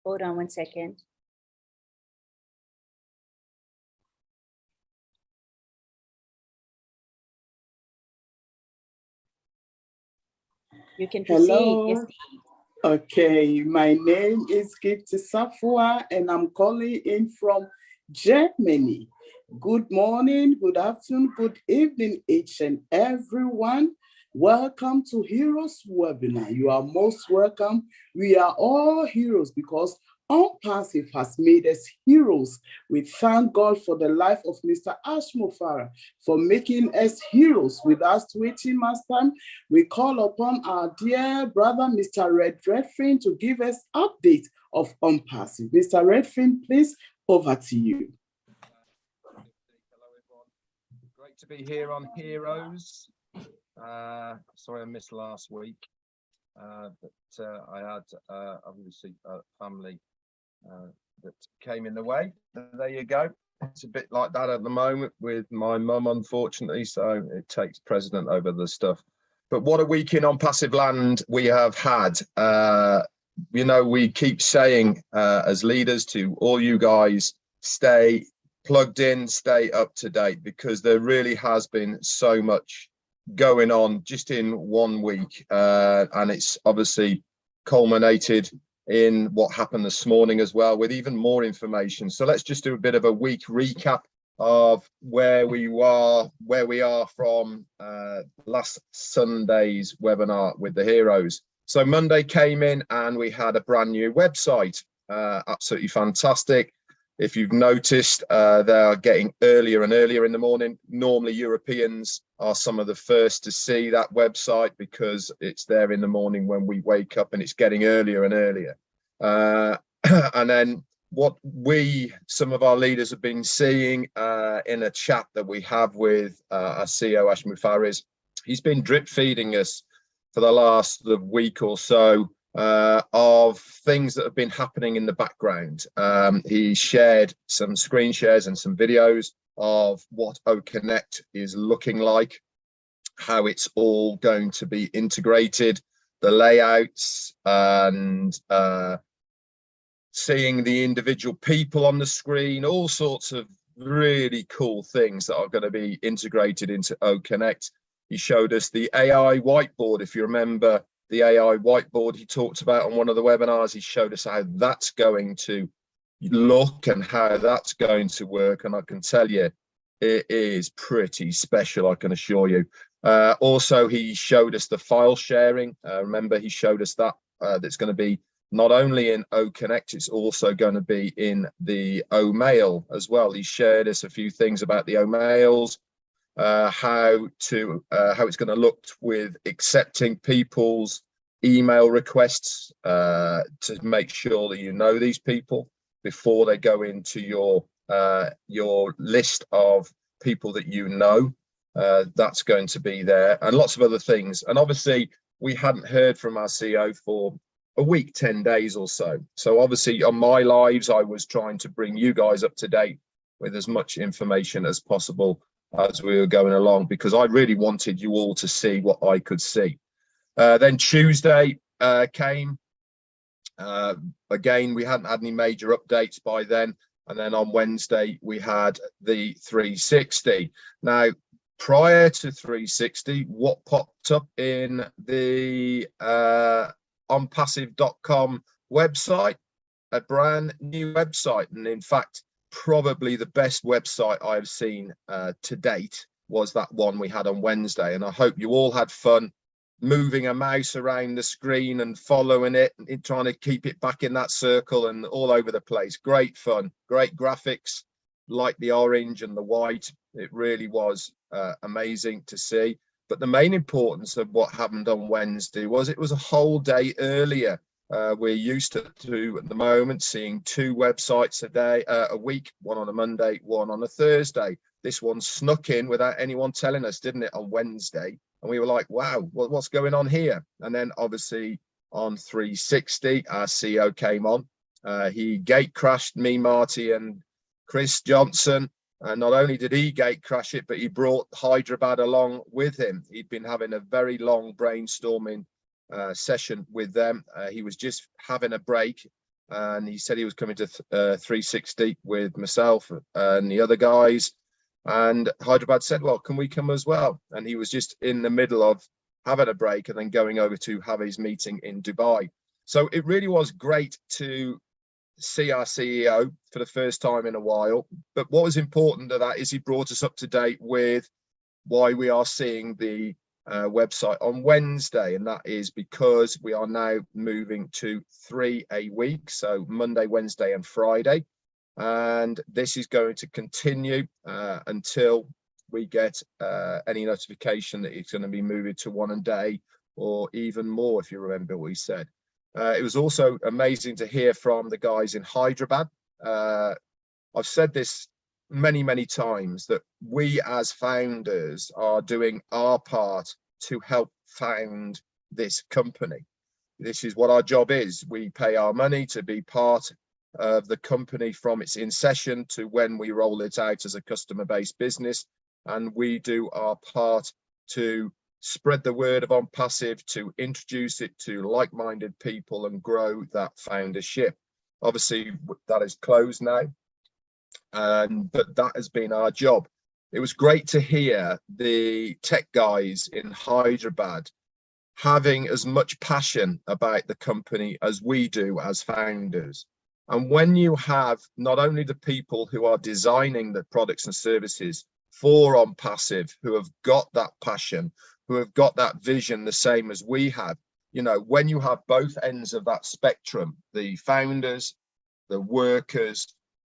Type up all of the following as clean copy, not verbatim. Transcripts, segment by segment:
Hold on one second. You can proceed. Hello. Yes. Okay, my name is Gifty Safua and I'm calling in from Germany. Good morning, good afternoon, good evening, each and everyone. Welcome to Heroes Webinar. You are most welcome. We are all heroes because OnPassive has made us heroes. We thank God for the life of Mr. Ashmo Farah for making us heroes. Without wasting much time, we call upon our dear brother, Mr. Redfin, to give us update of OnPassive. Mr. Redfin, please, over to you. Hello, everyone. Great to be here on Heroes. Sorry I missed last week, but I had obviously a family that came in the way. There you go. It's a bit like that at the moment with my mum, unfortunately, so it takes precedent over the stuff. But what a week in OnPassive land we have had. You know, we keep saying as leaders to all you guys, stay plugged in, stay up to date, because there really has been so much going on just in 1 week, and it's obviously culminated in what happened this morning as well, with even more information. So let's just do a bit of a week recap of where we are from last Sunday's webinar with the heroes. So Monday came in and we had a brand new website, absolutely fantastic. If you've noticed, they are getting earlier and earlier in the morning. Normally Europeans are some of the first to see that website because it's there in the morning when we wake up, and it's getting earlier and earlier. And then what some of our leaders have been seeing in a chat that we have with our CEO, Ashmo Farah, is he's been drip feeding us for the last week or so of things that have been happening in the background. He shared some screen shares and some videos of what OConnect is looking like, how it's all going to be integrated, the layouts, and seeing the individual people on the screen, all sorts of really cool things that are going to be integrated into OConnect. He showed us the AI whiteboard. If you remember the AI whiteboard he talked about on one of the webinars, he showed us how that's going to look and how that's going to work. And I can tell you, it is pretty special, I can assure you. Also, he showed us the file sharing. Remember, he showed us that that's going to be not only in OConnect, it's also going to be in the OMail as well. He shared us a few things about the OMails, how it's going to look with accepting people's email requests to make sure that you know these people before they go into your list of people that you know. That's going to be there, and lots of other things. And obviously we hadn't heard from our CEO for a week, 10 days or so. So obviously on my lives, I was trying to bring you guys up to date with as much information as possible as we were going along, because I really wanted you all to see what I could see. Then Tuesday came. Again, we hadn't had any major updates by then. And then on Wednesday, we had the 360. Now, prior to 360, what popped up in the onpassive.com website? A brand new website. And in fact, probably the best website I've seen to date was that one we had on Wednesday. And I hope you all had fun moving a mouse around the screen and following it and trying to keep it back in that circle and all over the place. Great fun, great graphics, like the orange and the white. It really was amazing to see. But the main importance of what happened on Wednesday was it was a whole day earlier. We're used to at the moment seeing 2 websites a week, one on a Monday, one on a Thursday. This one snuck in without anyone telling us, didn't it, on Wednesday? And we were like, wow, what's going on here? And then obviously on 360, our CEO came on. He gate crashed me, Marty, and Chris Johnson. And not only did he gate crash it, but he brought Hyderabad along with him. He'd been having a very long brainstorming session with them. He was just having a break and he said he was coming to 360 with myself and the other guys. And Hyderabad said, well, can we come as well? And he was just in the middle of having a break and then going over to have his meeting in Dubai. So it really was great to see our CEO for the first time in a while. But what was important to that is he brought us up to date with why we are seeing the website on Wednesday, and that is because we are now moving to 3 a week, so Monday, Wednesday and Friday, and this is going to continue until we get any notification that it's going to be moving to 1 a day or even more, if you remember what he said. It was also amazing to hear from the guys in Hyderabad. I've said this many times, that we as founders are doing our part to help found this company. This is what our job is. We pay our money to be part of the company from its inception to when we roll it out as a customer-based business, and we do our part to spread the word of OnPassive, to introduce it to like-minded people and grow that foundership. Obviously that is closed now, but that has been our job. It was great to hear the tech guys in Hyderabad having as much passion about the company as we do as founders. And when you have not only the people who are designing the products and services for OnPassive, who have got that passion, who have got that vision the same as we have, you know, when you have both ends of that spectrum, the founders, the workers,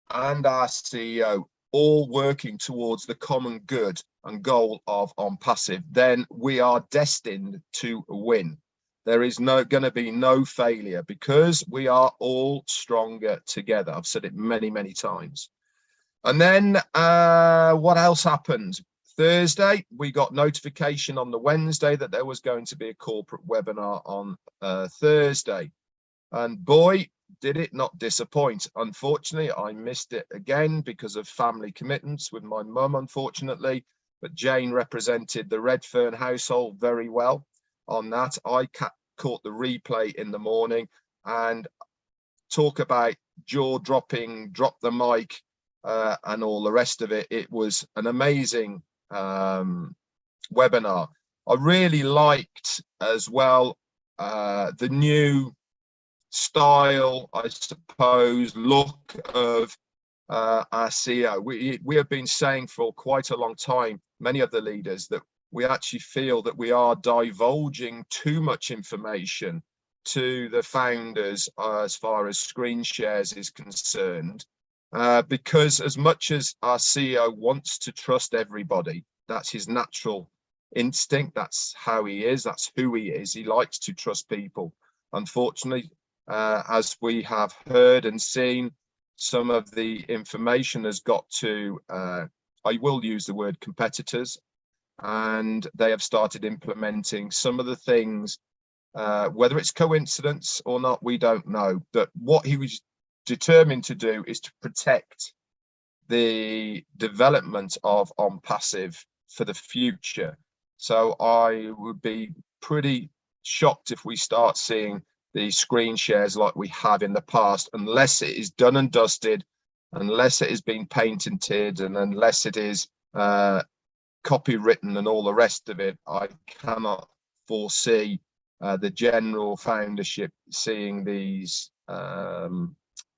and our CEO all working towards the common good and goal of OnPassive, then we are destined to win. There is going to be no failure because we are all stronger together. I've said it many times. And then what else happened? Thursday, we got notification on the Wednesday that there was going to be a corporate webinar on Thursday. And boy, did it not disappoint. Unfortunately, I missed it again because of family commitments with my mum, unfortunately. But Jane represented the Redfern household very well on that. I caught the replay in the morning, and talk about jaw-dropping, drop the mic, and all the rest of it. It was an amazing webinar. I really liked as well the new style, I suppose, look of our CEO. We have been saying for quite a long time, many of the leaders, that we actually feel that we are divulging too much information to the founders as far as screen shares is concerned, because as much as our CEO wants to trust everybody, that's his natural instinct, that's how he is, that's who he is, he likes to trust people. Unfortunately, as we have heard and seen, some of the information has got to, I will use the word competitors, and they have started implementing some of the things, whether it's coincidence or not, we don't know. But what he was determined to do is to protect the development of OnPassive for the future. So I would be pretty shocked if we start seeing the screen shares like we have in the past, unless it is done and dusted, unless it has been patented, and unless it is copywritten and all the rest of it. I cannot foresee the general foundership seeing these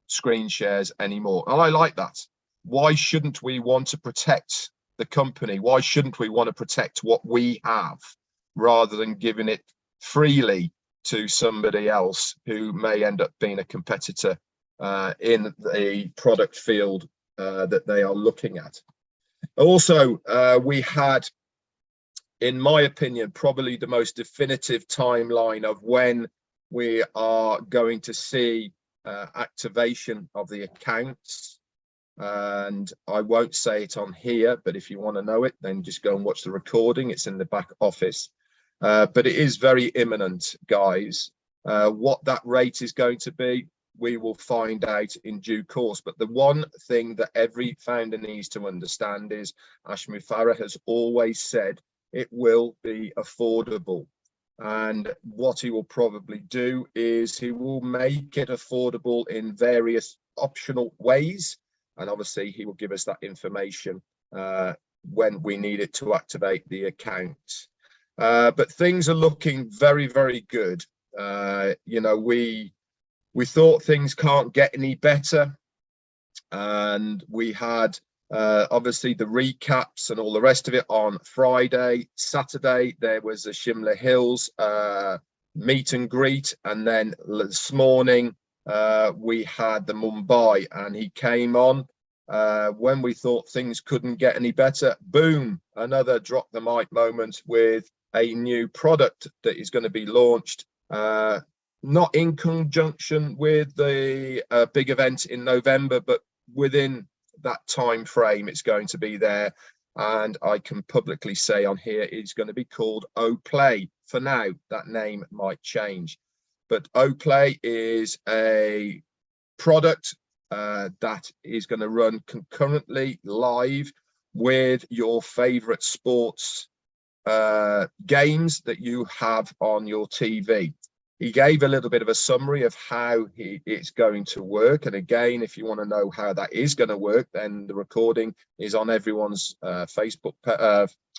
screen shares anymore. And I like that. Why shouldn't we want to protect the company? Why shouldn't we want to protect what we have rather than giving it freely to somebody else who may end up being a competitor in the product field that they are looking at? Also, we had, in my opinion, probably the most definitive timeline of when we are going to see activation of the accounts. And I won't say it on here, but if you want to know it, then just go and watch the recording. It's in the back office. But it is very imminent, guys. What that rate is going to be, we will find out in due course. But the one thing that every founder needs to understand is, Ashmi Farah has always said, it will be affordable. And what he will probably do is he will make it affordable in various optional ways. And obviously he will give us that information when we need it to activate the account. But things are looking very, very good. You know, we thought things can't get any better. And we had obviously the recaps and all the rest of it on Friday. Saturday there was a Shimla Hills meet and greet, and then this morning we had the Mumbai, and he came on when we thought things couldn't get any better. Boom, another drop the mic moment with a new product that is going to be launched, not in conjunction with the big event in November, but within that time frame it's going to be there. And I can publicly say on here it's going to be called OPlay. For now, that name might change, but OPlay is a product that is going to run concurrently live with your favorite sports games that you have on your TV. He gave a little bit of a summary of how it's going to work. And again, if you want to know how that is going to work, then the recording is on everyone's Facebook,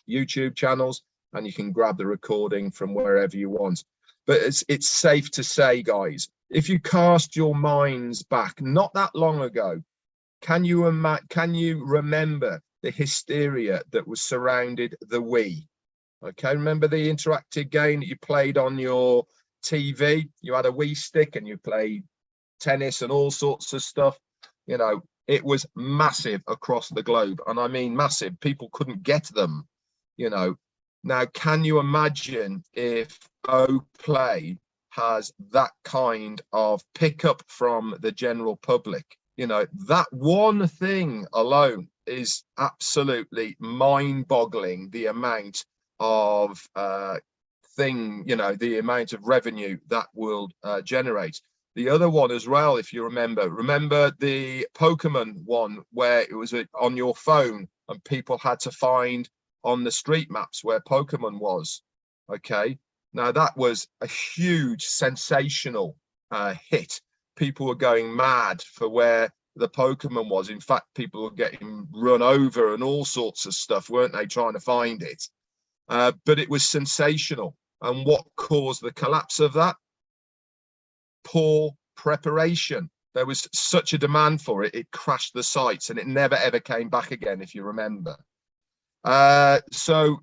YouTube channels, and you can grab the recording from wherever you want. But it's safe to say, guys, if you cast your minds back not that long ago, can you remember the hysteria that was surrounded the Wii? Okay, remember the interactive game that you played on your TV? You had a Wii stick and you played tennis and all sorts of stuff. You know, it was massive across the globe, and I mean massive. People couldn't get them, you know. Now, can you imagine if OPlay has that kind of pickup from the general public? You know, that one thing alone is absolutely mind-boggling, the amount of the amount of revenue that will generate. The other one as well, if you remember the Pokemon one, where it was on your phone and people had to find on the street maps where Pokemon was. Okay, now that was a huge sensational hit. People were going mad for where the Pokemon was. In fact, people were getting run over and all sorts of stuff, weren't they, trying to find it? But it was sensational. And what caused the collapse of that? Poor preparation. There was such a demand for it, it crashed the sites and it never ever came back again, if you remember. So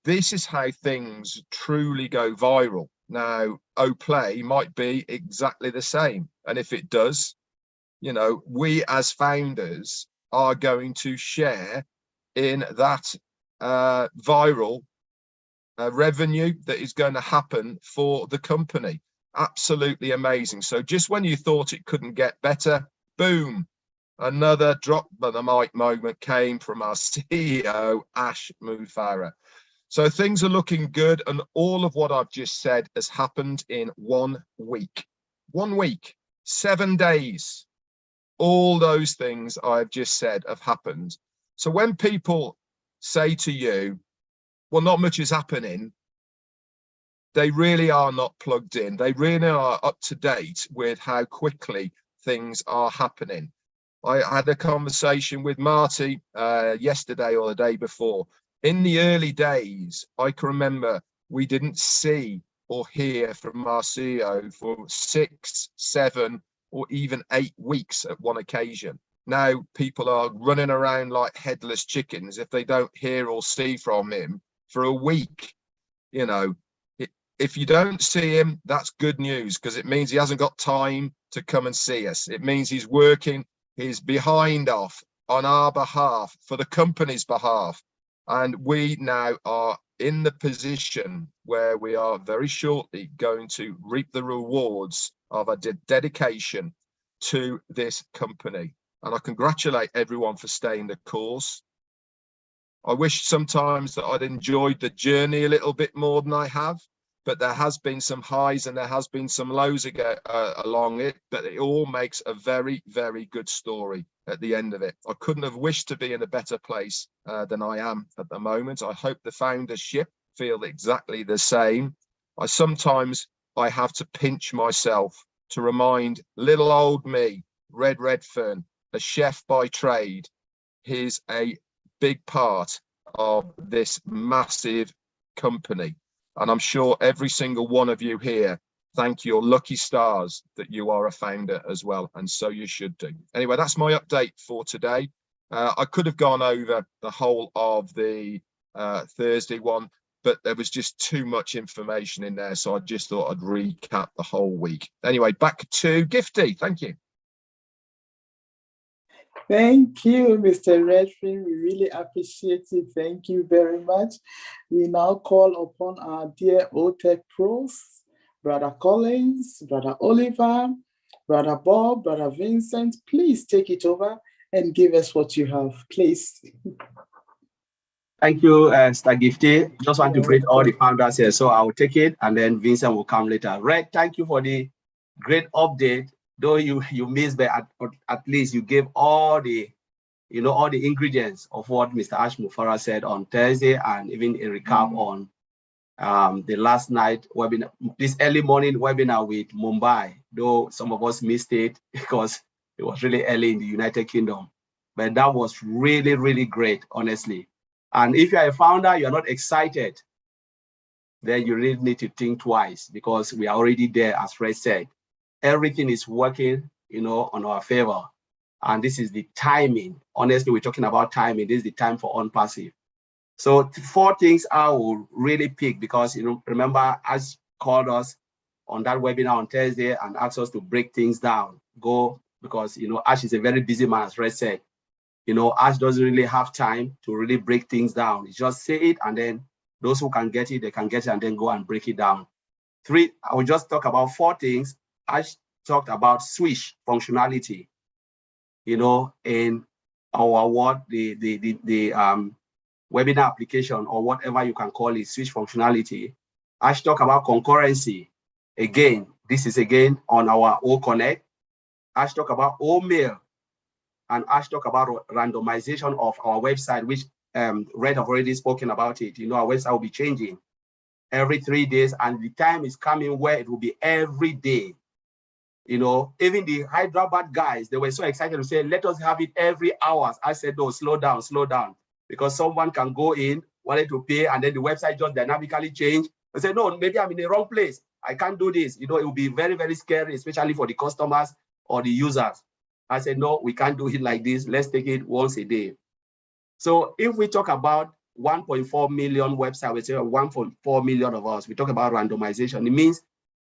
this is how things truly go viral. Now, OPlay might be exactly the same. And if it does, you know, we as founders are going to share in that viral revenue that is going to happen for the company. Absolutely amazing. So just when you thought it couldn't get better, boom, another drop of the mic moment came from our CEO, Ash Mufareh. So things are looking good, and all of what I've just said has happened in 1 week. 1 week, 7 days. All those things I've just said have happened. So when people say to you, well, not much is happening, they really are not plugged in. They really are up to date with how quickly things are happening. I had a conversation with Marty yesterday or the day before. In the early days, I can remember we didn't see or hear from our CEO for 6, 7, or even 8 weeks at one occasion. Now people are running around like headless chickens if they don't hear or see from him for a week. You know, if you don't see him, that's good news, because it means he hasn't got time to come and see us. It means he's working his behind off on our behalf, for the company's behalf. And we now are in the position where we are very shortly going to reap the rewards of a dedication to this company. And I congratulate everyone for staying the course. I wish sometimes that I'd enjoyed the journey a little bit more than I have, but there has been some highs and there has been some lows along it, but it all makes a very, very good story at the end of it. I couldn't have wished to be in a better place than I am at the moment. I hope the foundership feel exactly the same. Sometimes I have to pinch myself to remind little old me, Red Redfern, a chef by trade, he's a big part of this massive company. And I'm sure every single one of you here, thank your lucky stars that you are a founder as well. And so you should do. Anyway, that's my update for today. I could have gone over the whole of the Thursday one, but there was just too much information in there. So I just thought I'd recap the whole week. Anyway, back to Gifty. Thank you. Thank you, Mr. Redfern. We really appreciate it. Thank you very much. We now call upon our dear OTech pros, Brother Collins, Brother Oliver, Brother Bob, Brother Vincent. Please take it over and give us what you have, please. Thank you, Star Gifty. Just want to greet all the founders here. So I will take it and then Vincent will come later. Red, thank you for the great update. Though you missed, but at least you gave all the, all the ingredients of what Mr. Ash Mufarah said on Thursday, and even a recap on the last night webinar, this early morning webinar with Mumbai, though some of us missed it because it was really early in the United Kingdom. But that was really, really great, honestly. And if you're a founder, you're not excited, then you really need to think twice, because we are already there, as Fred said. Everything is working, on our favor. And this is the timing. Honestly, we're talking about timing. This is the time for OnPassive. So 4 things I will really pick, because, remember, Ash called us on that webinar on Thursday and asked us to break things down. Because, Ash is a very busy man, as Fred said. Ash doesn't really have time to really break things down. He just say it, and then those who can get it, they can get it, and then go and break it down. 3, I will just talk about 4 things. Ash talked about switch functionality, in our the webinar application, or whatever you can call it, switch functionality. Ash talked about concurrency. Again, this is again on our OConnect. Ash talked about OMail, and Ash talked about randomization of our website, which Red have already spoken about it. Our website will be changing every 3 days, and the time is coming where it will be every day. Even the Hyderabad guys, they were so excited to say, let us have it every hour. I said, no, slow down, because someone can go in, wanted to pay, and then the website just dynamically change. I said, no, maybe I'm in the wrong place. I can't do this. It will be very, very scary, especially for the customers or the users. I said, no, we can't do it like this. Let's take it once a day. So if we talk about 1.4 million websites, we say 1.4 million of us, we talk about randomization. It means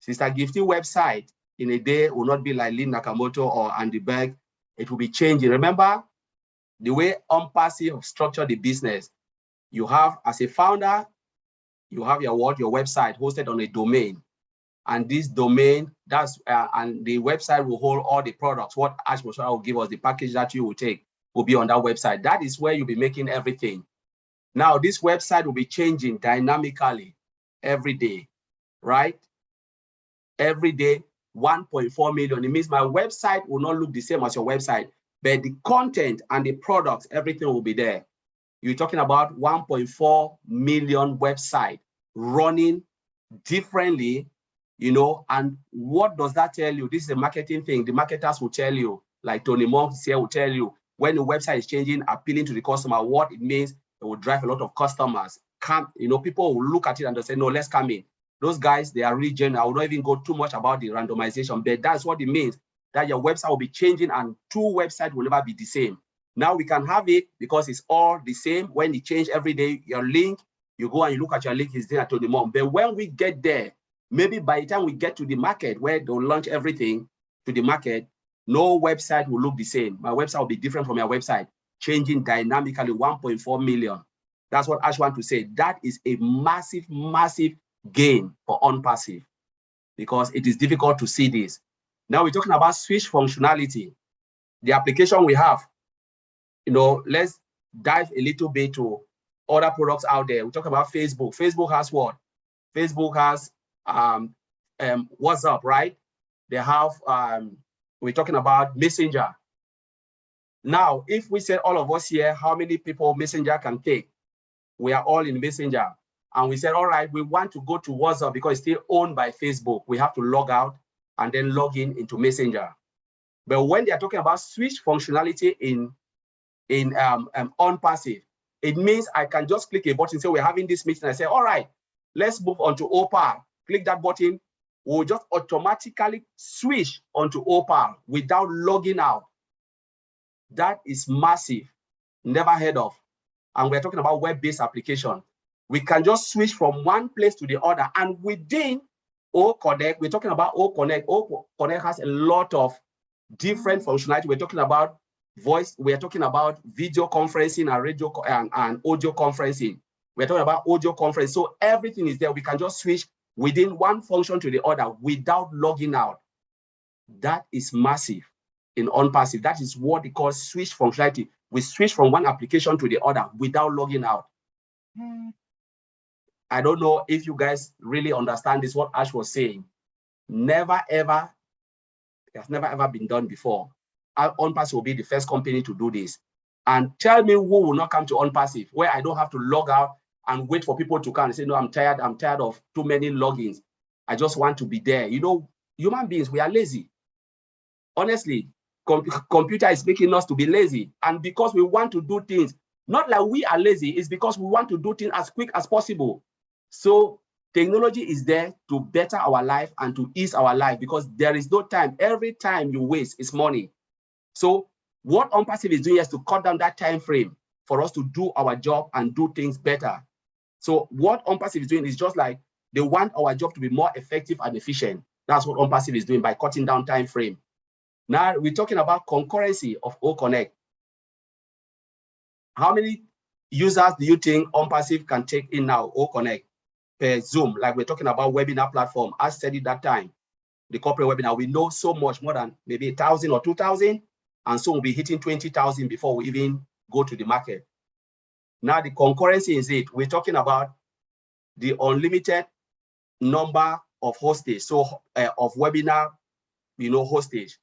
Sister Gifty website in a day will not be like Lynn Nakamoto or Andy Berg. It will be changing. Remember, the way OnPassive structure the business, you have, as a founder, you have your website hosted on a domain. And this domain, and the website will hold all the products. What Ash Mufarah will give us, the package that you will take, will be on that website. That is where you'll be making everything. Now, this website will be changing dynamically every day, right? Every day, 1.4 million. It means my website will not look the same as your website, but the content and the products, everything will be there. You're talking about 1.4 million website running differently, and what does that tell you? This is a marketing thing. The marketers will tell you, like Tony Monks here will tell you, when the website is changing, appealing to the customer, what it means, it will drive a lot of customers. People will look at it and they'll say, no, let's come in. Those guys, they are really genuine. I will not even go too much about the randomization, but that's what it means, that your website will be changing and 2 websites will never be the same. Now we can have it because it's all the same. When you change every day, your link, you go and you look at your link, it's there to the mom. But when we get there, maybe by the time we get to the market where they'll launch everything to the market, no website will look the same. My website will be different from your website, changing dynamically. 1.4 million. That's what Ash want to say. That is a massive, massive gain for OnPassive, because it is difficult to see this. Now we're talking about switch functionality. The application we have, let's dive a little bit to other products out there. We talk about Facebook. Facebook has what? Facebook has WhatsApp, right? They have, we're talking about Messenger. Now, if we say all of us here, how many people Messenger can take? We are all in Messenger. and we said, all right, we want to go to WhatsApp because it's still owned by Facebook. We have to log out and then log in into Messenger. But when they are talking about switch functionality in on passive, it means I can just click a button, say we're having this meeting. I say, all right, let's move on to OPAL. Click that button. We'll just automatically switch onto OPAL without logging out. That is massive, never heard of. And we're talking about web-based application. We can just switch from one place to the other. And within OConnect, we're talking about OConnect. OConnect has a lot of different functionality. We're talking about voice, we're talking about video conferencing and radio and audio conferencing. We're talking about audio conference. So everything is there. We can just switch within one function to the other without logging out. That is massive in OnPassive. That is what they call switch functionality. We switch from one application to the other without logging out. I don't know if you guys really understand this, what Ash was saying. Never ever, it has never ever been done before. OnPassive will be the first company to do this. And tell me who will not come to OnPassive, where I don't have to log out and wait for people to come and say, no, I'm tired of too many logins. I just want to be there. You know, human beings, we are lazy. Honestly, computer is making us to be lazy. And because we want to do things, not like we are lazy, it's because we want to do things as quick as possible. So technology is there to better our life and to ease our life because there is no time. Every time you waste is money. So what OnPassive is doing is to cut down that time frame for us to do our job and do things better. So what OnPassive is doing is just like they want our job to be more effective and efficient. That's what OnPassive is doing by cutting down time frame. Now we're talking about concurrency of OConnect. How many users do you think OnPassive can take in now, OConnect, per Zoom? Like we're talking about webinar platform. I said it that time, the corporate webinar, we know so much more than maybe 1,000 or 2,000. And so we'll be hitting 20,000 before we even go to the market. Now the concurrency is it. We're talking about the unlimited number of hostage, so of webinar, hostage.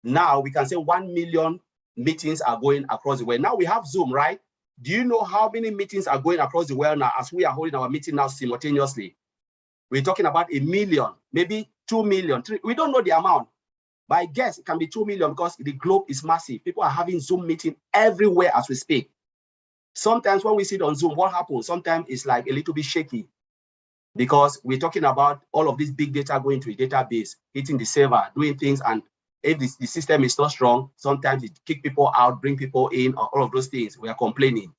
Now we can say 1 million meetings are going across the world. Now we have Zoom, right? Do you know how many meetings are going across the world now as we are holding our meeting now simultaneously? We're talking about 1 million, maybe 2 million. We don't know the amount. But I guess it can be 2 million because the globe is massive. People are having Zoom meeting everywhere as we speak. Sometimes when we sit on Zoom, what happens? Sometimes it's like a little bit shaky because we're talking about all of this big data going to a database, hitting the server, doing things. And if the system is not strong, sometimes it kick people out, bring people in, or all of those things. We are complaining.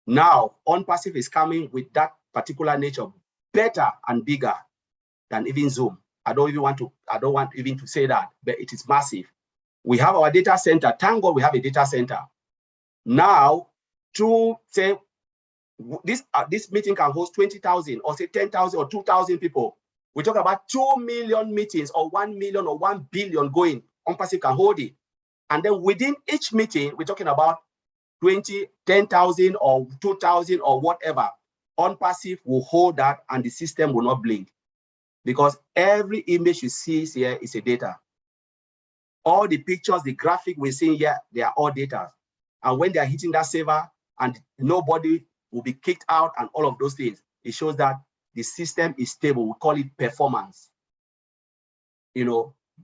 Now, OnPassive is coming with that particular nature, better and bigger than even Zoom. I don't want even to say that, but it is massive. We have our data center. Thank God we have a data center. Now, to say this meeting can host 20,000 or say 10,000 or 2,000 people. We talk about 2 million meetings or 1 million or 1 billion going. OnPassive can hold it. And then within each meeting, we're talking about 10,000 or 2,000 or whatever. OnPassive will hold that and the system will not blink. Because every image you see here is a data. All the pictures, the graphic we're seeing here, they are all data. And when they are hitting that server and nobody will be kicked out and all of those things, it shows that the system is stable. We call it performance.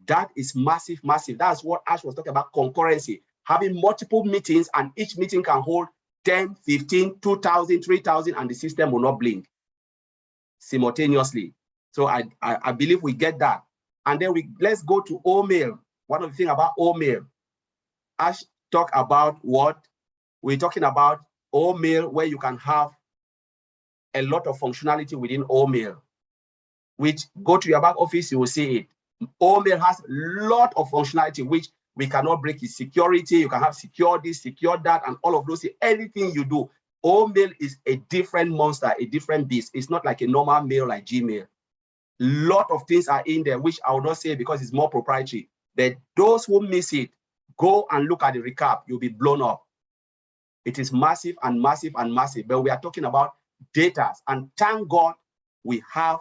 That is massive, massive. That's what Ash was talking about, concurrency. Having multiple meetings and each meeting can hold 10, 15, 2,000, 3,000 and the system will not blink simultaneously. So I believe we get that. And then let's go to OMail. One of the things about OMail, Ash talk about what we're talking about OMail, where you can have a lot of functionality within OMail, which go to your back office, you will see it. OMail has a lot of functionality, which we cannot break its security. You can have secure this, secure that, and all of those. Anything you do, OMail is a different monster, a different beast. It's not like a normal mail like Gmail. Lot of things are in there, which I will not say because it's more proprietary. But those who miss it, go and look at the recap. You'll be blown up. It is massive and massive and massive. But we are talking about data. And thank God we have,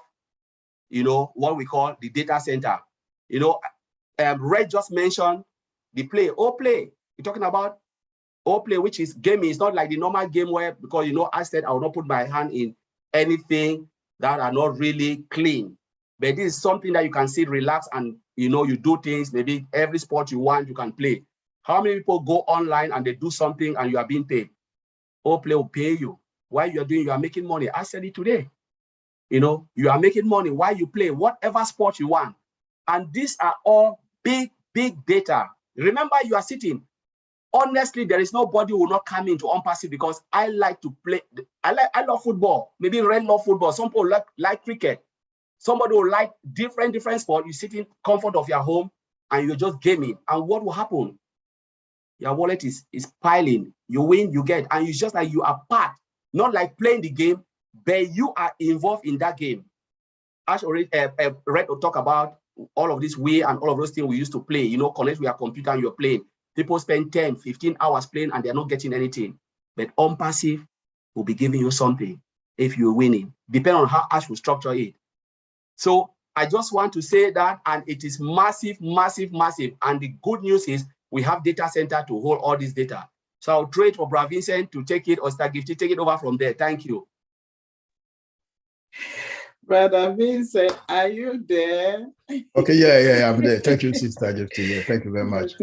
what we call the data center. Red just mentioned the Play. OPlay. We're talking about OPlay, which is gaming. It's not like the normal game where, because I said I will not put my hand in anything that are not really clean. But this is something that you can sit, relax, and you do things. Maybe every sport you want, you can play. How many people go online and they do something and you are being paid? Play will pay you. While you are making money. I said it today. You are making money while you play whatever sport you want. And these are all big, big data. Remember, you are sitting. Honestly, there is nobody who will not come into OnPassive because I like to play. I love football. Maybe Red love football. Some people like cricket. Somebody will like different sport. You sit in comfort of your home and you're just gaming. And what will happen? Your wallet is piling. You win, you get, and it's just like you are part, not like playing the game, but you are involved in that game. Ash already read or talk about all of this way and all of those things we used to play, connect with your computer and you're playing. People spend 10, 15 hours playing and they're not getting anything. But OnPassive will be giving you something if you're winning, depending on how Ash will structure it. So I just want to say that, and it is massive, massive, massive. And the good news is we have data center to hold all this data. So I'll trade for Brother Vincent to take it, or Stagifty, take it over from there. Thank you. Brother Vincent, are you there? Okay, yeah, I'm there. Thank you, Sister Gifty. Yeah, thank you very much.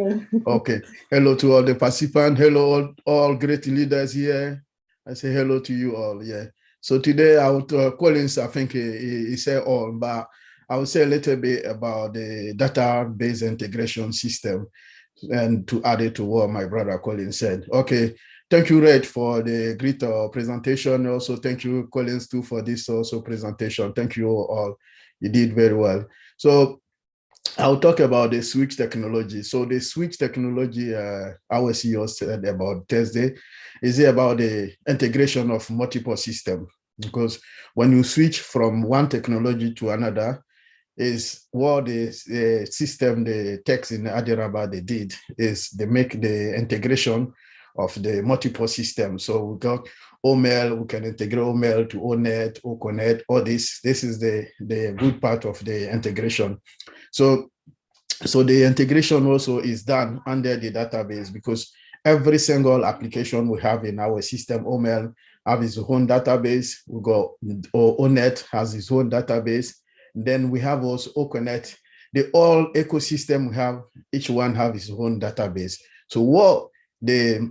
Okay, hello to all the participants. Hello, all great leaders here. I say hello to you all. Yeah. So today, I would Collins, I think he said all, but I will say a little bit about the database integration system, and to add it to what my brother Collins said. Okay. Thank you, Red, for the great presentation. Also, thank you, Collins, too, for this also presentation. Thank you all. You did very well. So I'll talk about the switch technology. So the switch technology, our CEO said about Thursday, is about the integration of multiple systems. Because when you switch from one technology to another, is what the system, the techs in Adiraba, they did, is they make the integration of the multiple systems. So we got OML, we can integrate OML to ONET, OConnect, all this. This is the good part of the integration. So the integration also is done under the database, because every single application we have in our system, OML have its own database. We got ONET has its own database. Then we have also OConnect. The all ecosystem we have, each one have its own database. So what the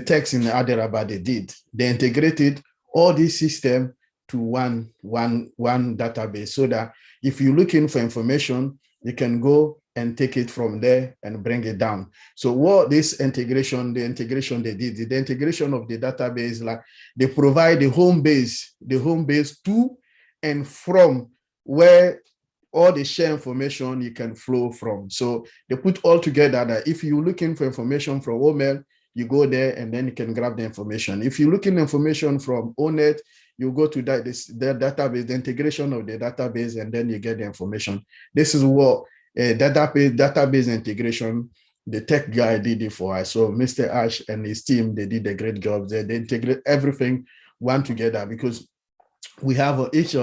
techs in Adiraba they did, they integrated all these systems to one database, so that if you're looking for information, you can go and take it from there and bring it down. So what this integration, the integration they did, the integration of the database, like they provide the home base to and from where all the share information you can flow from. So they put all together that if you're looking for information from OML, you go there and then you can grab the information. If you're looking information from ONET, you go to the database, the integration of the database, and then you get the information. This is what database integration, the tech guy did it for us. So Mr. Ash and his team, they did a great job. They integrate everything one together, because we have each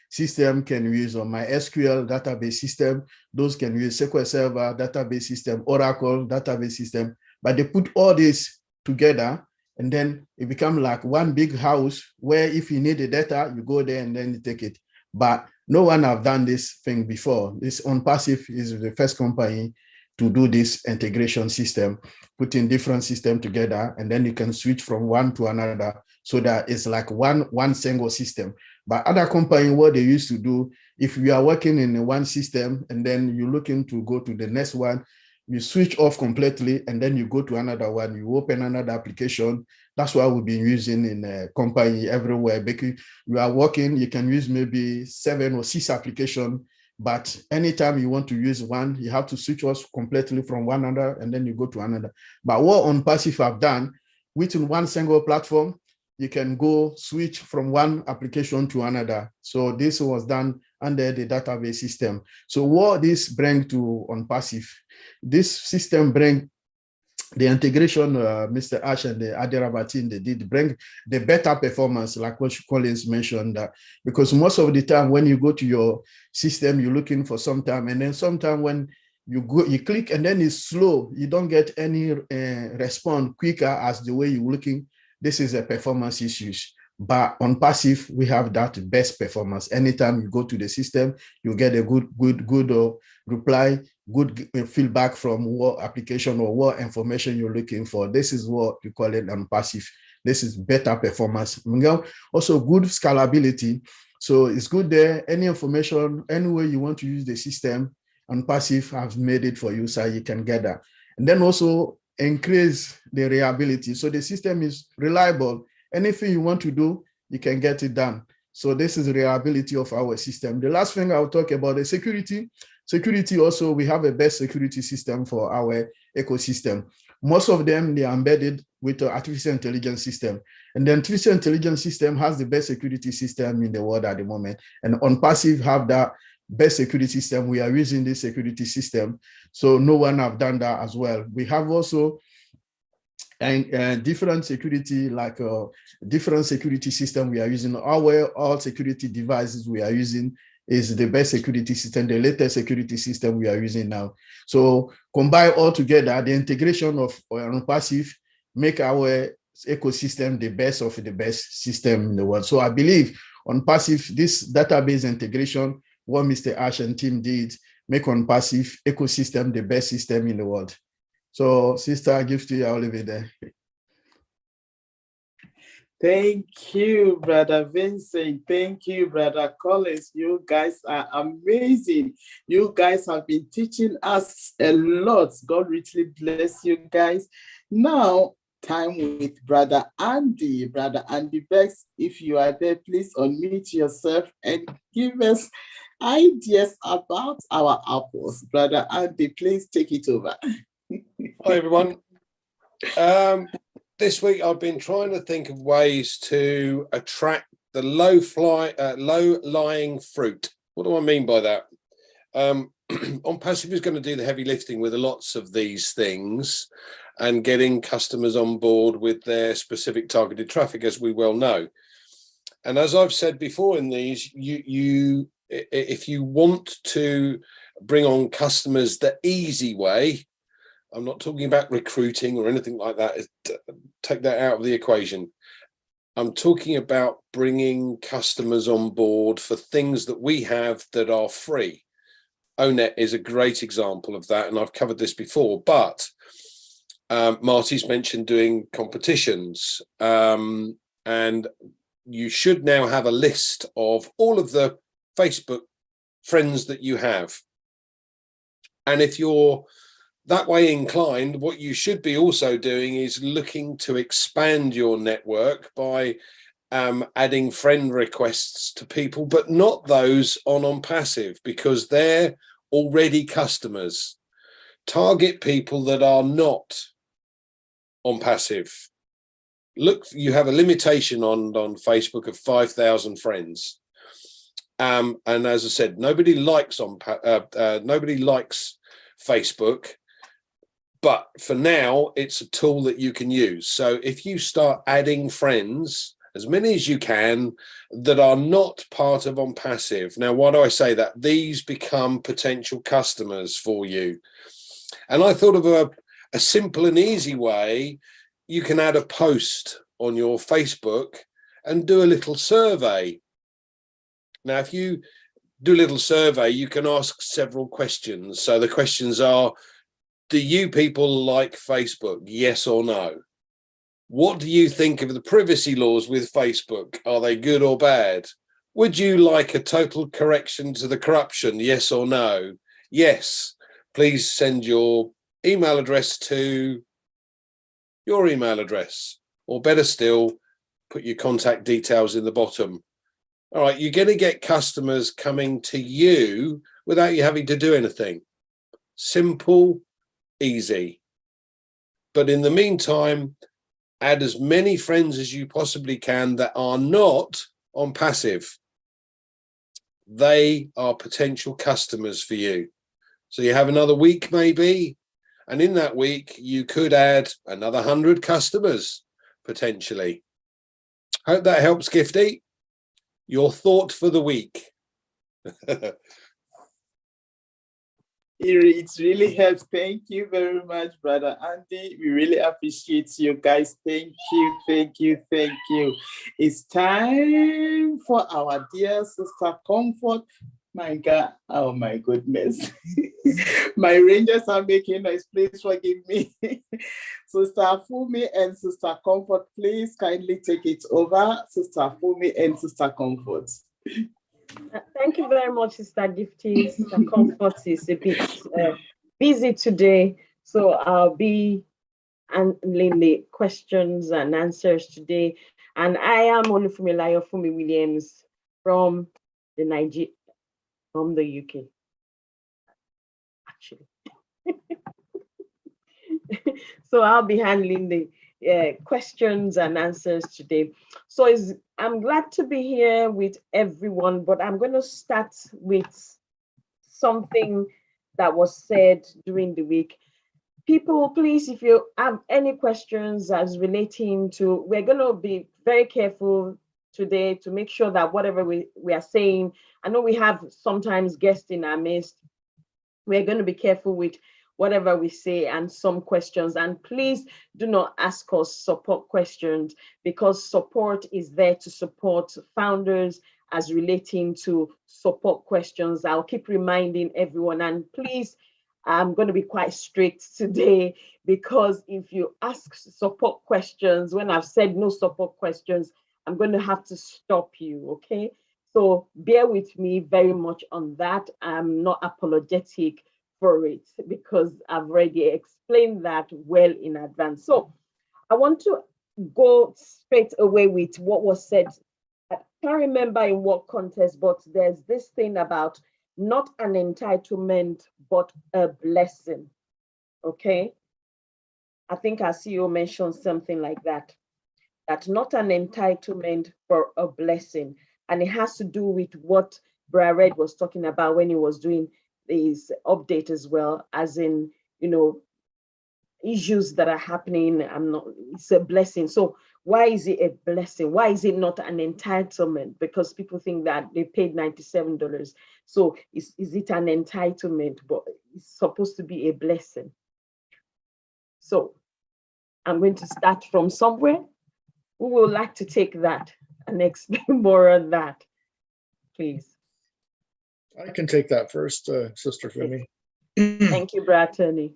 system can use MySQL database system. Those can use SQL Server database system, Oracle database system. But they put all this together, and then it becomes like one big house where if you need the data, you go there and then you take it. But no one have done this thing before. This OnPassive is the first company to do this integration system, putting different systems together, and then you can switch from one to another, so that it's like one single system. But other companies, what they used to do, if you are working in one system and then you're looking to go to the next one, you switch off completely and then you go to another one, you open another application. That's what we've been using in a company everywhere. Because you are working, you can use maybe 7 or 6 applications, but anytime you want to use one, you have to switch off completely from one another and then you go to another. But what OnPassive have done, within one single platform, you can go switch from one application to another. So this was done under the database system. So what this brings to OnPassive, this system brings the integration, Mr. Ash and the Adiraba team, they did bring the better performance, like what Collins mentioned, because most of the time when you go to your system, you're looking for some time, and then sometime when you go, you click and then it's slow, you don't get any response quicker as the way you're looking. This is a performance issues. But on passive, we have that best performance. Anytime you go to the system, you get a good reply, good feedback from what application or what information you're looking for. This is what we call it on passive. This is better performance. Also good scalability. So it's good there. Any information, any way you want to use the system, on passive has made it for you so you can get that. And then also increase the reliability. So the system is reliable. Anything you want to do, you can get it done. So this is the reliability of our system. The last thing I'll talk about is security. Security also, we have a best security system for our ecosystem. Most of them, they are embedded with the artificial intelligence system. And the artificial intelligence system has the best security system in the world at the moment. And on passive have that best security system. We are using this security system. So no one have done that as well. We have also different security, like different security system we are using. All security devices we are using is the best security system, the latest security system we are using now. So combine all together, the integration of passive make our ecosystem the best of the best system in the world. So I believe on passive, this database integration, what Mr. Ash and team did, make on passive ecosystem the best system in the world. So, Sister Gifty, I'll leave it there. Thank you, Brother Vincent. Thank you, Brother Collins. You guys are amazing. You guys have been teaching us a lot. God richly bless you guys. Now, time with Brother Andy. Brother Andy Bex, if you are there, please unmute yourself and give us ideas about our apples. Brother Andy, please take it over. Hi, everyone. This week I've been trying to think of ways to attract the low-lying fruit. What do I mean by that? On Passive is going to do the heavy lifting with lots of these things and getting customers on board with their specific targeted traffic, as we well know. And as I've said before in these, if you want to bring on customers the easy way, I'm not talking about recruiting or anything like that. Take that out of the equation. I'm talking about bringing customers on board for things that we have that are free. ONET is a great example of that, and I've covered this before, but Marty's mentioned doing competitions, and you should now have a list of all of the Facebook friends that you have. And if you're that way inclined, what you should be also doing is looking to expand your network by adding friend requests to people, but not those on passive, because they're already customers. Target people that are not on passive. Look, you have a limitation on Facebook of 5,000 friends. And as I said, nobody likes Facebook. But for now, it's a tool that you can use. So if you start adding friends, as many as you can, that are not part of on passive. Now, why do I say that? These become potential customers for you. And I thought of a simple and easy way. You can add a post on your Facebook and do a little survey. Now, if you do a little survey, you can ask several questions. So the questions are, do you people like Facebook? Yes or no? What do you think of the privacy laws with Facebook? Are they good or bad? Would you like a total correction to the corruption? Yes or no? Yes. Please send your email address to your email address, or better still, put your contact details in the bottom. All right, you're going to get customers coming to you without you having to do anything. Simple, easy. But in the meantime, add as many friends as you possibly can that are not on passive. They are potential customers for you. So you have another week maybe, and in that week you could add another 100 customers potentially. Hope that helps, Gifty. Your thought for the week. It really helps. Thank you very much, Brother Andy. We really appreciate you guys. Thank you, thank you, thank you. It's time for our dear Sister Comfort. My God, oh my goodness. My Rangers are making noise. Please forgive me. Sister Fumi and Sister Comfort, please kindly take it over. Sister Fumi and Sister Comfort. Thank you very much, Sister Gifty. Sister Comfort is a bit busy today, so I'll be handling the questions and answers today. And I am Olufumilayo Fumi Williams from the UK, actually. So I'll be handling the questions and answers today. So I'm glad to be here with everyone, but I'm going to start with something that was said during the week. People, please, if you have any questions as relating to, we're going to be very careful today to make sure that whatever we are saying, I know we have sometimes guests in our midst, we're going to be careful with whatever we say and some questions. And please do not ask us support questions, because support is there to support founders as relating to support questions. I'll keep reminding everyone, and please, I'm going to be quite strict today, because if you ask support questions, when I've said no support questions, I'm going to have to stop you, okay? So bear with me very much on that. I'm not apologetic for it, because I've already explained that well in advance. So I want to go straight away with what was said. I can't remember in what context, but there's this thing about not an entitlement, but a blessing. Okay. I think our CEO mentioned something like that. That's not an entitlement, for a blessing. And it has to do with what Brother Red was talking about when he was doing this update as well, as in, you know, issues that are happening. It's a blessing. So why is it a blessing? Why is it not an entitlement? Because people think that they paid $97. So is it an entitlement? But it's supposed to be a blessing. So I'm going to start from somewhere. Who would like to take that and explain more on that, please? I can take that first, Sister Fumi. Thank you, Brother Attorney.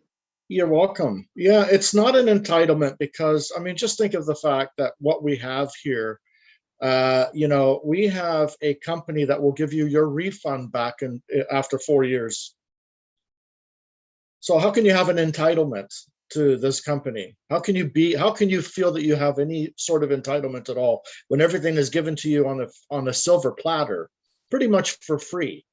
You're welcome. Yeah, it's not an entitlement, because, I mean, just think of the fact that what we have here, you know, we have a company that will give you your refund back after 4 years. So how can you have an entitlement to this company? How can you feel that you have any sort of entitlement at all when everything is given to you on a silver platter, pretty much for free?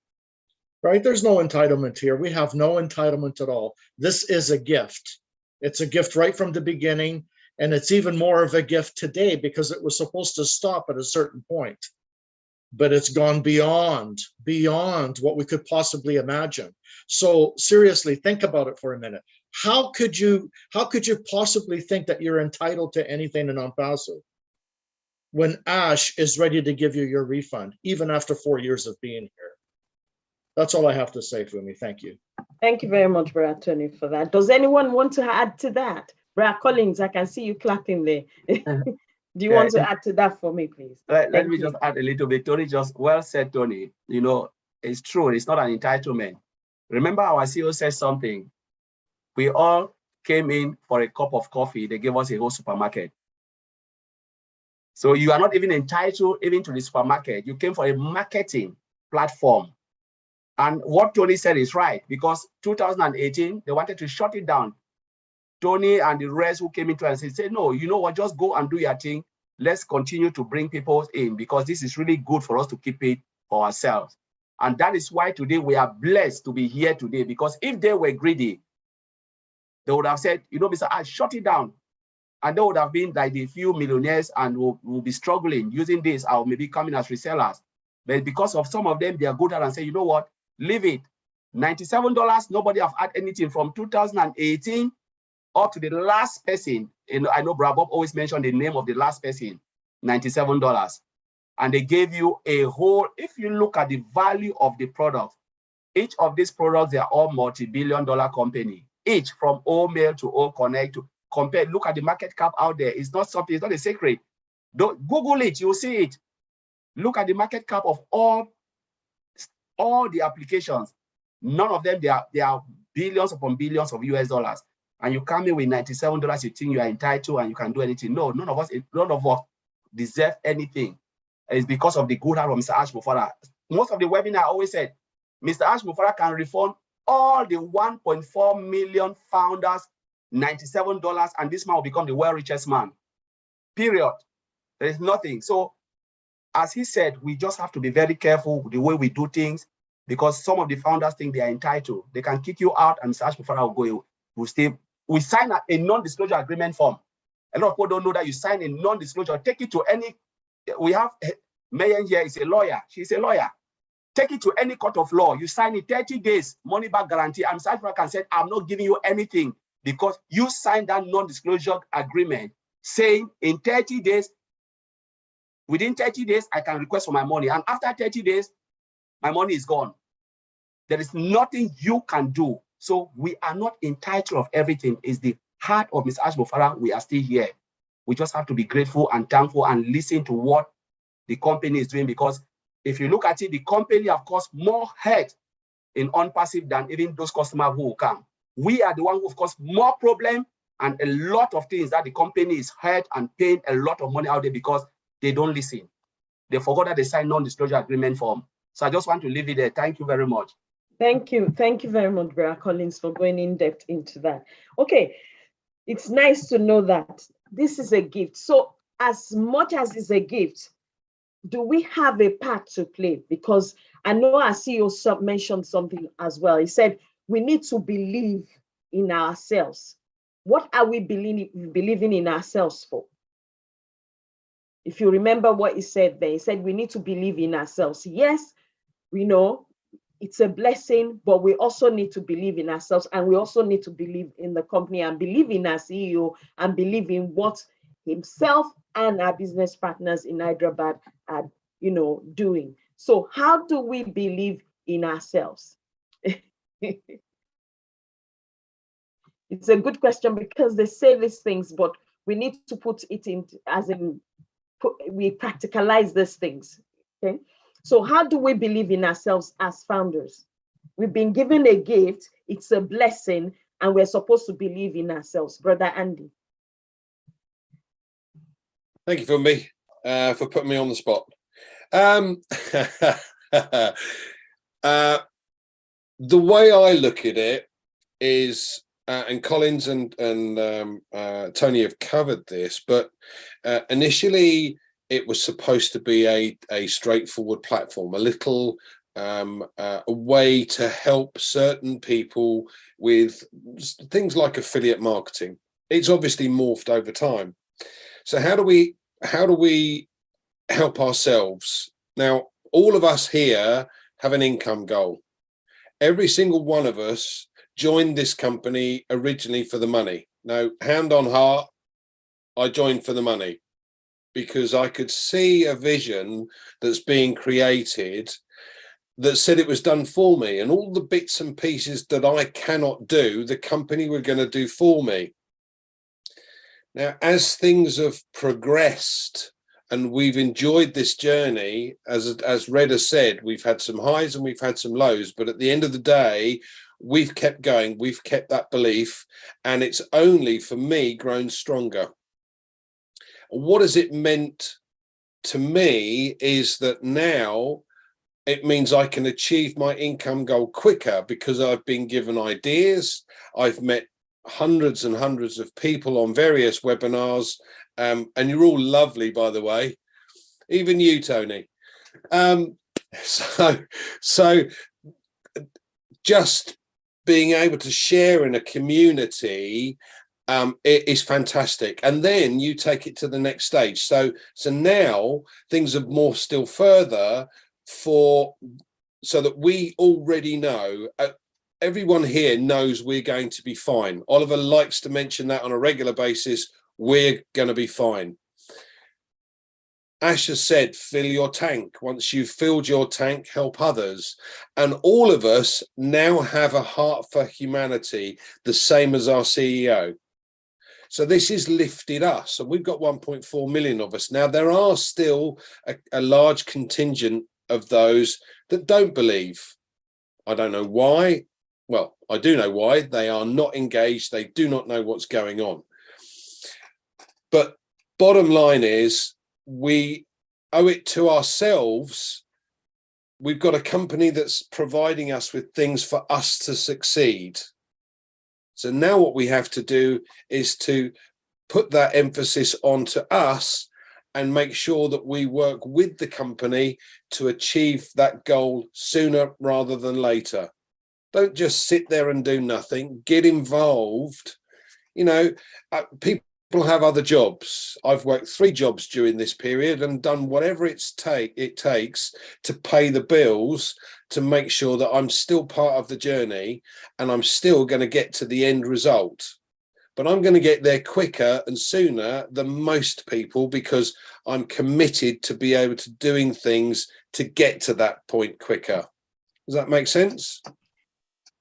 Right? There's no entitlement here. We have no entitlement at all. This is a gift. It's a gift right from the beginning. And it's even more of a gift today, because it was supposed to stop at a certain point. But it's gone beyond what we could possibly imagine. So seriously, think about it for a minute. How could you possibly think that you're entitled to anything in OnPassive when Ash is ready to give you your refund, even after 4 years of being here? That's all I have to say, Fumi. Thank you. Thank you very much, Brother Attorney, for that. Does anyone want to add to that? Brother Collins, I can see you clapping there. Do you want to add to that for me, please? Let me just add a little bit. Tony, just well said, Tony. You know, it's true. It's not an entitlement. Remember, our CEO said something. We all came in for a cup of coffee. They gave us a whole supermarket. So you are not even entitled even to the supermarket. You came for a marketing platform. And what Tony said is right, because 2018, they wanted to shut it down. Tony and the rest who came into it and said, no, you know what, just go and do your thing. Let's continue to bring people in, because this is really good for us to keep it for ourselves. And that is why today we are blessed to be here today, because if they were greedy, they would have said, you know, Mr. I shut it down. And they would have been like the few millionaires and will be struggling using this, or maybe coming as resellers. But because of some of them, they are good at and say, you know what, leave it. $97, nobody have had anything from 2018 up to the last person. And I know Brad Bob always mentioned the name of the last person, $97. And they gave you a whole, if you look at the value of the product, Each of these products, they are all multi-billion-dollar company. Each from Omail to OConnect to compare. Look at the market cap out there. It's not something. It's not a secret. Don't Google it. You'll see it. Look at the market cap of all the applications. None of them, they are billions upon billions of US dollars. And you come in with $97, you think you are entitled and you can do anything. No, none of us deserve anything. It's because of the good heart of Mr. Ash Mufara. Most of the webinar I always said, Mr. Ash Mufara can refund all the 1.4 million founders $97, and this man will become the world richest man. Period. There is nothing. So, as he said, we just have to be very careful with the way we do things, because some of the founders think they are entitled. They can kick you out, and Mr. Ash Mufara will go. We sign a non-disclosure agreement form. A lot of people don't know that you sign a non-disclosure. Take it to any. We have Mayan here is a lawyer. She's a lawyer. Take it to any court of law. You sign it 30 days, money back guarantee. And Mr. Ash Mufara can say, I'm not giving you anything because you signed that non-disclosure agreement saying in 30 days, within 30 days, I can request for my money. And after 30 days, my money is gone. There is nothing you can do. So we are not entitled of everything. It's the heart of Mr. Ash Mufara. We are still here. We just have to be grateful and thankful and listen to what the company is doing, because if you look at it, the company have caused more hurt in OnPassive than even those customers who will come. We are the one who have caused more problem and a lot of things that the company is hurt and paying a lot of money out there because they don't listen. They forgot that they signed non-disclosure agreement form. So I just want to leave it there. Thank you very much. Thank you. Thank you very much, Brother Collins, for going in depth into that. Okay, it's nice to know that this is a gift. So as much as it's a gift, do we have a part to play? Because I know our CEO mentioned something as well. He said, we need to believe in ourselves. What are we believing in ourselves for? If you remember what he said there, he said, we need to believe in ourselves. Yes, we know it's a blessing, but we also need to believe in ourselves, and we also need to believe in the company and believe in our CEO and believe in what himself and our business partners in Hyderabad are, doing. So how do we believe in ourselves? It's a good question, because they say these things, but we need to put it in we practicalize these things. Okay. So how do we believe in ourselves as founders? We've been given a gift, it's a blessing, and we're supposed to believe in ourselves. Brother Andy. Thank you, Funmi, for putting me on the spot. The way I look at it is, and Collins and Tony have covered this, but initially it was supposed to be a straightforward platform, a little a way to help certain people with things like affiliate marketing. It's obviously morphed over time. So how do we help ourselves? Now, all of us here have an income goal. Every single one of us joined this company originally for the money. Now, hand on heart, I joined for the money because I could see a vision that's being created that said it was done for me, and all the bits and pieces that I cannot do, the company were going to do for me. Now, as things have progressed and we've enjoyed this journey, as Red has said, we've had some highs and we've had some lows, but at the end of the day, we've kept going, we've kept that belief, and it's only, for me, grown stronger. What has it meant to me is that now it means I can achieve my income goal quicker because I've been given ideas. I've met hundreds and hundreds of people on various webinars, and you're all lovely, by the way, even you, Tony. So just being able to share in a community it is fantastic, and then you take it to the next stage. So now things have morphed still further so that we already know. Everyone here knows we're going to be fine. Oliver likes to mention that on a regular basis. We're going to be fine. Ash has said, fill your tank. Once you've filled your tank, help others. And all of us now have a heart for humanity, the same as our CEO. So this has lifted us, and we've got 1.4 million of us. Now, there are still a large contingent of those that don't believe. I don't know why. Well, I do know why. They are not engaged. They do not know what's going on. But bottom line is, we owe it to ourselves. We've got a company that's providing us with things for us to succeed. So now what we have to do is to put that emphasis onto us and make sure that we work with the company to achieve that goal sooner rather than later. Don't just sit there and do nothing. Get involved. You know, people have other jobs. I've worked 3 jobs during this period and done whatever it takes to pay the bills, to make sure that I'm still part of the journey and I'm still going to get to the end result. But I'm going to get there quicker and sooner than most people because I'm committed to be able to doing things to get to that point quicker. Does that make sense?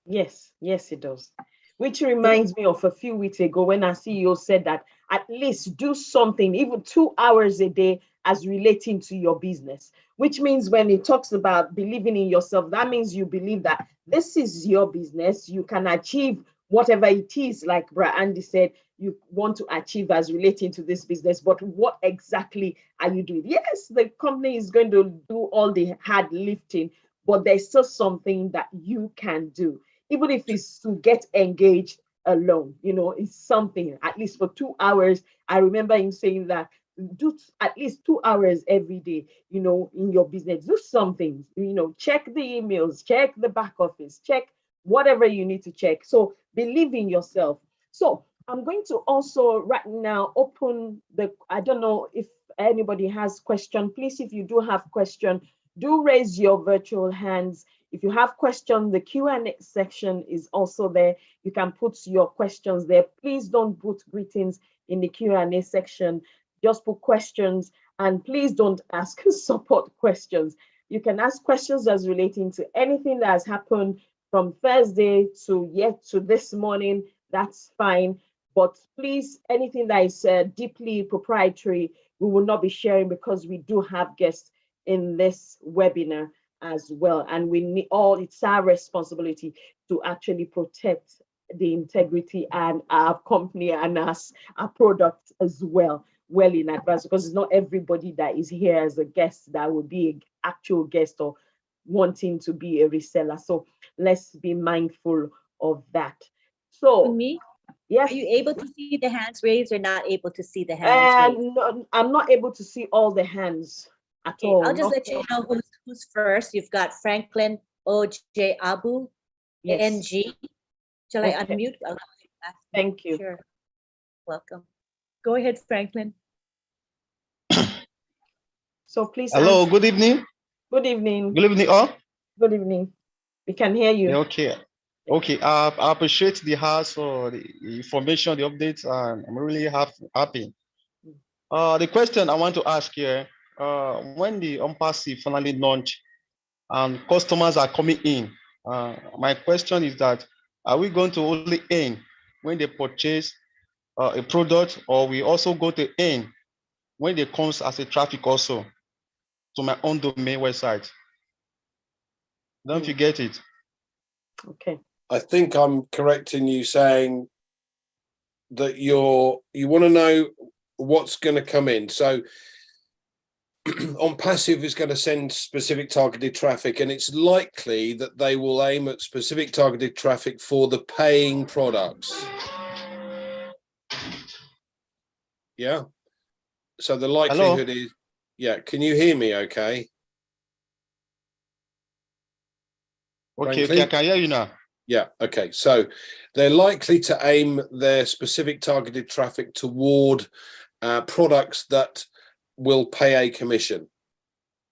Yes, yes, it does. Which reminds me of a few weeks ago when our CEO said that at least do something, even 2 hours a day as relating to your business, which means when it talks about believing in yourself, that means you believe that this is your business. You can achieve whatever it is, like Bra Andy said, you want to achieve as relating to this business, but what exactly are you doing? Yes, the company is going to do all the hard lifting, but there's still something that you can do. Even if it's to get engaged alone, you know, it's something, at least for 2 hours. I remember him saying that do at least 2 hours every day, you know, in your business, do something, you know, check the emails, check the back office, check whatever you need to check. So believe in yourself. So I'm going to also right now open the, I don't know if anybody has question, please, if you do have question, do raise your virtual hands. If you have questions, the Q&A section is also there. You can put your questions there. Please don't put greetings in the Q&A section. Just put questions, and please don't ask support questions. You can ask questions as relating to anything that has happened from Thursday to this morning. That's fine. But please, anything that is deeply proprietary, we will not be sharing because we do have guests in this webinar as well, and we need it's our responsibility to actually protect the integrity and our company and us, our product as well in advance, because it's not everybody that is here as a guest that will be an actual guest or wanting to be a reseller. So let's be mindful of that. So me, yes, are you able to see the hands raised or not able to see the hands raised? No, I'm not able to see all the hands at Okay, all. I'll just let you know who's first. You've got Franklin O.J. Abu, Yes. NG. Shall I Okay. unmute? Thank you. Sure. Welcome. Go ahead, Franklin. So please. Hello, answer. good evening. Good evening. Good evening, all. Good evening. We can hear you. Okay. Okay. I appreciate the house for the information, the updates, and I'm really happy. The question I want to ask here, when the OnPassive finally launched and customers are coming in, my question is that, are we going to only earn when they purchase a product, or we also go to earn when they comes as a traffic also to my own domain website? Don't you get it? Okay. I think I'm correct in you saying that you want to know what's going to come in. So OnPassive is going to send specific targeted traffic, and it's likely that they will aim at specific targeted traffic for the paying products. Yeah. So the likelihood is, yeah. Can you hear me okay? Okay, okay, I can hear you now. Yeah, okay. So they're likely to aim their specific targeted traffic toward products that will pay a commission.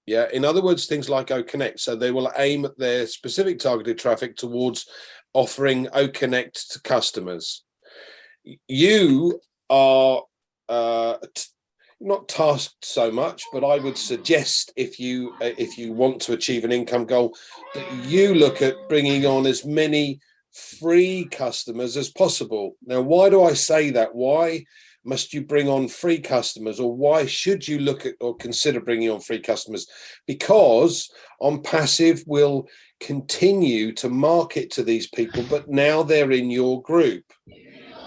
Yeah, in other words, things like OConnect. So they will aim at their specific targeted traffic towards offering OConnect to customers. You are, not tasked so much, but I would suggest if you want to achieve an income goal, that you look at bringing on as many free customers as possible. Now, why do I say that? Why must you bring on free customers, or why should you look at or consider bringing on free customers? Because On Passive will continue to market to these people, but now they're in your group.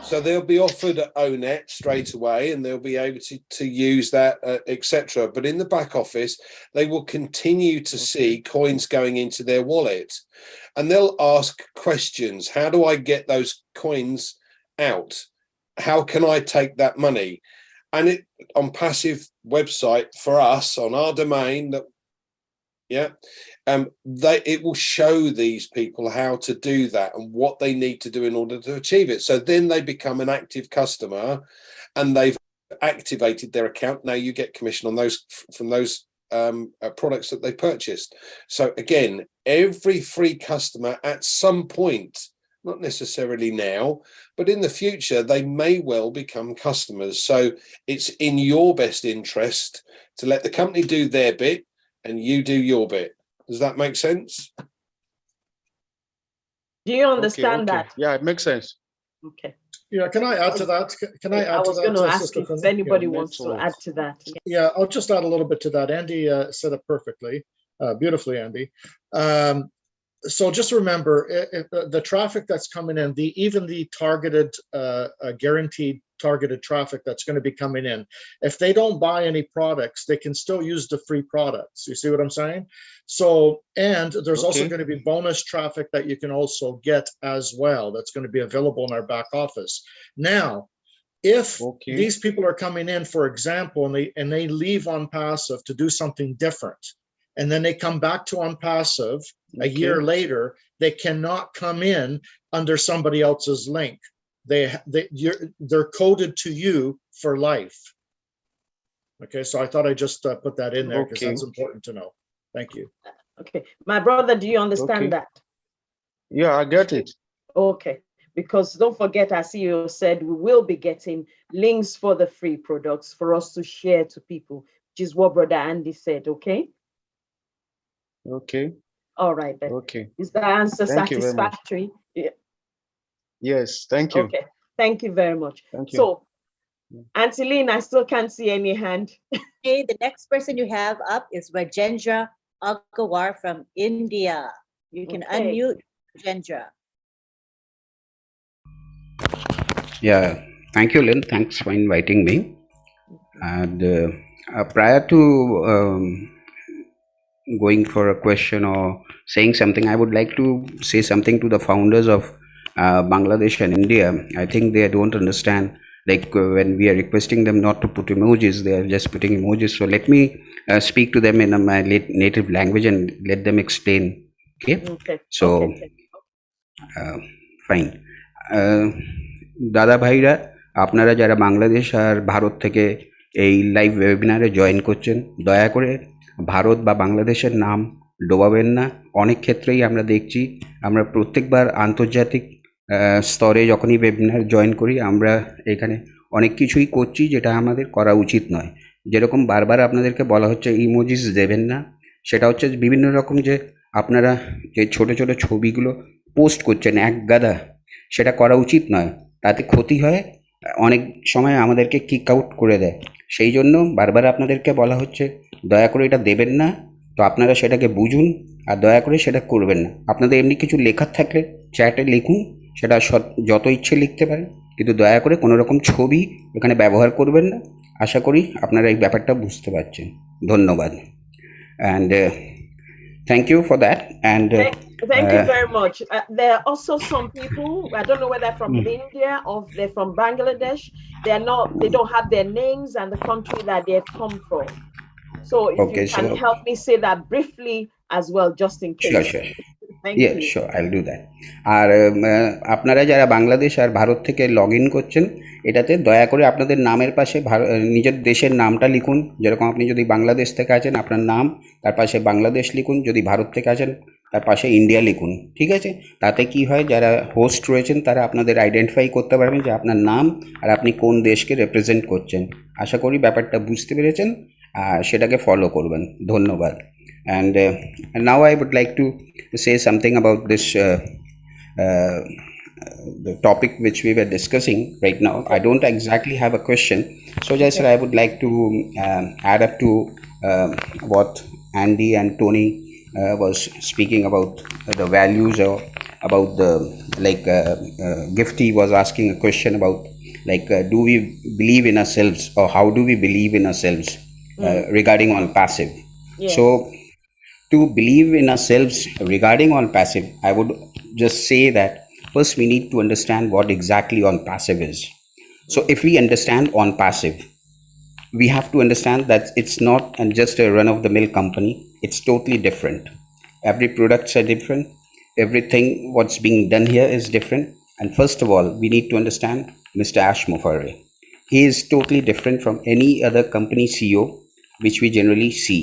So they'll be offered at ONET straight away, and they'll be able to use that, etc. But in the back office, they will continue to see coins going into their wallet, and they'll ask questions. How do I get those coins out? How can I take that money? And it On Passive website for us on our domain, that it will show these people how to do that and what they need to do in order to achieve it. So then they become an active customer, and they've activated their account. Now you get commission on those from those products that they purchased. So again, every free customer at some point, not necessarily now, but in the future, they may well become customers. So it's in your best interest to let the company do their bit and you do your bit. Does that make sense? Do you understand that? Yeah, it makes sense. Okay. Yeah, can I add to that? Can I add I to was that? going to ask Sister if Finley? anybody Yeah. wants to add to that. Yeah, I'll just add a little bit to that. Andy said it perfectly, beautifully, Andy. So just remember, the traffic that's coming in, even the targeted, guaranteed targeted traffic that's going to be coming in, if they don't buy any products, they can still use the free products. You see what I'm saying? So, and there's also going to be bonus traffic that you can also get as well. That's going to be available in our back office. Now, if these people are coming in, for example, and they leave On Passive to do something different, and then they come back to On Passive a year later, they cannot come in under somebody else's link. They're coded to you for life. Okay, so I thought I just put that in there because that's important to know. Thank you. Okay, my brother, do you understand that? Yeah, I get it. Okay, because don't forget, our CEO said we will be getting links for the free products for us to share to people, which is what Brother Andy said. Okay. Okay. All right then. Okay. Is the answer Thank you very much. satisfactory? Yeah. Yes, thank you. Okay. Thank you very much. Thank you. So, Auntie Lynn, I still can't see any hand. Okay, the next person you have up is Rajendra Agawar from India. You can unmute Rajendra. Yeah, thank you, Lynn. Thanks for inviting me. And prior to going for a question or saying something, I would like to say something to the founders of Bangladesh and India. I think they don't understand, like when we are requesting them not to put emojis, they are just putting emojis. So let me speak to them in my native language and let them explain. Okay. So fine. দাদা ভাইরা, আপনারা যারা বাংলাদেশ আর ভারত থেকে এই live ওয়েবিনারে join করছেন, দয়া করে ভারত বা বাংলাদেশের নাম ডোবাবেন না। অনেক ক্ষেত্রেই আমরা দেখছি, আমরা প্রত্যেকবার আন্তর্জাতিক স্তরে যখনই ওয়েবিনার জয়েন করি, আমরা এখানে অনেক কিছুই করছি যেটা আমাদের করা উচিত নয়। যেরকম বারবার আপনাদেরকে বলা হচ্ছে ইমোজিস দেবেন না, সেটা হচ্ছে বিভিন্ন রকম যে আপনারা যে ছোট ছোট ছবিগুলো পোস্ট করছেন এক গাদা, সেটা করা উচিত নয়। তাতে ক্ষতি হয়, অনেক সময় আমাদেরকে কিক আউট করে দেয়। সেই জন্য বারবার আপনাদেরকে বলা হচ্ছে দয়া করে এটা দেবেন না। তো আপনারা সেটাকে বুঝুন আর দয়া করে সেটা করবেন না। আপনাদের এমনি কিছু লেখার থাকলে চ্যাটে লিখুন, সেটা যত ইচ্ছে লিখতে পারেন, কিন্তু দয়া করে কোনো রকম ছবি এখানে ব্যবহার করবেন না। আশা করি আপনারা এই ব্যাপারটা বুঝতে পারছেন। ধন্যবাদ। And thank you for that. And Thank you very much. There are also some people, I don't know whether from India or they're from Bangladesh, they don't have their names and the country that they've come from. So if you can help me say that briefly as well, just in case. Sure. Thank you. Sure, I'll do that. আর আপনারা যারা বাংলাদেশ আর ভারত থেকে log in করছেন, এটাতে দয়া করে আপনাদের নামের পাশে নিজের দেশের নামটা লিখুন। যেরকম আপনি যদি বাংলাদেশ থেকে আছেন, আপনার নাম, তার পাশে বাংলাদেশ লিখুন। যদি ভারত থেকে আছেন, তার পাশে ইন্ডিয়া লিখুন, ঠিক আছে? তাতে কি হয়, যারা হোস্ট রয়েছেন তারা আপনাদের আইডেন্টিফাই করতে পারবেন যে আপনার নাম আর আপনি কোন দেশকে রিপ্রেজেন্ট করছেন। আশা করি ব্যাপারটা বুঝতে পেরেছেন, আর সেটাকে ফলো করবেন। ধন্যবাদ। And now I would like to say something about this the topic which we were discussing right now. I don't exactly have a question, so just I would like to add up to what Andy and Tony was speaking about the values, or about the Gifty was asking a question about do we believe in ourselves, or how do we believe in ourselves regarding on passive. Yes. So to believe in ourselves regarding on passive, I would just say that first we need to understand what exactly on passive is. So if we understand on passive, we have to understand that it's not just a run-of-the-mill company. It's totally different. Every products are different. Everything what's being done here is different. And first of all, we need to understand Mr. Ash Mufareh. He is totally different from any other company CEO which we generally see.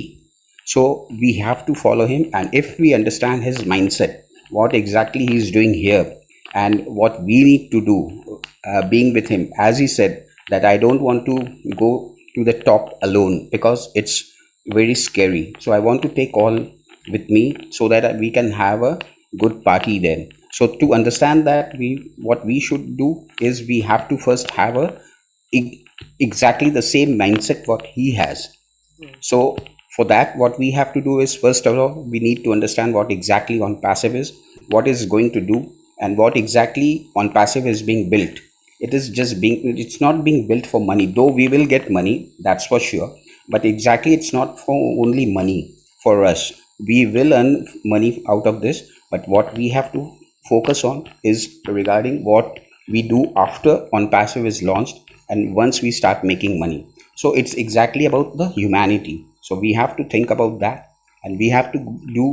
So we have to follow him, and if we understand his mindset, what exactly he is doing here, and what we need to do being with him, as he said that I don't want to go to the top alone because it's very scary. So I want to take all with me so that we can have a good party then. So to understand that, what we should do is we have to first have exactly the same mindset what he has. So for that, what we have to do is, first of all, we need to understand what exactly on passive is, what is going to do, and what exactly on passive is being built. It's not being built for money, though we will get money, that's for sure. But exactly, it's not for only money for us. We will earn money out of this, but what we have to focus on is regarding what we do after on passive is launched, and once we start making money. So it's exactly about the humanity. So we have to think about that, and we have to do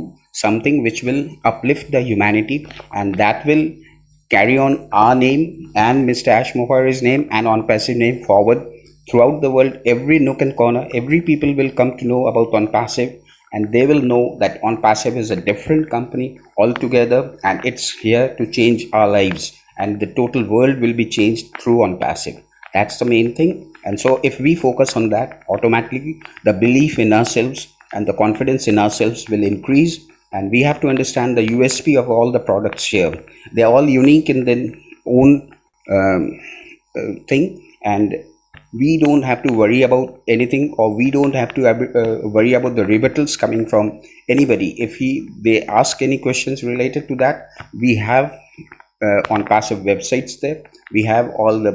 something which will uplift the humanity, and that will carry on our name and Mr. Ash Mufareh's name and on passive name forward throughout the world. Every nook and corner, every people will come to know about on passive, and they will know that on passive is a different company altogether, and it's here to change our lives, and the total world will be changed through on passive. That's the main thing. And so if we focus on that, automatically the belief in ourselves and the confidence in ourselves will increase. And we have to understand the USP of all the products here. They're all unique in their own thing, and we don't have to worry about anything, or we don't have to worry about the rebuttals coming from anybody. If they ask any questions related to that, we have on passive websites there, we have all the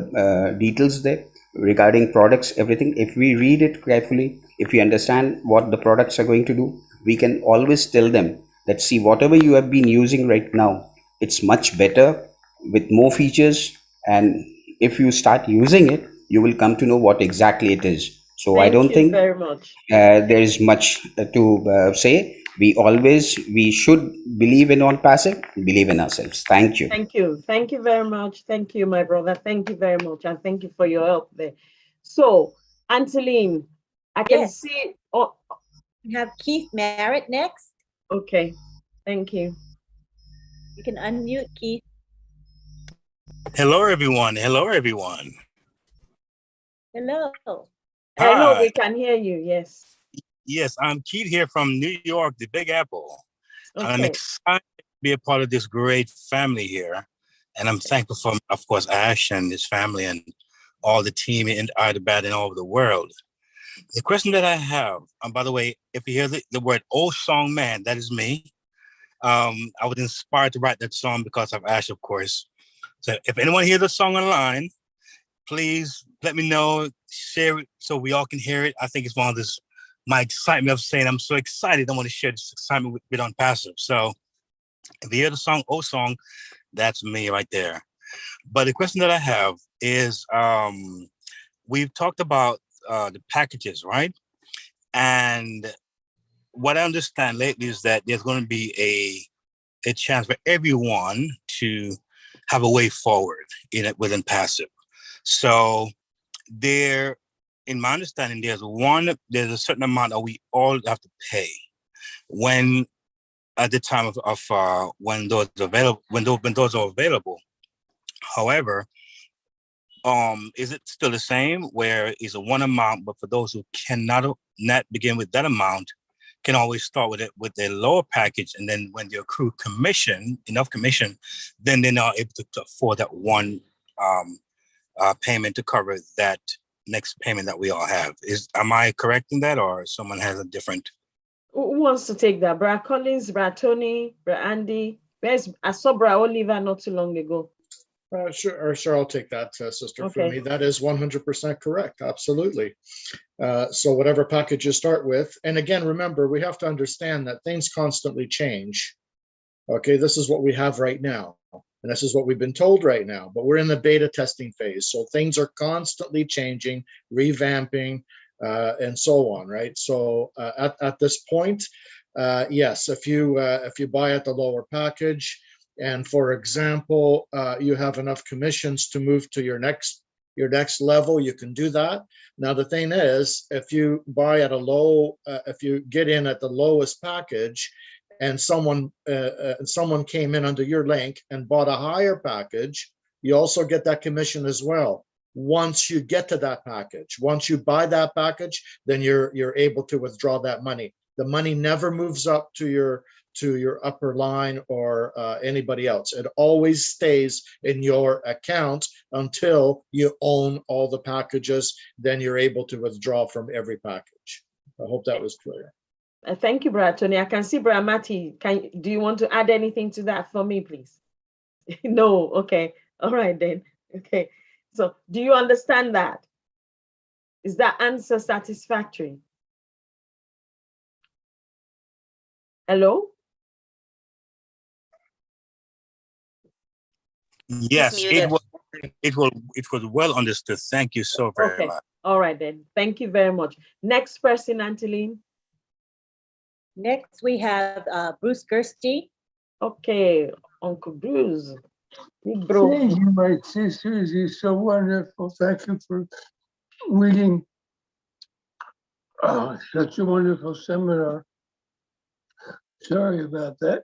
details there regarding products, everything. If we read it carefully, if we understand what the products are going to do, we can always tell them that, see, whatever you have been using right now, it's much better with more features, and if you start using it, you will come to know what exactly it is. So I don't think very much. there is much to say. We should believe in on passive, believe in ourselves. Thank you. Thank you very much. Thank you, my brother. Thank you very much, and thank you for your help there. So, Anteline, I can Yes. see. Oh, We have Keith Merritt next. okay. Thank you. You can unmute, Keith. Hello, everyone. Hello, everyone. Hello. Hello, Hi. we can hear you. Yes. Yes, I'm Keith here from New York, the Big Apple. And I'm Okay. excited to be a part of this great family here. And I'm thankful for, of course, Ash and his family and all the team in Hyderabad and all over the world. The question that I have, by the way, if you hear the word "Oh Song Man," that is me. I was inspired to write that song because of Ash, of course. So if anyone hears the song online, please let me know, share it so we all can hear it. I think it's one of my excitement of saying I'm so excited. I want to share this excitement with on passive. So if you hear the song "Oh Song," that's me right there. But the question that I have is, we've talked about the packages, right? And what I understand lately is that there's going to be a chance for everyone to have a way forward within passive. So there, in my understanding, there's a certain amount that we all have to pay when at the time of when those are available. However, is it still the same where it's a one amount, but for those who cannot not begin with that amount, can always start with it with a lower package, and then when they accrue enough commission, then they're now able to afford that one payment to cover that next payment that we all have. Am I correct in that, or someone has a different? Who wants to take that? Brad Collins, Brad Tony, Brad Andy. I saw Brad Oliver not too long ago. Sure, I'll take that, Sister Okay. Fumi. That is 100% correct. Absolutely. So whatever package you start with, and again, remember, we have to understand that things constantly change. Okay, this is what we have right now, and this is what we've been told right now, but we're in the beta testing phase. So things are constantly changing, revamping, and so on, right? So at this point, yes, if you buy at the lower package, and for example, you have enough commissions to move to your next level, you can do that. Now, the thing is, if you buy at a low, if you get in at the lowest package, and someone came in under your link and bought a higher package, you also get that commission as well. Once you get to that package, once you buy that package, then you're able to withdraw that money. The money never moves up to your upper line or anybody else. It always stays in your account until you own all the packages. Then you're able to withdraw from every package. I hope that was clear. Thank you, Brad Tony. I can see Brad Matty. Do you want to add anything to that for me, please? No. Okay. All right then. Okay. So, do you understand that? Is that answer satisfactory? Hello? Yes, it was well understood. Thank you so very much. All right then. Thank you very much. Next person, Anteline. Next, we have Bruce Kirsty. Okay, Uncle Bruce. Big bro. Thank you, my sisters. You're so wonderful. Thank you for leading such a wonderful seminar. Sorry about that.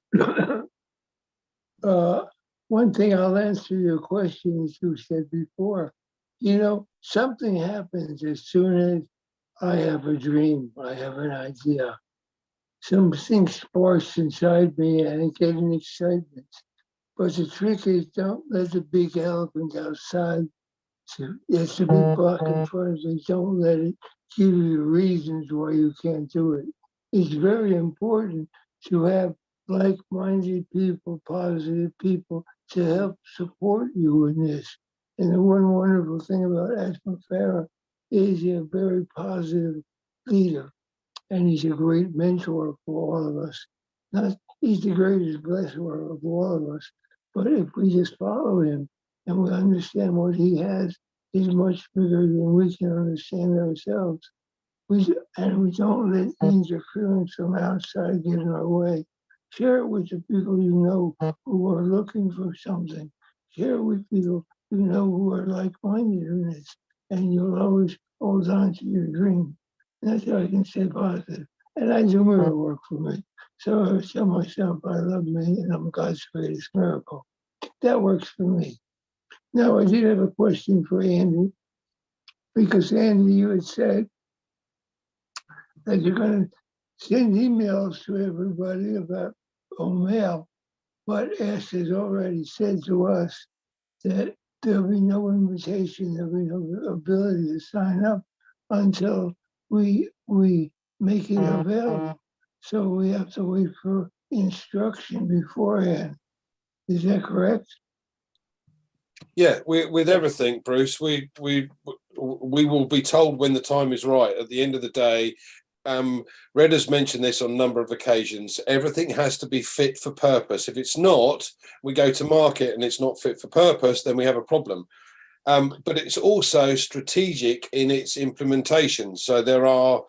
One thing, I'll answer your question as you said before. You know, something happens as soon as I have a dream, I have an idea. Something sparks inside me and I get an excitement. But the trick is, don't let the big elephant outside. So it's a big block in front of you. Don't let it give you reasons why you can't do it. It's very important to have like-minded people, positive people to help support you in this. And the one wonderful thing about Asma Farah is he's a very positive leader. And he's a great mentor for all of us. He's the greatest blesser of all of us. But if we just follow him and we understand what he has is much bigger than we can understand ourselves. And we don't let interference from outside get in our way. Share it with the people you know who are looking for something. Share it with people you know who are like-minded in this. And you'll always hold on to your dream. That's how I can stay positive. And I do mirror work for me. So I tell myself I love me and I'm God's greatest miracle. That works for me. Now, I did have a question for Andy, because Andy, you had said that you're going to send emails to everybody about mail, but Ash has already said to us that there'll be no invitation, there'll be no ability to sign up until we make it available. So we have to wait for instruction beforehand. Is that correct? Yeah, with everything, Bruce, we will be told when the time is right. At the end of the day, Red has mentioned this on a number of occasions. Everything has to be fit for purpose. If it's not, we go to market and it's not fit for purpose, then we have a problem. But it's also strategic in its implementation. So there are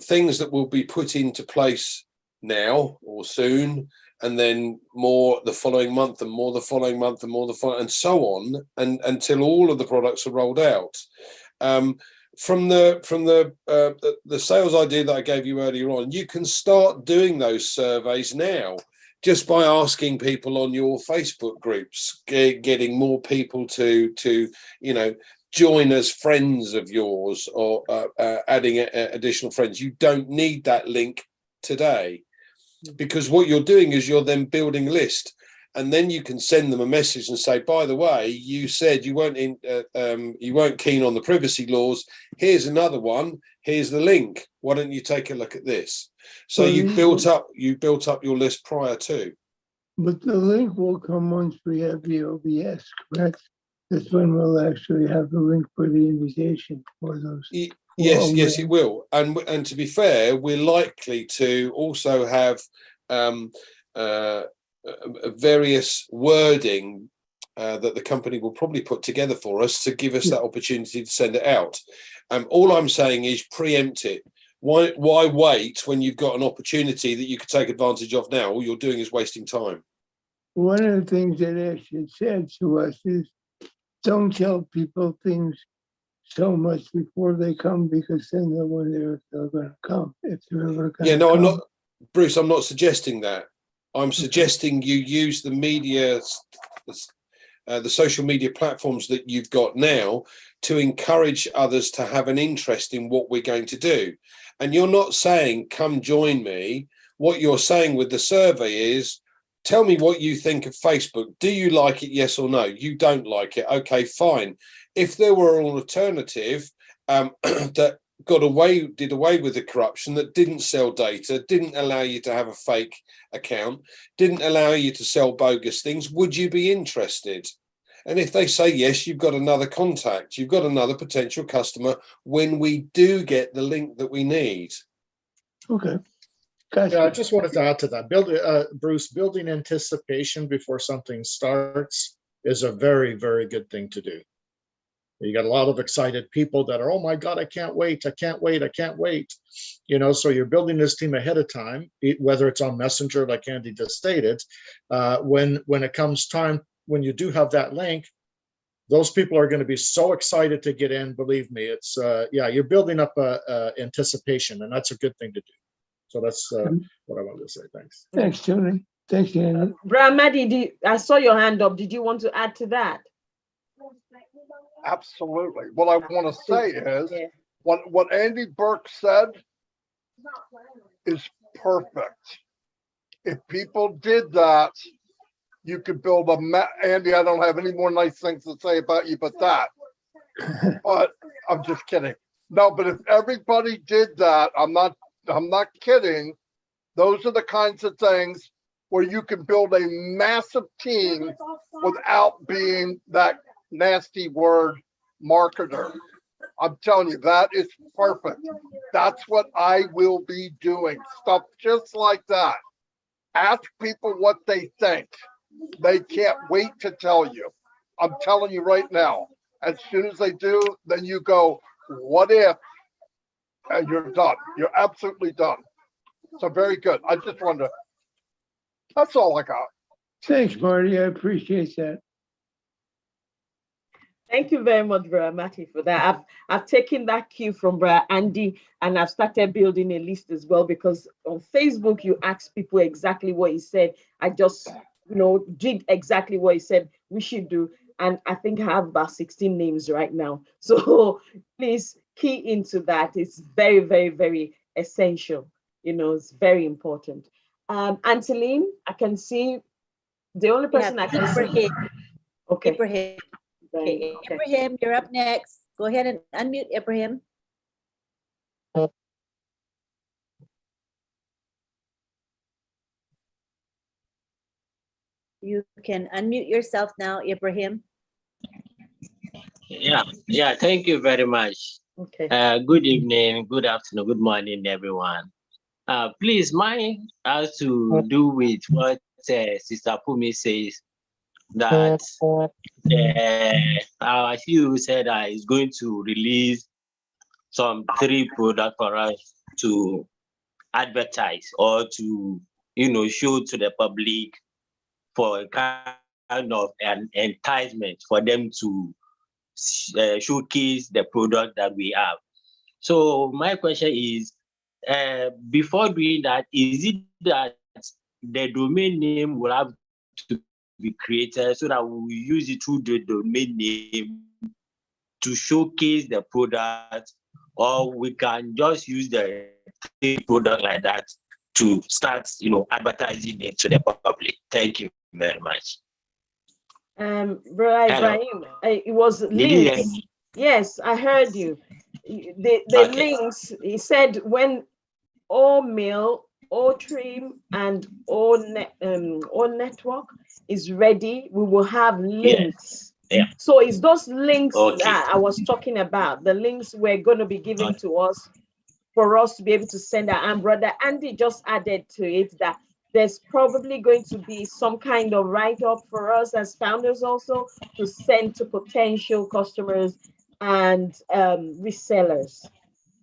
things that will be put into place now or soon, and then more the following month, and more the following month, and more the following, and so on, and until all of the products are rolled out. the sales idea that I gave you earlier on, you can start doing those surveys now just by asking people on your Facebook groups, getting more people to join as friends of yours, or adding additional friends. You don't need that link today, because what you're doing is you're then building a list, and then you can send them a message and say, by the way, you said you weren't keen on the privacy laws. Here's another one. Here's the link. Why don't you take a look at this? So you built up your list prior to. But the link will come once we have the OBS, correct? That's when we'll actually have the link for the invitation for those. Yes, it will. And to be fair, we're likely to also have various wording that the company will probably put together for us to give us that opportunity to send it out. All I'm saying is preempt it. Why wait when you've got an opportunity that you could take advantage of now? All you're doing is wasting time. One of the things that Ash had said to us is, don't tell people things so much before they come, because then they'll wonder if they're going to come, if they're ever going to come. I'm not, Bruce, I'm not suggesting that. I'm suggesting you use the media, the social media platforms that you've got now to encourage others to have an interest in what we're going to do. And you're not saying, come join me. What you're saying with the survey is, tell me what you think of Facebook. Do you like it? Yes or no? You don't like it. Okay, fine. If there were an alternative that did away with the corruption, that didn't sell data, didn't allow you to have a fake account, didn't allow you to sell bogus things, would you be interested? And if they say yes, you've got another contact, you've got another potential customer when we do get the link that we need. Okay. Gotcha. Yeah, I just wanted to add to that. Bruce, building anticipation before something starts is a very, very good thing to do. You got a lot of excited people that are, oh my God, I can't wait, I can't wait, I can't wait. So you're building this team ahead of time, whether it's on Messenger, like Andy just stated. When it comes time, when you do have that link, those people are going to be so excited to get in. Believe me, it's you're building up anticipation, and that's a good thing to do. So that's what I wanted to say. Thanks. Thanks, Tony. Thanks, Andy. Brother Maddie, I saw your hand up. Did you want to add to that? Absolutely. What I want to say is what Andy Burke said is perfect. If people did that, you could build Andy, I don't have any more nice things to say about you but that. But I'm just kidding. No, but if everybody did that, I'm not kidding. Those are the kinds of things where you can build a massive team without being that nasty word marketer. I'm telling you, that is perfect. That's what I will be doing. Stuff just like that. Ask people what they think. They can't wait to tell you. I'm telling you right now. As soon as they do, then you go, what if? And you're done. You're absolutely done. So very good. I just wanted to, that's all I got. Thanks, Marty. I appreciate that. Thank you very much, Brother Matty, for that. I've taken that cue from Brother Andy, and I've started building a list as well, because on Facebook, you ask people exactly what he said. I just, did exactly what he said we should do. And I think I have about 16 names right now. So please key into that. It's very, very, very essential. It's very important. Anteline, I can see the only person I can see. Okay. Ibrahim. Okay, Ibrahim, you're up next. Go ahead and unmute Ibrahim. You can unmute yourself now, Ibrahim. Yeah, thank you very much. Okay. Good evening, good afternoon, good morning, everyone. Please, mine has to do with what Sister Pumi says, that our CEO said is going to release some 3 products for us to advertise or to, show to the public for a kind of an enticement for them to showcase the product that we have. So my question is, before doing that, is it that the domain name will have to be created so that we will use it through the domain name to showcase the product, or we can just use the product like that to start, advertising it to the public? Thank you very much. Brother Ibrahim, it was Did you hear links. me? Yes, I heard you. The Okay. links, he said when all mail, all trim, and all network is ready, we will have links. Yeah. So it's those links Okay. that I was talking about. The links were going to be given to us for us to be able to send out. And Brother Andy just added to it that there's probably going to be some kind of write-up for us as founders also to send to potential customers and resellers.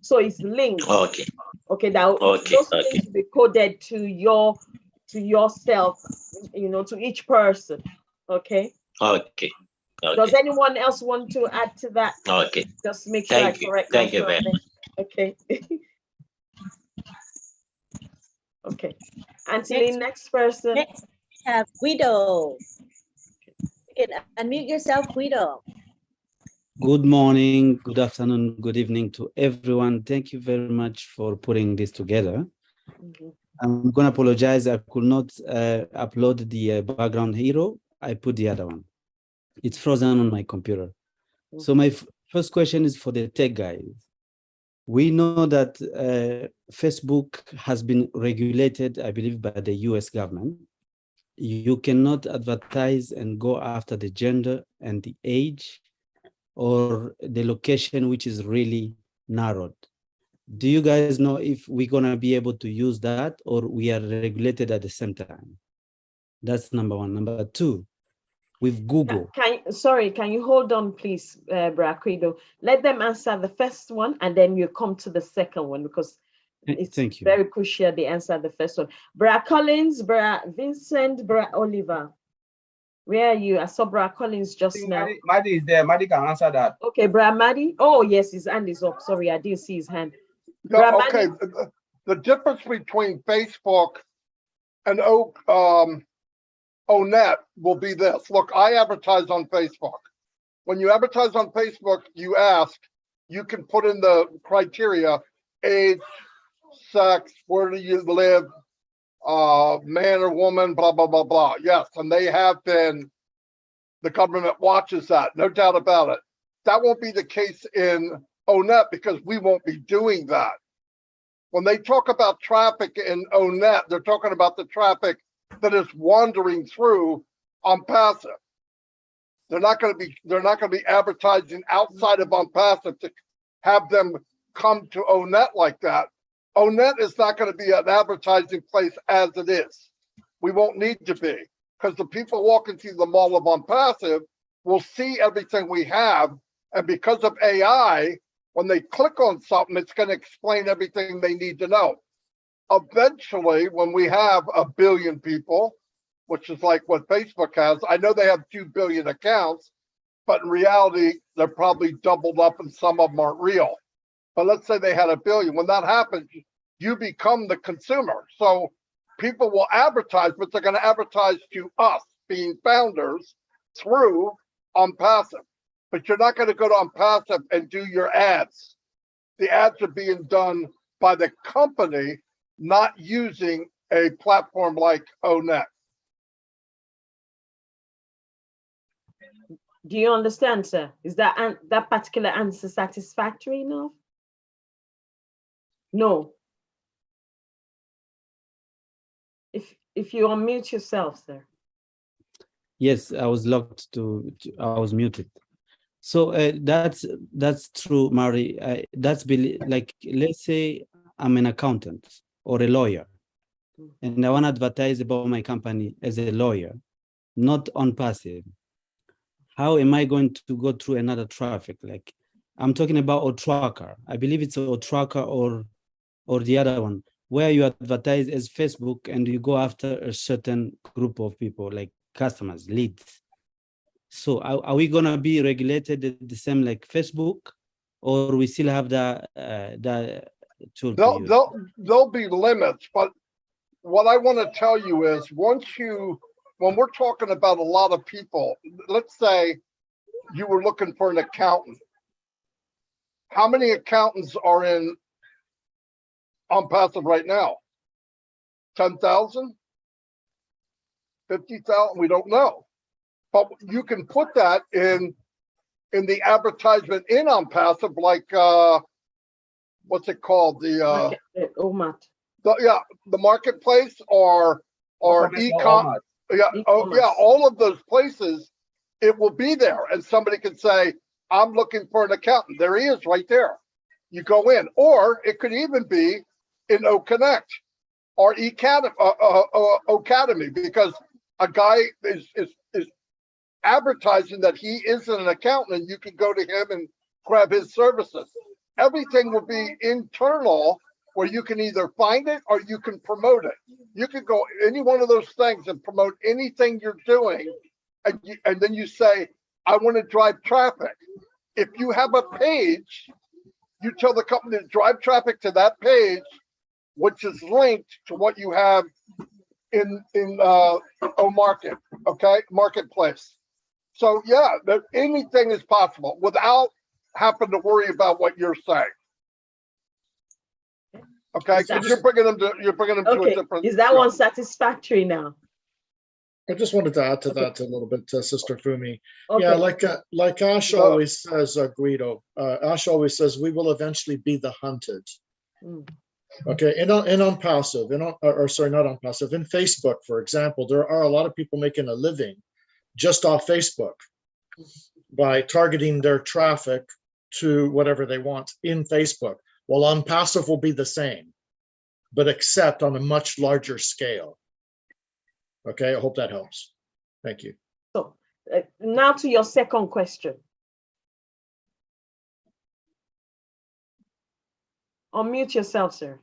So it's links. Okay. Okay, that those links will be coded to yourself, to each person. Okay. Okay. Does anyone else want to add to that? Okay. Just make sure I correct Thank you myself. very much. Okay. Okay. Anthony, next person. Next, we have Guido. You can unmute yourself, Guido. Good morning, good afternoon, good evening to everyone. Thank you very much for putting this together. I'm going to apologize. I could not upload the background hero. I put the other one. It's frozen on my computer. So my first question is for the tech guys. We know that Facebook has been regulated, I believe, by the US government. You cannot advertise and go after the gender and the age or the location, which is really narrowed. Do you guys know if we're gonna be able to use that or we are regulated at the same time? That's number one. Number two, with Google. Can you hold on, please, Braquido? Let them answer the first one and then you come to the second one because it's very crucial they answer the first one. Bra Collins, Bra Vincent, Bra Oliver. Where are you? I saw Bra Collins just now. Maddie is there. Maddie can answer that. Okay, Bra Maddie. Oh, yes, his hand is up. Sorry, I didn't see his hand. Yeah, okay. The difference between Facebook and ONET will be this. Look, I advertise on Facebook. When you advertise on Facebook, you can put in the criteria, age, sex, where do you live, man or woman, blah, blah, blah, blah. Yes, and they have been, the government watches that, no doubt about it. That won't be the case in ONET because we won't be doing that. When they talk about traffic in ONET, they're talking about the traffic that is wandering through on passive. They're not going to be advertising outside of on passive to have them come to ONET like that. ONET is not going to be an advertising place as it is. We won't need to be because the people walking through the mall of on passive will see everything we have. And because of AI, when they click on something, it's going to explain everything they need to know. Eventually, when we have 1 billion people, which is like what Facebook has, I know they have 2 billion accounts, but in reality, they're probably doubled up and some of them aren't real. But let's say they had 1 billion. When that happens, you become the consumer. So people will advertise, but they're going to advertise to us being founders through OnPassive. But you're not going to go to OnPassive and do your ads. The ads are being done by the company, not using a platform like ONET. Do you understand, sir? Is that particular answer satisfactory enough? No. If you unmute yourself, sir. Yes, I was locked I was muted. So that's true, Mari. That's like, let's say I'm an accountant or a lawyer, and I want to advertise about my company as a lawyer, not on passive. How am I going to go through another traffic? Like I'm talking about Otracker. I believe it's Otracker or the other one, where you advertise as Facebook and you go after a certain group of people, like customers, leads. So are we gonna be regulated the same like Facebook, or we still have the tool to use? There'll be limits, but what I want to tell you is when we're talking about a lot of people, let's say you were looking for an accountant. How many accountants are on Passive right now? 10,000? 50,000? We don't know. But you can put that in the advertisement on Passive, like what's it called? The marketplace or e-com. All of those places, it will be there, and somebody can say, I'm looking for an accountant. There he is right there. You go in, or it could even be in OConnect or Academy, because a guy is advertising that he isn't an accountant, and you can go to him and grab his services. Everything will be internal, where you can either find it or you can promote it. You can go any one of those things and promote anything you're doing, and then you say, I want to drive traffic. If you have a page, you tell the company to drive traffic to that page, which is linked to what you have in marketplace. So yeah, anything is possible without having to worry about what you're saying. Okay, because you're bringing them to a different. Is that one satisfactory now? I just wanted to add to that a little bit, Sister Fumi. Okay. Yeah, like Ash always says, Guido. Ash always says, we will eventually be the hunted. Okay, and on Passive, not on Passive, in Facebook, for example, there are a lot of people making a living just off Facebook by targeting their traffic to whatever they want in Facebook. Well, on Passive will be the same, but except on a much larger scale. Okay, I hope that helps. Thank you. So now to your second question. Unmute yourself, sir.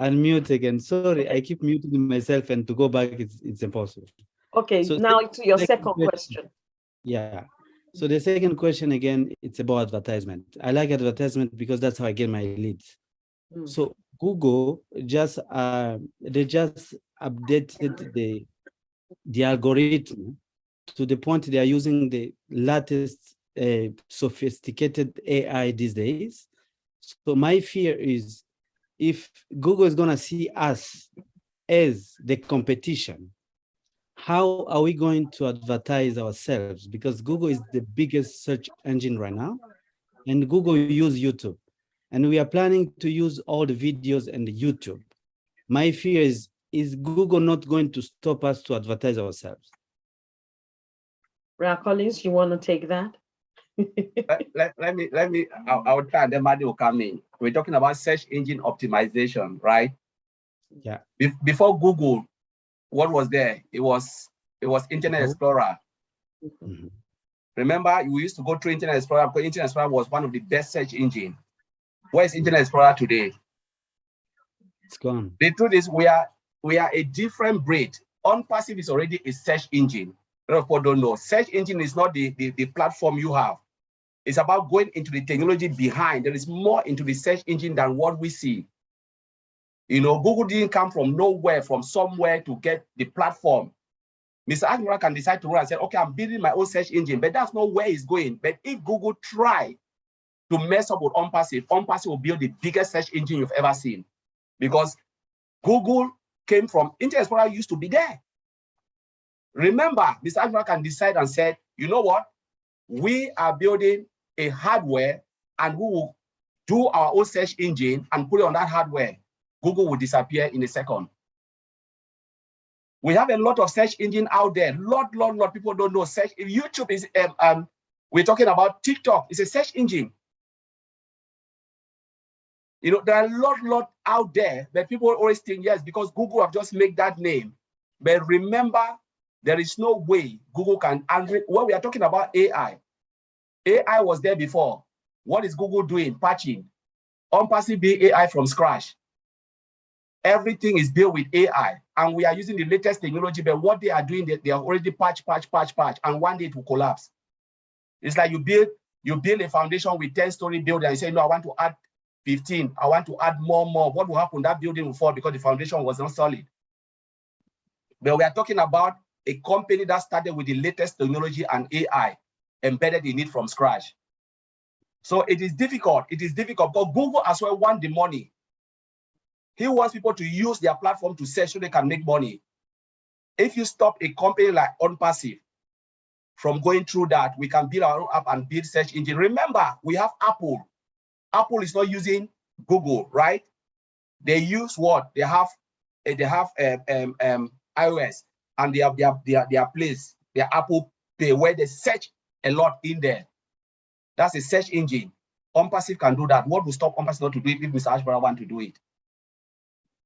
Unmute again. Sorry, I keep muting myself, and to go back, it's impossible. Okay, so now to your second question. Yeah. So the second question, again, it's about advertisement. I like advertisement because that's how I get my leads. So Google they just updated the algorithm to the point they are using the latest sophisticated AI these days. So my fear is, if Google is going to see us as the competition, how are we going to advertise ourselves? Because Google is the biggest search engine right now, and Google use YouTube, and we are planning to use all the videos and the YouTube. My fear is Google not going to stop us to advertise ourselves? Ra Collins, you want to take that? let me, I'll try, and then Madi will come in. We're talking about search engine optimization, right? Yeah. Before Google, what was there? It was Internet Explorer. Remember, we used to go through Internet Explorer because Internet Explorer was one of the best search engine. Where is Internet Explorer today? It's gone. The truth is, we are a different breed. OnPassive is already a search engine. A lot of people don't know. Search engine is not the platform you have. It's about going into the technology behind. There is more into the search engine than what we see. You know, Google didn't come from nowhere, from somewhere to get the platform. Mr. Admiral can decide to run and say, okay, I'm building my own search engine, but that's not where it's going. But if Google try to mess up with OnPassive, OnPassive will build the biggest search engine you've ever seen. Because Google came from, Internet Explorer used to be there. Remember, Mr. Admiral can decide and said, you know what? We are building a hardware and we will do our own search engine and put it on that hardware. Google will disappear in a second. We have a lot of search engine out there. Lot people don't know. Search YouTube is we're talking about TikTok. It's a search engine. You know, there are a lot out there that people always think, yes, because Google have just made that name. But remember, there is no way Google can handle what we are talking about. AI was there before. What is Google doing? Patching. OnPassive build AI from scratch. Everything is built with AI, and we are using the latest technology. But what they are doing, they are already patch, and one day it will collapse. It's like you build You build a foundation with 10-story building and you say, no, I want to add 15. I want to add more. What will happen? That building will fall because the foundation was not solid. But we are talking about a company that started with the latest technology and AI embedded in it from scratch. So it is difficult. It is difficult, but Google as well wants the money. He wants people to use their platform to search so they can make money. If you stop a company like OnPassive from going through that, we can build our own app and build search engine. Remember, we have Apple. Apple is not using Google, right? They use what? They have iOS and they have their place, their Apple Pay, where they search a lot in there. That's a search engine. OnPassive can do that. What will stop OnPassive not to do it if Mr. Ashbara want to do it?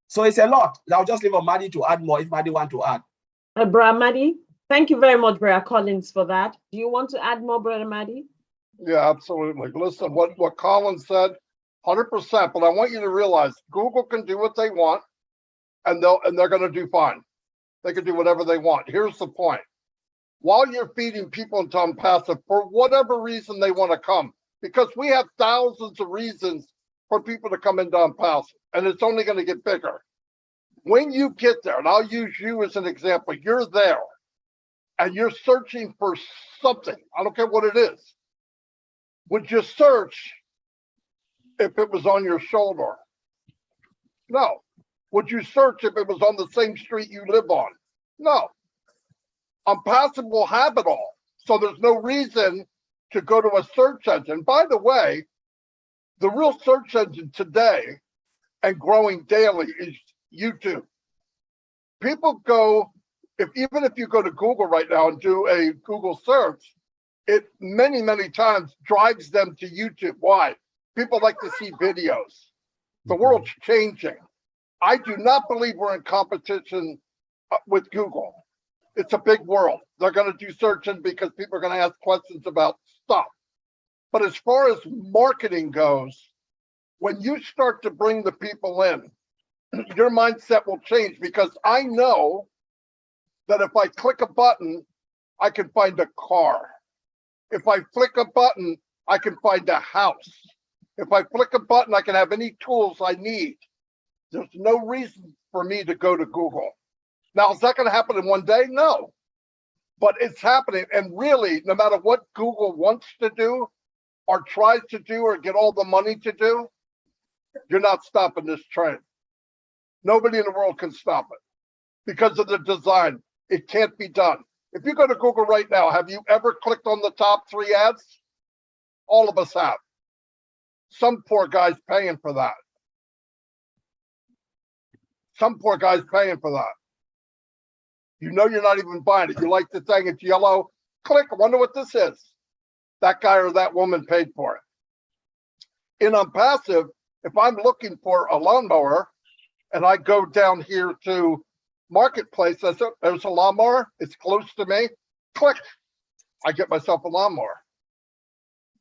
So it's a lot. I'll just leave Madi to add more if Madi want to add. Brother Madi, thank you very much, Brother Collins, for that. Do you want to add more, Brother Madi? Yeah, absolutely. Listen, what Colin said, 100%. But I want you to realize Google can do what they want, and they're going to do fine. They can do whatever they want. Here's the point: while you're feeding people into OnPassive, for whatever reason they want to come, because we have thousands of reasons for people to come into OnPassive, and it's only going to get bigger. When you get there, and I'll use you as an example, you're there, and you're searching for something. I don't care what it is. Would you search if it was on your shoulder? No. Would you search if it was on the same street you live on? No. OnPassive will have it all. So there's no reason to go to a search engine. By the way, the real search engine today and growing daily is YouTube. People go, even if you go to Google right now and do a Google search, it many, many times drives them to YouTube. Why? People like to see videos. The world's changing. I do not believe we're in competition with Google. It's a big world. They're going to do searching because people are going to ask questions about stuff. But as far as marketing goes, when you start to bring the people in, your mindset will change, because I know that if I click a button, I can find a car. If I flick a button, I can find a house. If I flick a button, I can have any tools I need. There's no reason for me to go to Google. Now, is that going to happen in one day? No. But it's happening. And really, no matter what Google wants to do or tries to do or get all the money to do, you're not stopping this train. Nobody in the world can stop it because of the design. It can't be done. If you go to Google right now, have you ever clicked on the top 3 ads? All of us have. Some poor guy's paying for that. Some poor guy's paying for that. You know you're not even buying it. You like the thing, it's yellow. Click, I wonder what this is. That guy or that woman paid for it. In OnPassive, if I'm looking for a lawnmower and I go down here to Marketplace, there's a lawnmower, it's close to me. Click, I get myself a lawnmower.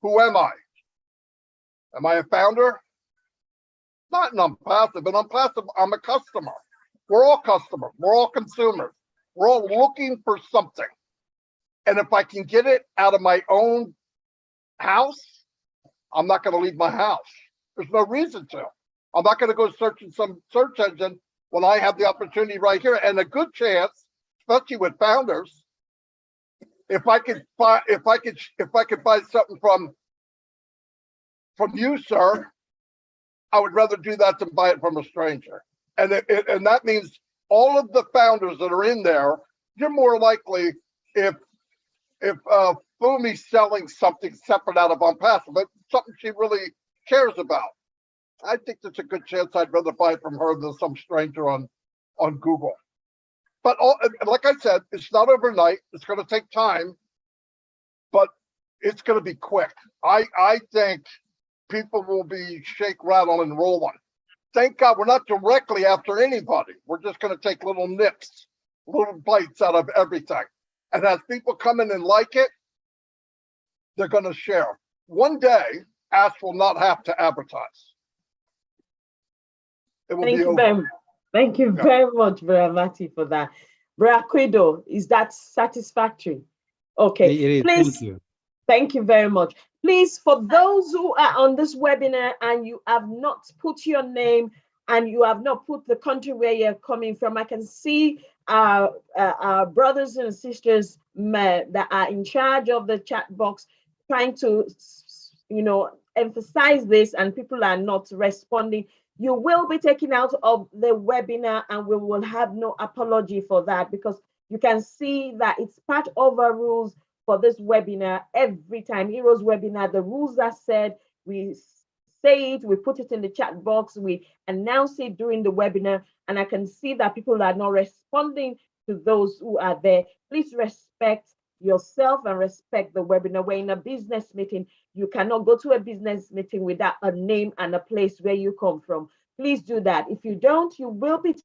Who am I? Am I a founder? Not in OnPassive, but OnPassive, I'm a customer. We're all customers. We're all consumers. We're all looking for something. And if I can get it out of my own house, I'm not going to leave my house. There's no reason to. I'm not going to go search in some search engine when I have the opportunity right here. And a good chance, especially with founders, if I could buy something from you, sir, I would rather do that than buy it from a stranger. And that means all of the founders that are in there, you're more likely, if Fumi's selling something separate out of OnPassive, but something she really cares about, I think there's a good chance I'd rather buy it from her than some stranger on Google. But like I said, it's not overnight. It's going to take time, but it's going to be quick. I think people will be shake, rattle, and rolling. Thank God we're not directly after anybody. We're just going to take little nips, little bites out of everything. And as people come in and like it, they're going to share. One day, Ask will not have to advertise. It will be over. Thank you very much, Brother Mati, for that. Brother Kwedo, is that satisfactory? Okay, It is. please. Thank you. Thank you very much. Please, for those who are on this webinar and you have not put your name and you have not put the country where you're coming from, I can see our brothers and sisters that are in charge of the chat box trying to, emphasize this, and people are not responding. You will be taken out of the webinar and we will have no apology for that, because you can see that it's part of our rules for this webinar. Every time Heroes webinar, the rules are said, we say it, we put it in the chat box, we announce it during the webinar, and I can see that people are not responding to those who are there. Please respect yourself and respect the webinar. We're in a business meeting. You cannot go to a business meeting without a name and a place where you come from. Please do that. If you don't, you will be.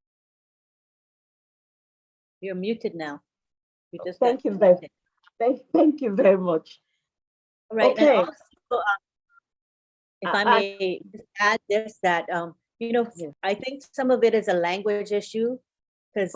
You're muted now. You just Thank you very much. Thank you very much. All right. Okay. And also, if I may just add this, that I think some of it is a language issue, because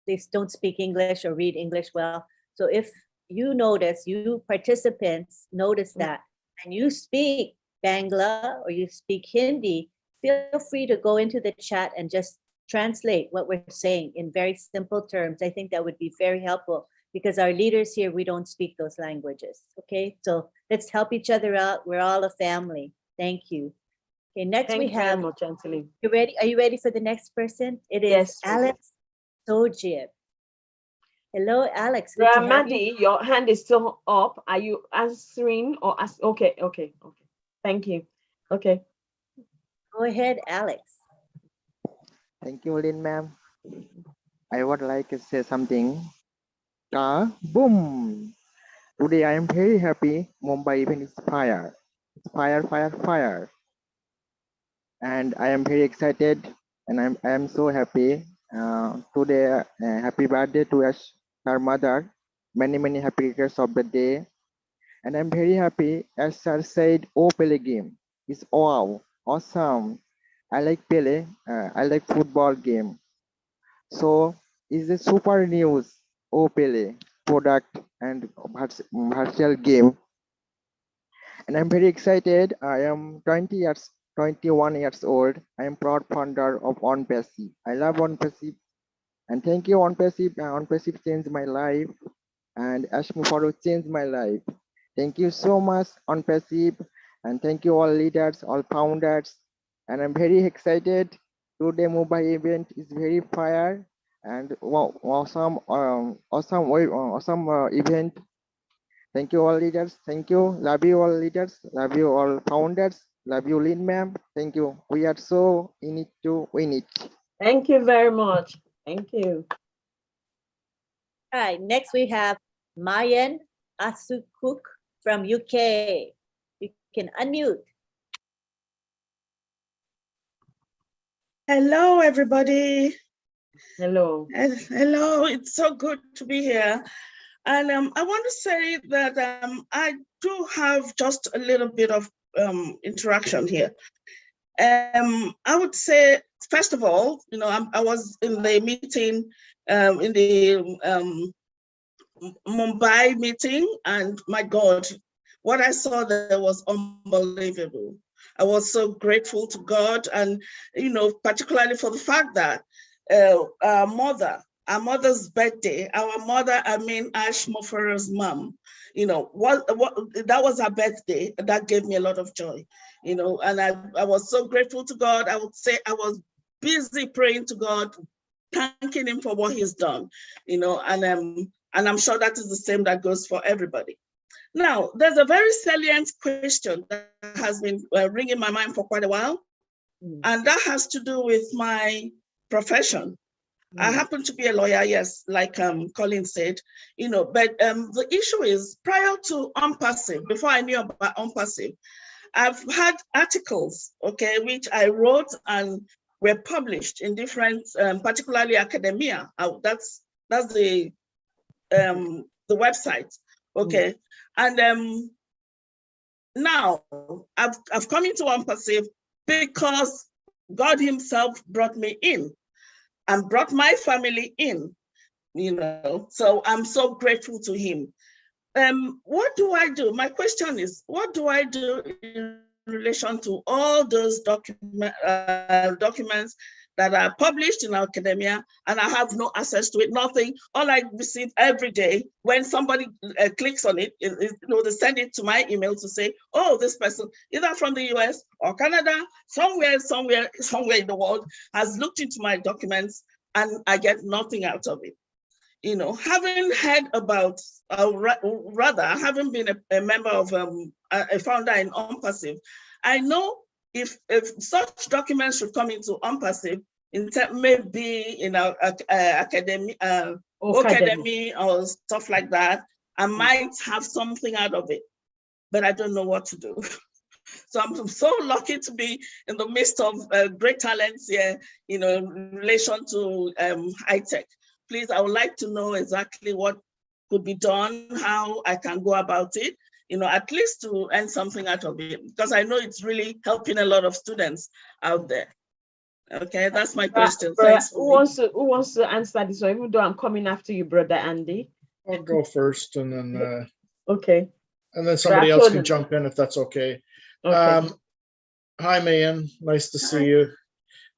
they don't speak English or read English well. So if you notice, you participants notice that, and you speak Bangla or you speak Hindi, feel free to go into the chat and just translate what we're saying in very simple terms. I think that would be very helpful, because our leaders here, we don't speak those languages. Okay, so let's help each other out. We're all a family. Thank you. Okay, next we have. Thank you very much, Anthony. You ready? Are you ready for the next person? It is yes, Alex Sojib. Hello, Alex. Good to have you. Ramadi, your hand is still up. Are you answering or ask? Okay. Thank you. Okay. Go ahead, Alex. Thank you, Lynn, ma'am. I would like to say something. Boom! Today I am very happy. Mumbai event is fire. Fire. And I am very excited, and I am so happy. Today, happy birthday to her mother. Many happy returns of the day. And I'm very happy, as sir said, Pele game is wow, awesome. I like Pele. I like football game. So is a super news. Pele product and virtual game. And I'm very excited. I am 21 years old. I am proud founder of OnPassive. I love OnPassive, and thank you OnPassive. OnPassive changed my life, and Ashmufaro changed my life. Thank you so much OnPassive, and thank you all leaders, all founders. And I'm very excited. Today Mumbai event is very fire and awesome event. Thank you all leaders. Thank you. Love you all leaders. Love you all founders. Love you, Lynn, ma'am. Thank you. We are so in it to win it. Thank you very much. Thank you. All right. Next we have Mayan Asukuk from UK. You can unmute. Hello, everybody. Hello. Hello. It's so good to be here. And I want to say that I do have just a little bit of interaction here. I would say, first of all, I was in the meeting, in the Mumbai meeting, and my God, what I saw there was unbelievable. I was so grateful to God, and particularly for the fact that our mother's birthday, our mother, Ash Mofaro's mom, that was her birthday. That gave me a lot of joy, and I was so grateful to God. I would say I was busy praying to God, thanking him for what he's done, and I'm sure that is the same that goes for everybody. Now, there's a very salient question that has been ringing my mind for quite a while, and that has to do with my profession. I happen to be a lawyer, yes, like Colin said, but the issue is, prior to OnPassive, before I knew about OnPassive, I've had articles, okay, which I wrote and were published in different, particularly academia. That's the website, okay. And now I've come into OnPassive because God himself brought me in and brought my family in, so I'm so grateful to him. what do I do? My question is, what do I do in relation to all those documents that are published in academia and I have no access to it, nothing. All I receive every day when somebody clicks on it, you know, they send it to my email to say, oh, this person, either from the US or Canada, somewhere in the world has looked into my documents and I get nothing out of it. You know, having heard about, rather having been a member of a founder in OnPassive, I know if such documents should come into OnPassive, maybe in our academy or stuff like that, I might have something out of it, but I don't know what to do. So I'm so lucky to be in the midst of great talents here, you know, in relation to high tech. Please, I would like to know exactly what could be done, how I can go about it, you know, at least to earn something out of it, because I know it's really helping a lot of students out there. Okay, that's my question. Thanks. Who wants to answer this one, even though I'm coming after you, Brother Andy? I'll go first and then okay. And then somebody else can jump in if that's okay. Okay. Hi, Mayan. Nice to see you.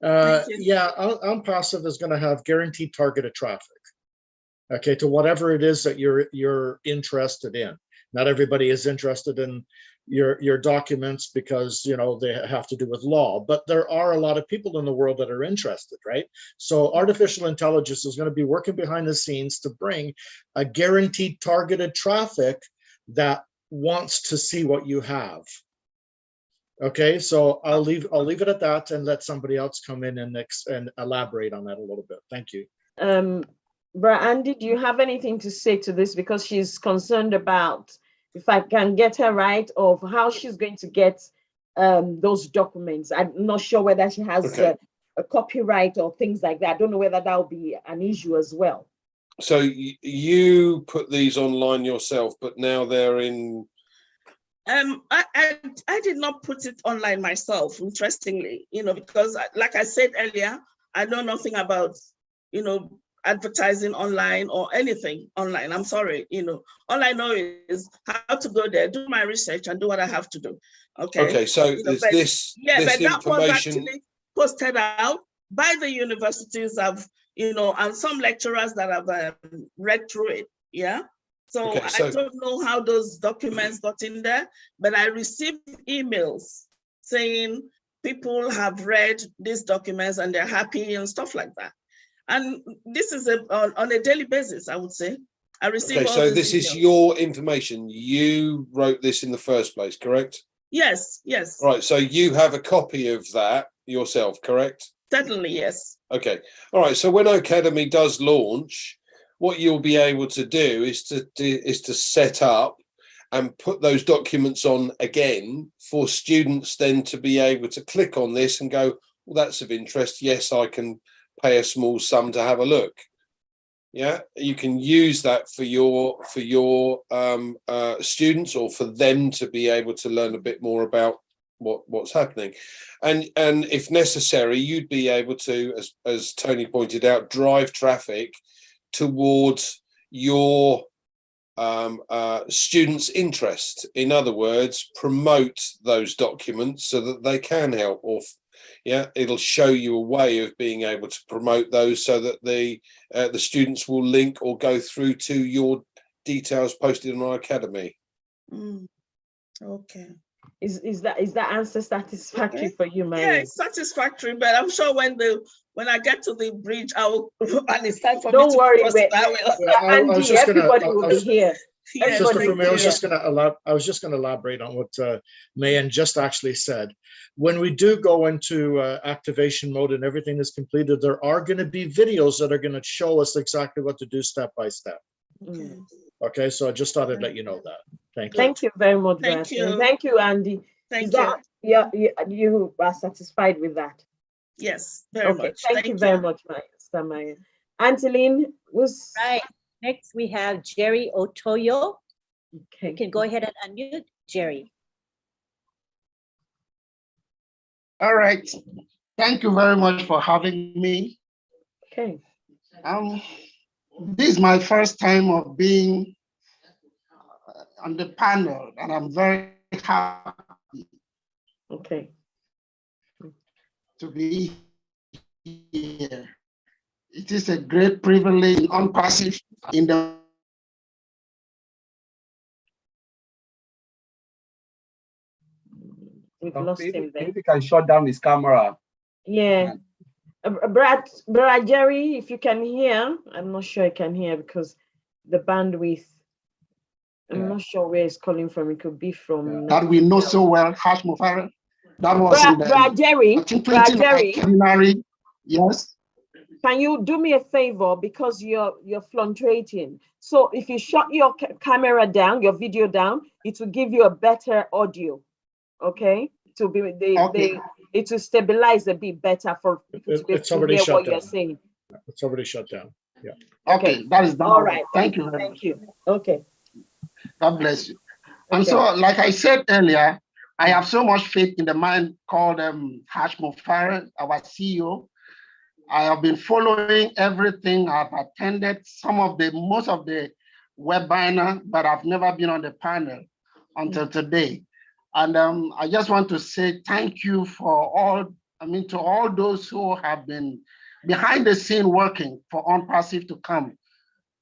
Yeah, OnPassive is going to have guaranteed targeted traffic. Okay, to whatever it is that you're interested in. Not everybody is interested in your documents because, you know, they have to do with law, but there are a lot of people in the world that are interested, right? So artificial intelligence is going to be working behind the scenes to bring a guaranteed targeted traffic that wants to see what you have. Okay, so I'll leave it at that and let somebody else come in and elaborate on that a little bit. Thank you. Bra Andy, do you have anything to say to this? Because she's concerned about, if I can get her right, of how she's going to get those documents. I'm not sure whether she has a copyright or things like that. I don't know whether that will be an issue as well. So you put these online yourself, but now they're in. I did not put it online myself, interestingly, you know, because like I said earlier, I know nothing about, you know, advertising online or anything online. I'm sorry, you know, all I know is how to go there, do my research and do what I have to do. Okay. Okay, so you know, is but, this but information that was actually posted out by the universities of, you know, and some lecturers that have read through it. Yeah. So, okay, so I don't know how those documents got in there, but I received emails saying people have read these documents and they're happy and stuff like that. And this is on a daily basis, I would say. I receive okay, all so these this emails. is your information. You wrote this in the first place, correct? Yes, yes. Right, so you have a copy of that yourself, correct? Certainly, yes. Okay, all right, so when Academy does launch, what you'll be able to do is to set up and put those documents on again for students then to be able to click on this and go, well, that's of interest. Yes, I can pay a small sum to have a look. Yeah, you can use that for your students or for them to be able to learn a bit more about what's happening. And if necessary, you'd be able to, as Tony pointed out, drive traffic towards your students' interest. In other words, promote those documents so that they can help, or yeah, it'll show you a way of being able to promote those so that the students will link or go through to your details posted on our academy. Okay. Is that answer satisfactory for you, Maya? Yeah, it's satisfactory, but I'm sure when I get to the bridge, I will, and it's time for me to worry, cross it, I will. Andy, everybody will be here. Sister Fumi, I was just going to elaborate on what Mayan just actually said. When we do go into activation mode and everything is completed, there are going to be videos that are going to show us exactly what to do step by step. Okay. Okay, so I just thought I'd let you know that. Thank you. Thank you very much. Thank you. Thank you, Andy. Thank you. You are satisfied with that? Yes, very much. Thank you very much, Maya. Angeline, was right. Next, we have Jerry Otoyo. Okay. You can go ahead and unmute Jerry. All right. Thank you very much for having me. Okay. This is my first time of being on the panel, and I'm very happy. Okay. To be here. It is a great privilege on passive in the We've lost him there. If you can shut down his camera. Yeah. Brad Jerry, if you can hear, I'm not sure I can hear because the bandwidth, I'm not sure where it's calling from. It could be from that we know so well, Hash Mufara. That was in the, Brad Jerry. Yes. Can you do me a favor, because you're fluctuating? So if you shut your camera down, your video down, it will give you a better audio. Okay, to be it will stabilize a bit better for people to be able to hear what you're saying. It's already shut down. Yeah. Okay, that is done. All right. Thank you. Thank you. Okay. God bless you. And so, like I said earlier, I have so much faith in the man called Hash Mufara, our CEO. I have been following everything. I've attended most of the webinar, but I've never been on the panel until today. And I just want to say thank you for to all those who have been behind the scene working for OnPassive to come.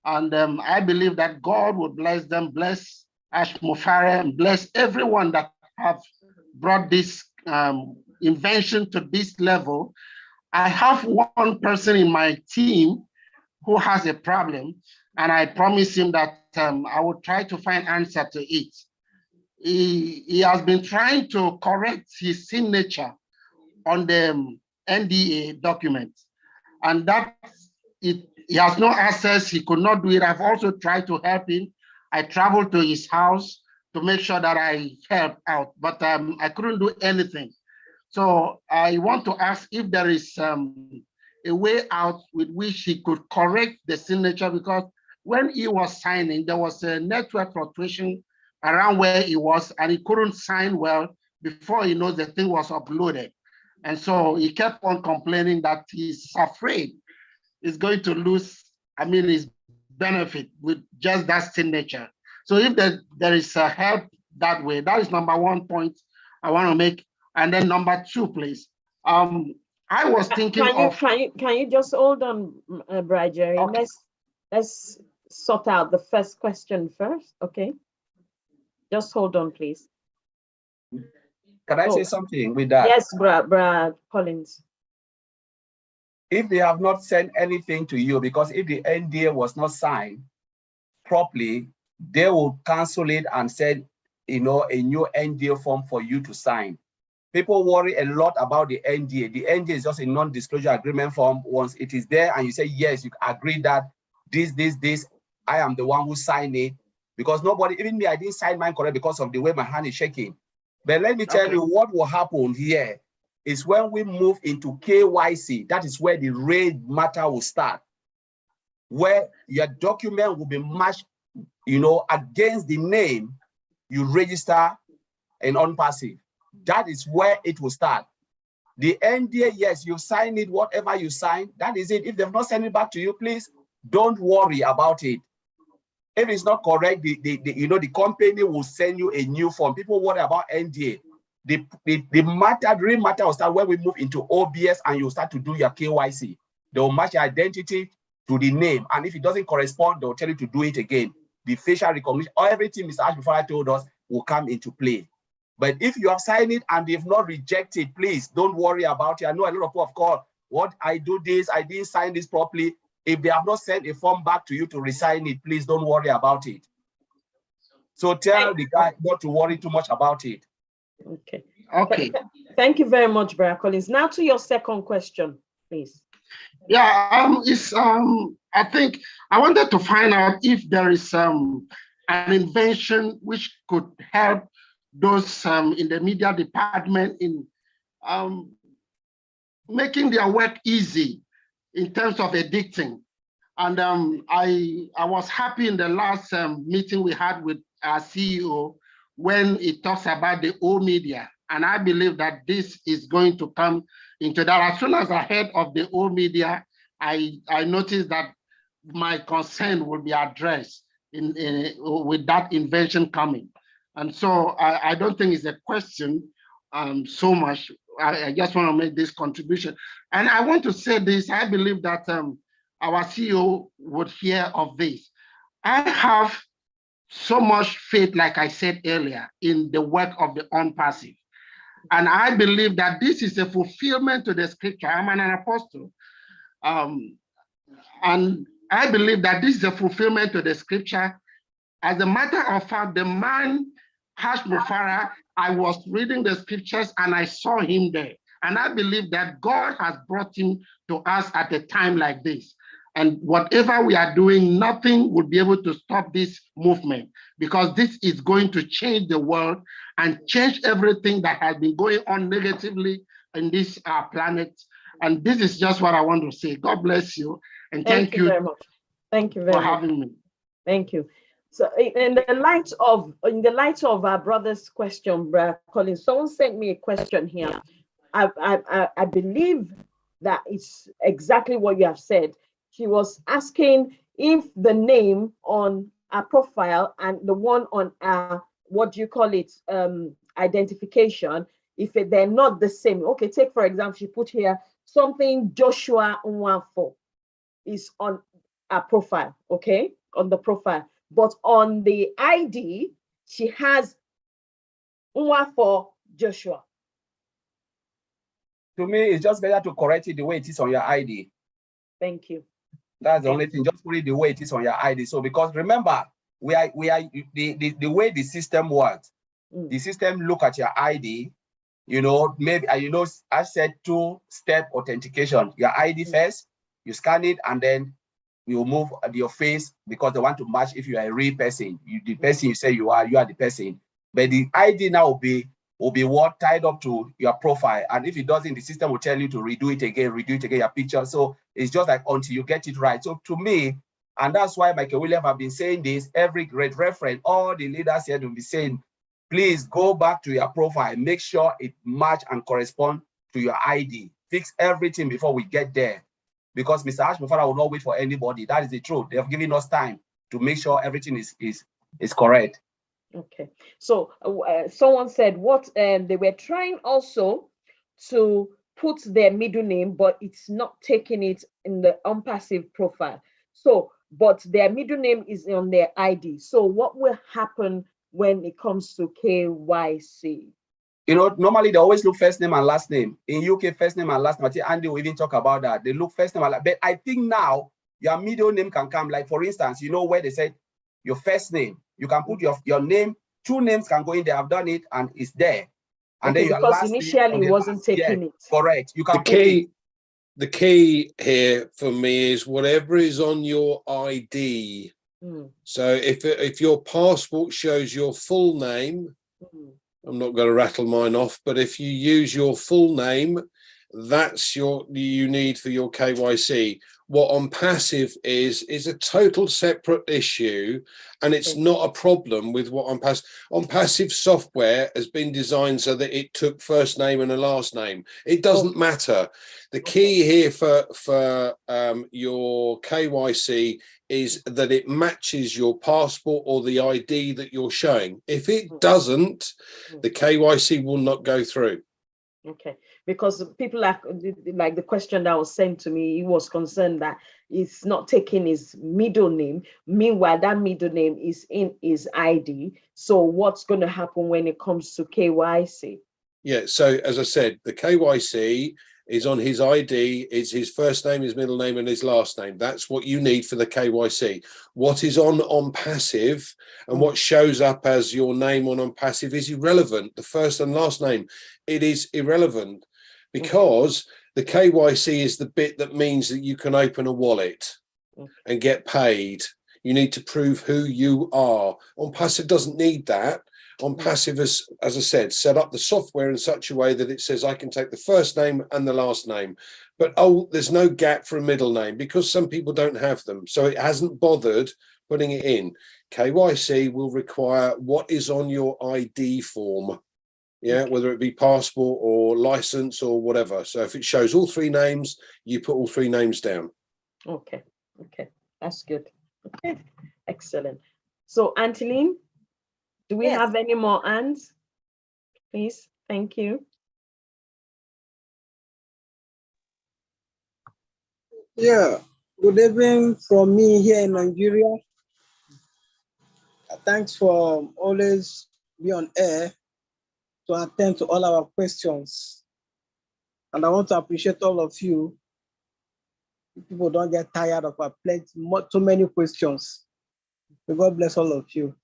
And I believe that God will bless them, bless Hash Mufara, and bless everyone that have brought this invention to this level. I have one person in my team who has a problem, and I promise him that I will try to find answer to it. He has been trying to correct his signature on the NDA document, and that he has no access. He could not do it. I've also tried to help him. I traveled to his house to make sure that I help out, but I couldn't do anything. So I want to ask if there is a way out with which he could correct the signature, because when he was signing, there was a network fluctuation around where he was, and he couldn't sign well before he knows the thing was uploaded. And so he kept on complaining that he's afraid he's going to lose, his benefit with just that signature. So if there is a help that way, that is number one point I want to make. And then number two, please. I was thinking can you just hold on, Brad Jerry? Okay. Let's sort out the first question first, okay? Just hold on, please. Can I say something with that? Yes, Brad Collins. If they have not sent anything to you, because if the NDA was not signed properly, they will cancel it and send a new NDA form for you to sign. People worry a lot about the NDA. The NDA is just a non-disclosure agreement form. Once it is there and you say, yes, you agree that this, I am the one who signed it, because nobody, even me, I didn't sign mine correct because of the way my hand is shaking. But let me tell you what will happen here is when we move into KYC, that is where the raid matter will start, where your document will be matched, against the name you register in OnPassive. That is where it will start. The NDA, yes, you sign it, whatever you sign, that is it. If they've not sent it back to you, please don't worry about it. If it's not correct, the company will send you a new form. People worry about NDA. The real matter will start when we move into OBS and you start to do your KYC. They will match your identity to the name. And if it doesn't correspond, they'll tell you to do it again. The facial recognition, everything Mr. Ash before I told us will come into play. But if you have signed it and they've not rejected, please don't worry about it. I know a lot of people have called, what I do this, I didn't sign this properly. If they have not sent a form back to you to resign it, please don't worry about it. So tell the guy not to worry too much about it. Okay. Okay. Thank you very much, Brad Collins. Now to your second question, please. Yeah, I think I wanted to find out if there is an invention which could help those in the media department in making their work easy in terms of editing. And I was happy in the last meeting we had with our CEO when it talks about the old media. And I believe that this is going to come into that. As soon as I heard of the old media, I noticed that my concern will be addressed. with that invention coming. And so I don't think it's a question so much. I just want to make this contribution. And I want to say this, I believe that our CEO would hear of this. I have so much faith, like I said earlier, in the work of the OnPassive. And I believe that this is a fulfillment to the scripture. I'm an apostle. And I believe that this is a fulfillment to the scripture. As a matter of fact, the man, Hashmofara, I was reading the scriptures and I saw him there. And I believe that God has brought him to us at a time like this. And whatever we are doing, nothing would be able to stop this movement, because this is going to change the world and change everything that has been going on negatively in this planet. And this is just what I want to say. God bless you. And thank you very much. Thank you very for much. having me. Thank you. So in the light of our brother's question, Brother Colin, someone sent me a question here. I believe that it's exactly what you have said. She was asking if the name on our profile and the one on our, what do you call it, identification, if they're not the same. Okay, take for example, she put here something Joshua Nwafor is on our profile, okay, on the profile. But on the ID, she has Nwafor Joshua. To me, it's just better to correct it the way it is on your ID. Thank you. That's the only thing. Just put it the way it is on your ID. So because remember, we are the way the system works. The system look at your ID. You know, maybe I said 2-step authentication. Your ID first, you scan it, and then you move your face because they want to match if you are a real person. The person you say you are the person. But the ID now will be what tied up to your profile. And if it doesn't, the system will tell you to redo it again, your picture. So it's just like until you get it right. So to me, and that's why Michael Williams have been saying this, every great reference, all the leaders here will be saying, please go back to your profile, make sure it match and correspond to your ID. Fix everything before we get there. Because Mr. Hashmofara will not wait for anybody. That is the truth. They have given us time to make sure everything is correct. Okay, so someone said what they were trying also to put their middle name, but it's not taking it in the OnPassive profile. So, but their middle name is on their ID. So what will happen when it comes to KYC? You know, normally they always look first name and last name. In UK, first name and last name. I think Andy will even talk about that. They look first name and last. But I think now your middle name can come. Like for instance, you know where they said your first name. You can put your name. 2 names can go in there. I've done it and it's there. And okay, then your because last initially it wasn't taking it. Correct. You can the key here for me is whatever is on your ID. So if your passport shows your full name, I'm not going to rattle mine off, but if you use your full name, that's you need for your KYC. What OnPassive is a total separate issue, and it's not a problem with what OnPassive. OnPassive software has been designed so that it took first name and a last name. It doesn't matter. The key here for your KYC is that it matches your passport or the ID that you're showing. If it doesn't, the KYC will not go through. Okay, because people like the question that was sent to me, he was concerned that it's not taking his middle name. Meanwhile, that middle name is in his ID. So what's going to happen when it comes to KYC? Yeah, so as I said, the KYC is on his ID, it's his first name, his middle name, and his last name. That's what you need for the KYC. What is on OnPassive and what shows up as your name on OnPassive is irrelevant. The first and last name, it is irrelevant because the KYC is the bit that means that you can open a wallet and get paid. You need to prove who you are. OnPassive doesn't need that. OnPassive, as I said, set up the software in such a way that it says I can take the first name and the last name, but there's no gap for a middle name because some people don't have them. So it hasn't bothered putting it in. KYC will require what is on your ID form, whether it be passport or license or whatever. So if it shows all 3 names, you put all 3 names down. Okay, that's good. Okay, excellent. So Anteline, do we Yes. have any more hands? Please, thank you. Yeah, good evening from me here in Nigeria. Thanks for always be on air to attend to all our questions. And I want to appreciate all of you. People don't get tired of our too many questions. So God bless all of you.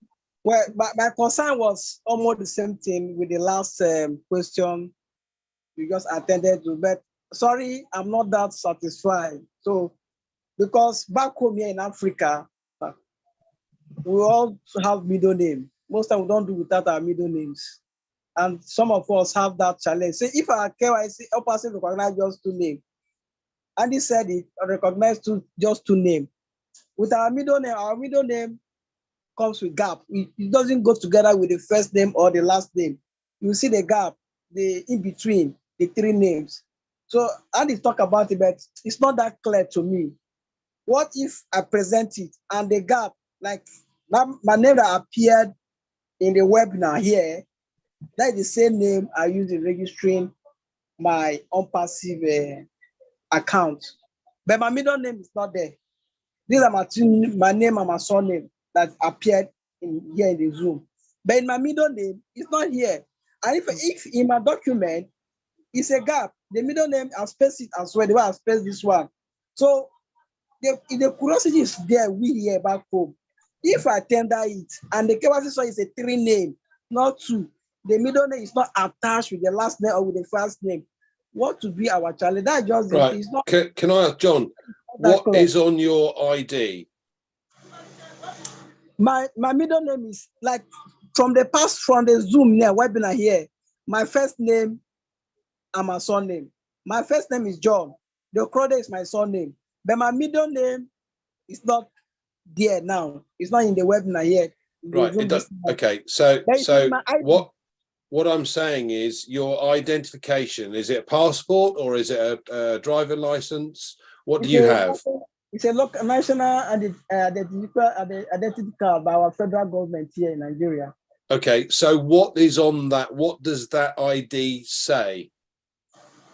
Well, my concern was almost the same thing with the last question you just attended to, but sorry, I'm not that satisfied. So, because back home here in Africa, we all have middle name. Most time we don't do without our middle names. And some of us have that challenge. So if our KYC person recognize just two names, and he said it, recognize just two names. With our middle name comes with gap. It doesn't go together with the first name or the last name. You see the gap, the in between the three names. So Andy talk about it, but it's not that clear to me. What if I present it and the gap, like my name that appeared in the webinar here, that is the same name I use in registering my OnPassive account, but my middle name is not there. These are my name and my surname that appeared here in the Zoom. But in my middle name, it's not here. And if in my document, it's a gap, the middle name, I'll space it as well, the way I space this one. So the curiosity is there, we here back home. If I tender it, and the KYC saw is a three name, not two, the middle name is not attached with the last name or with the first name, what to be our challenge? That just Right. it's not. Can I ask John, what is on your ID? My middle name is like from the Zoom here, webinar here. My first name and my surname. My first name is John. The Crowder is my surname. But my middle name is not there now. It's not in the webinar yet. Right. It does, okay. So what I'm saying is your identification, is it a passport or is it a driver license? What do you have? It's a local national identity card by our federal government here in Nigeria. Okay, so what is on that? What does that ID say?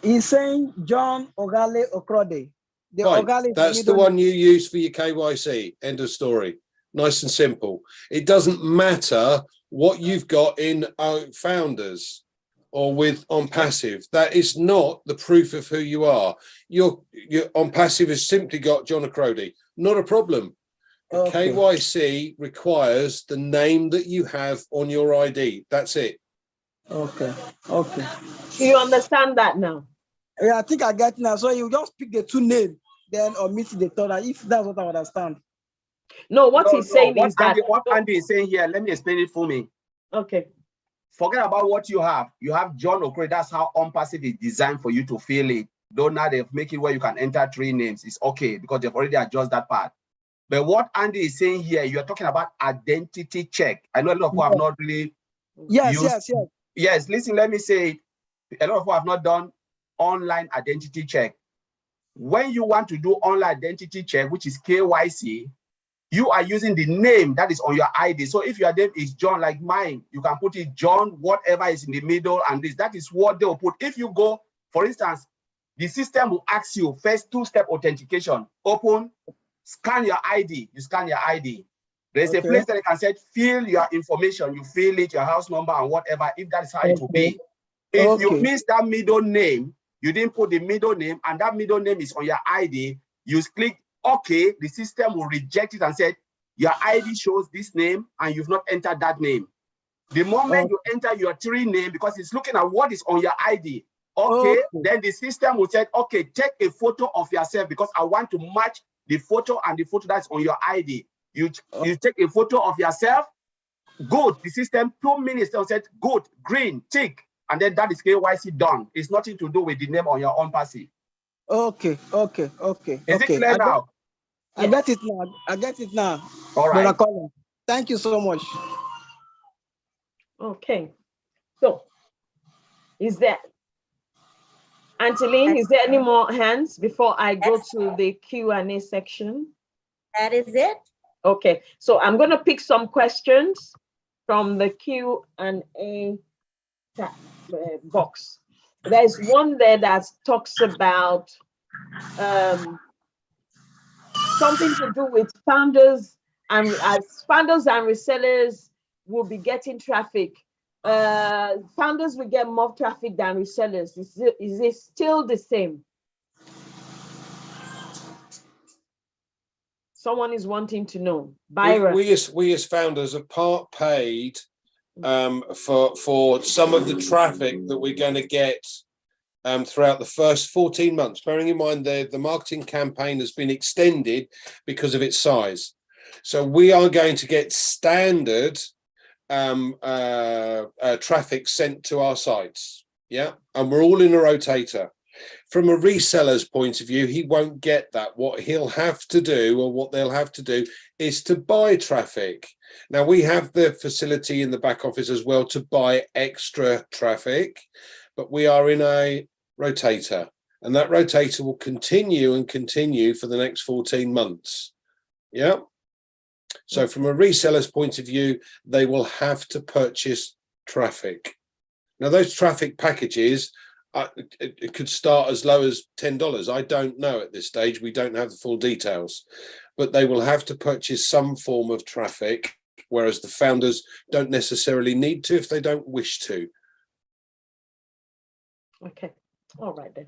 He's saying John Ogale Okrode. That's the one you use for your KYC. End of story. Nice and simple. It doesn't matter what you've got in Founders or with OnPassive. That is not the proof of who you are. Your OnPassive has simply got John Okrode. Not a problem. Okay. KYC requires the name that you have on your ID. That's it. Okay. Do you understand that now? Yeah, I think I get it now. So you just pick the two names, then omit the third, if that's what I understand. No, what he's saying is that what Andy is saying here, let me explain it for me. Okay. Forget about what you have. You have John Okrode. That's how OnPassive is designed for you to fill it. Don't now they make it where you can enter three names. It's okay because they've already adjusted that part. But what Andy is saying here, you're talking about identity check. I know a lot of people have not really Yes, listen, let me say it. A lot of people have not done online identity check. When you want to do online identity check, which is KYC, you are using the name that is on your ID. So if your name is John, like mine, you can put it John, whatever is in the middle, and that is what they will put. If you go, for instance, the system will ask you first two-step authentication. Open, scan your ID. You scan your ID. There's a place that you can say, fill your information. You fill it, your house number and whatever, if that's how it will be. If you miss that middle name, you didn't put the middle name, and that middle name is on your ID, you click OK, the system will reject it and say, your ID shows this name and you've not entered that name. The moment you enter your three name, because it's looking at what is on your ID, then the system will say, okay, take a photo of yourself because I want to match the photo and the photo that's on your ID. You take a photo of yourself, good, the system, 2 minutes, they'll say, good, green, tick, and then that is KYC done. It's nothing to do with the name on your OnPassive. Okay. Is it clear now? I get it now. All right. Thank you so much. Okay. So, is there, Angeline, is there any more hands before I go to the Q&A section? That is it. Okay, so I'm going to pick some questions from the Q&A box. There's one there that talks about something to do with founders, and as founders and resellers will be getting traffic. Founders will get more traffic than resellers. Is it still the same? Someone is wanting to know. Byron. We as founders are part paid for some of the traffic that we're going to get throughout the first 14 months. Bearing in mind the marketing campaign has been extended because of its size. So we are going to get standard traffic sent to our sites. Yeah. And we're all in a rotator. From a reseller's point of view, he won't get that. What he'll have to do, or what they'll have to do, is to buy traffic. Now, we have the facility in the back office as well to buy extra traffic, but we are in a rotator, and that rotator will continue and continue for the next 14 months. Yeah. So from a reseller's point of view, they will have to purchase traffic. Now, those traffic packages, it could start as low as $10. I don't know at this stage. We don't have the full details, but they will have to purchase some form of traffic, whereas the founders don't necessarily need to if they don't wish to. Okay. All right then.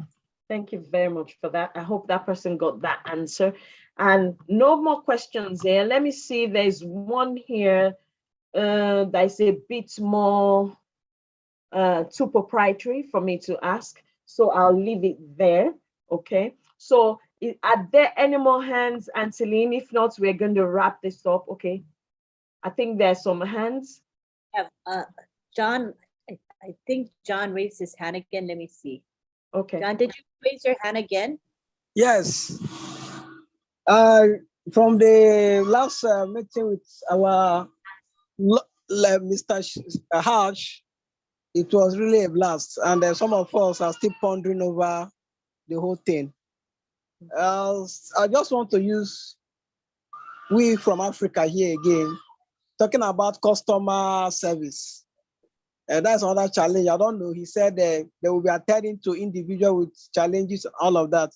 Thank you very much for that. I hope that person got that answer. And no more questions here. Let me see. There's one here that is a bit more too proprietary for me to ask, so I'll leave it there. Okay, so are there any more hands, Angeline? If not, we're going to wrap this up. Okay, I think there's some hands. John, I think John raised his hand again. Let me see. Okay, John, did you raise your hand again? Yes. From the last meeting with our Mr. Harsh, it was really a blast, and some of us are still pondering over the whole thing. I just want to use we from Africa here again, talking about customer service. That's another challenge. I don't know. He said they will be attending to individual with challenges, all of that.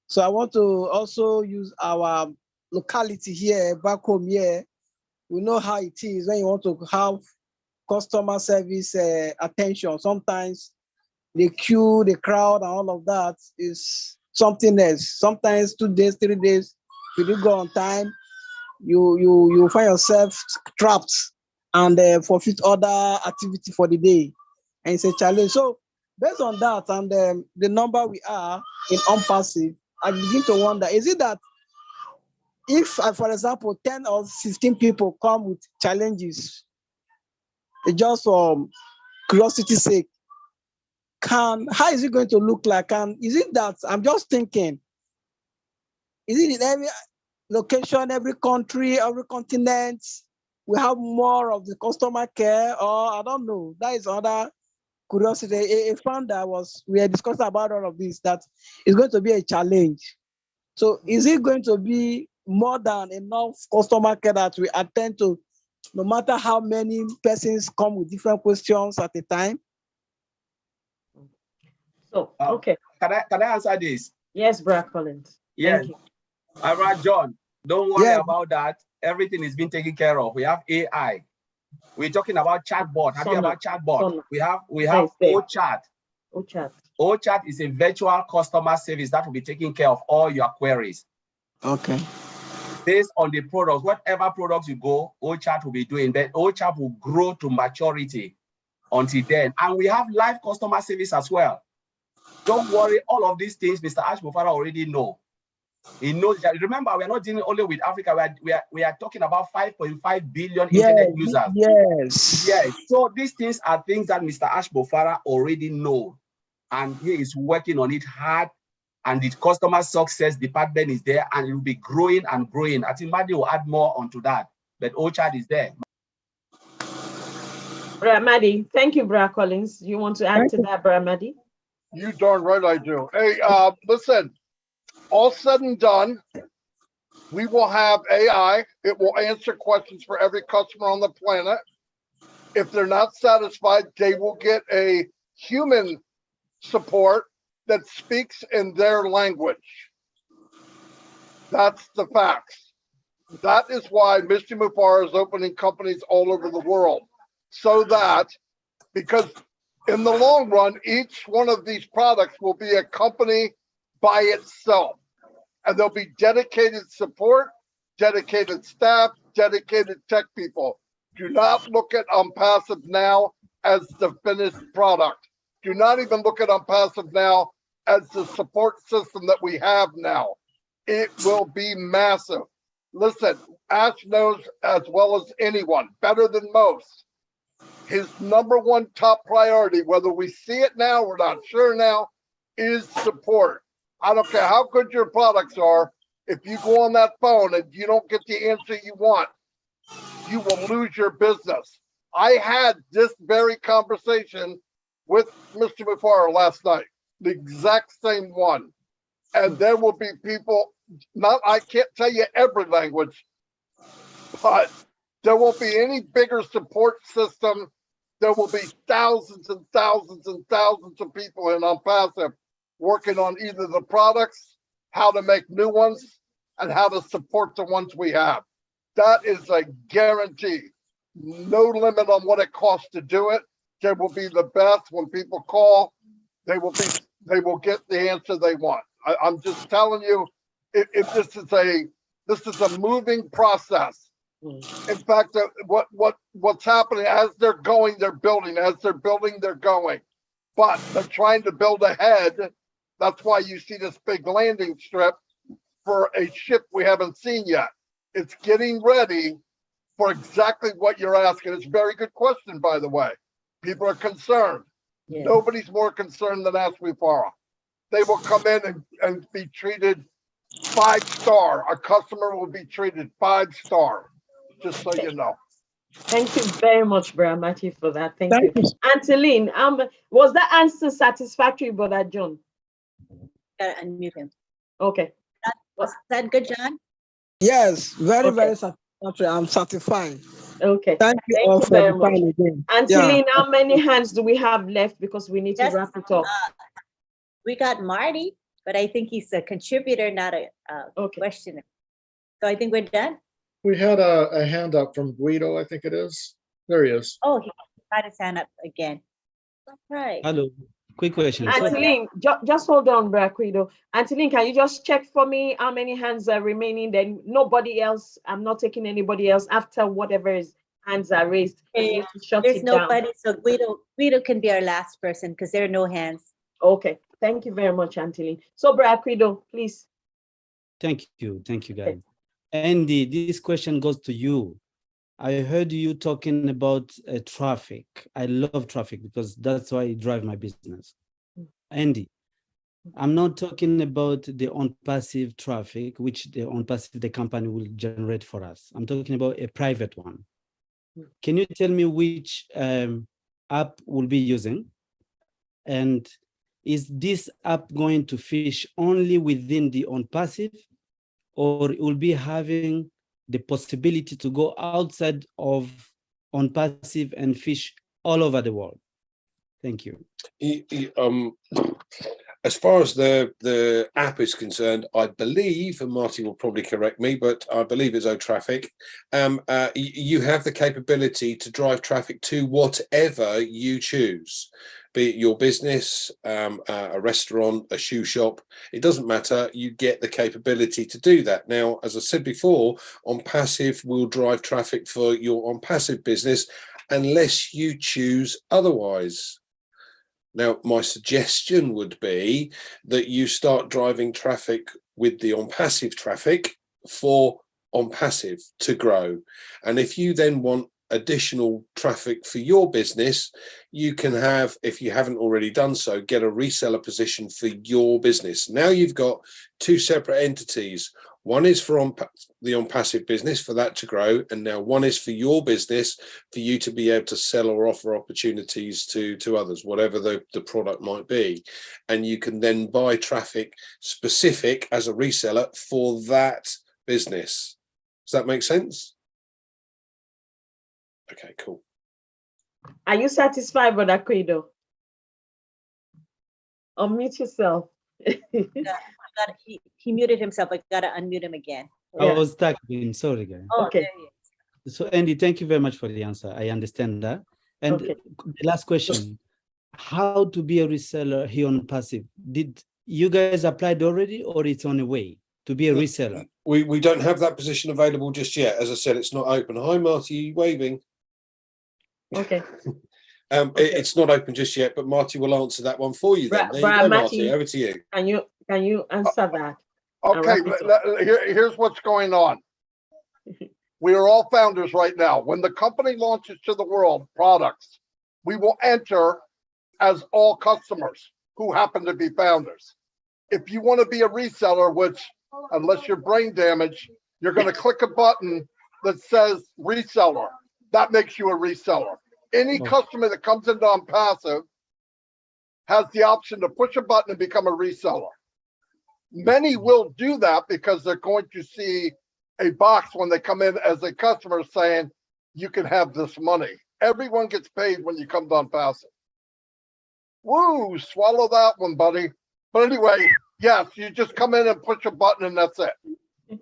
So I want to also use our locality here, back home here. We know how it is when you want to have customer service attention. Sometimes the queue, the crowd, and all of that is something else. Sometimes 2 days, 3 days, if you go on time, you find yourself trapped and forfeit other activity for the day, and it's a challenge. So based on that and the number we are in OnPassive, I begin to wonder: is it that if, for example, 10 or 15 people come with challenges, just for curiosity's sake, how is it going to look like? And is it that, I'm just thinking, is it in every location, every country, every continent, we have more of the customer care, or I don't know? That is another curiosity. A founder we are discussing about all of this, that is going to be a challenge. So is it going to be more than enough customer care that we attend to, no matter how many persons come with different questions at a time? So, okay. Can I answer this? Yes, Brad Collins. Yes. Thank you. All right, John, don't worry about that. Everything is being taken care of. We have AI. We're talking about chatbot. Have you heard about chatbot? We have OChat. OChat. OChat is a virtual customer service that will be taking care of all your queries. Okay. Based on the products, whatever products you go, OChat will be doing that. OChat will grow to maturity until then. And we have live customer service as well. Don't worry, all of these things Mr. Ash Mufara already know. He knows that. Remember, we are not dealing only with Africa. We are talking about 5.5 billion internet users. Yes. Yes. So these things are things that Mr. Ash Mufara already know, and he is working on it hard. And the customer success department is there, and it will be growing and growing. I think Madi will add more onto that, but OChat is there. Brad Maddy, thank you, Brad Collins. You want to add to that, Brad Maddy? You darn right I do. Hey, listen, all said and done, We will have AI. It will answer questions for every customer on the planet. If they're not satisfied, they will get a human support that speaks in their language. That's the facts. That is why Mr. Mufara is opening companies all over the world. So that, because in the long run, each one of these products will be a company by itself. And there'll be dedicated support, dedicated staff, dedicated tech people. Do not look at OnPassive now as the finished product. Do not even look at OnPassive now as the support system that we have now. It will be massive. Listen, Ash knows as well as anyone, better than most. His number one top priority, whether we see it now, we're not sure now, is support. I don't care how good your products are. If you go on that phone and you don't get the answer you want, you will lose your business. I had this very conversation with Mr. Mufara last night, the exact same one. And there will be people, I can't tell you every language, but there won't be any bigger support system. There will be thousands and thousands and thousands of people in OnPassive working on either the products, how to make new ones, and how to support the ones we have. That is a guarantee. No limit on what it costs to do it. They will be the best. When people call, they will get the answer they want. I'm just telling you, if this is a moving process. In fact, what's happening as they're going, they're building. As they're building, they're going. But they're trying to build ahead. That's why you see this big landing strip for a ship we haven't seen yet. It's getting ready for exactly what you're asking. It's a very good question, by the way. People are concerned. Yeah. Nobody's more concerned than Ash Mufara. They will come in and be treated 5-star. A customer will be treated 5-star, just so you know. Thank you very much, Brother Matthew, for that. Thank you. Anteline, was that answer satisfactory, Brother John? Gotta unmute him. Okay. Was that good, John? Yes, very satisfactory. I'm satisfied. Okay. Thank you all for the time again. Anteline, how many hands do we have left? Because we need to wrap it up. We got Marty, but I think he's a contributor, not a questioner. So I think we're done. We had a hand up from Guido, I think it is. There he is. Oh, he got his hand up again. All right. Hello. Quick question. Anteline, just hold on, Braquido. Anteline, can you just check for me how many hands are remaining? Then nobody else. I'm not taking anybody else after whatever hands are raised. Okay. There's nobody, so Guido can be our last person because there are no hands. Okay. Thank you very much, Anteline. So, Braquido, please. Thank you, guys. Andy, this question goes to you. I heard you talking about traffic. I love traffic because that's why I drive my business. Andy, I'm not talking about the OnPassive traffic, which the company will generate for us. I'm talking about a private one. Can you tell me which app we'll be using? And is this app going to fish only within the OnPassive, or it will be having the possibility to go outside of OnPassive and fish all over the world? Thank you. As far as the app is concerned, I believe, and Marty will probably correct me, but I believe it's OTraffic. You have the capability to drive traffic to whatever you choose, be it your business, a restaurant, a shoe shop. It doesn't matter. You get the capability to do that. Now, as I said before, OnPassive will drive traffic for your OnPassive business unless you choose otherwise. Now, my suggestion would be that you start driving traffic with the OnPassive traffic for OnPassive to grow. And if you then want additional traffic for your business, you can have, if you haven't already done so, get a reseller position for your business. Now you've got two separate entities. One is for the OnPassive business, for that to grow, and now one is for your business, for you to be able to sell or offer opportunities to others, whatever the product might be. And you can then buy traffic specific as a reseller for that business. Does that make sense? Okay, cool. Are you satisfied, Brother Credo? Unmute yourself. He muted himself. I gotta unmute him again. I was stuck in, sorry, guys. Oh, Okay. there he is. So Andy, thank you very much for the answer. I understand that. And Okay. the last question, how to be a reseller here on Passive? Did you guys applied already or it's on the way to be a reseller? We don't have that position available just yet. As I said, it's not open. Hi, Marty, you waving? Okay. It's not open just yet, but Marty will answer that one for you then. There you Brian go, Marty, Marty, over to you. Can you answer that? Okay, here's what's going on. We are all founders right now. When the company launches to the world products, we will enter as all customers who happen to be founders. If you want to be a reseller, which unless you're brain damaged, you're going to click a button that says reseller. That makes you a reseller. Any customer that comes into OnPassive has the option to push a button and become a reseller. Many will do that because they're going to see a box when they come in as a customer saying, you can have this money. Everyone gets paid when you come to OnPassive. Woo, swallow that one, buddy. But anyway, yes, you just come in and push a button and that's it.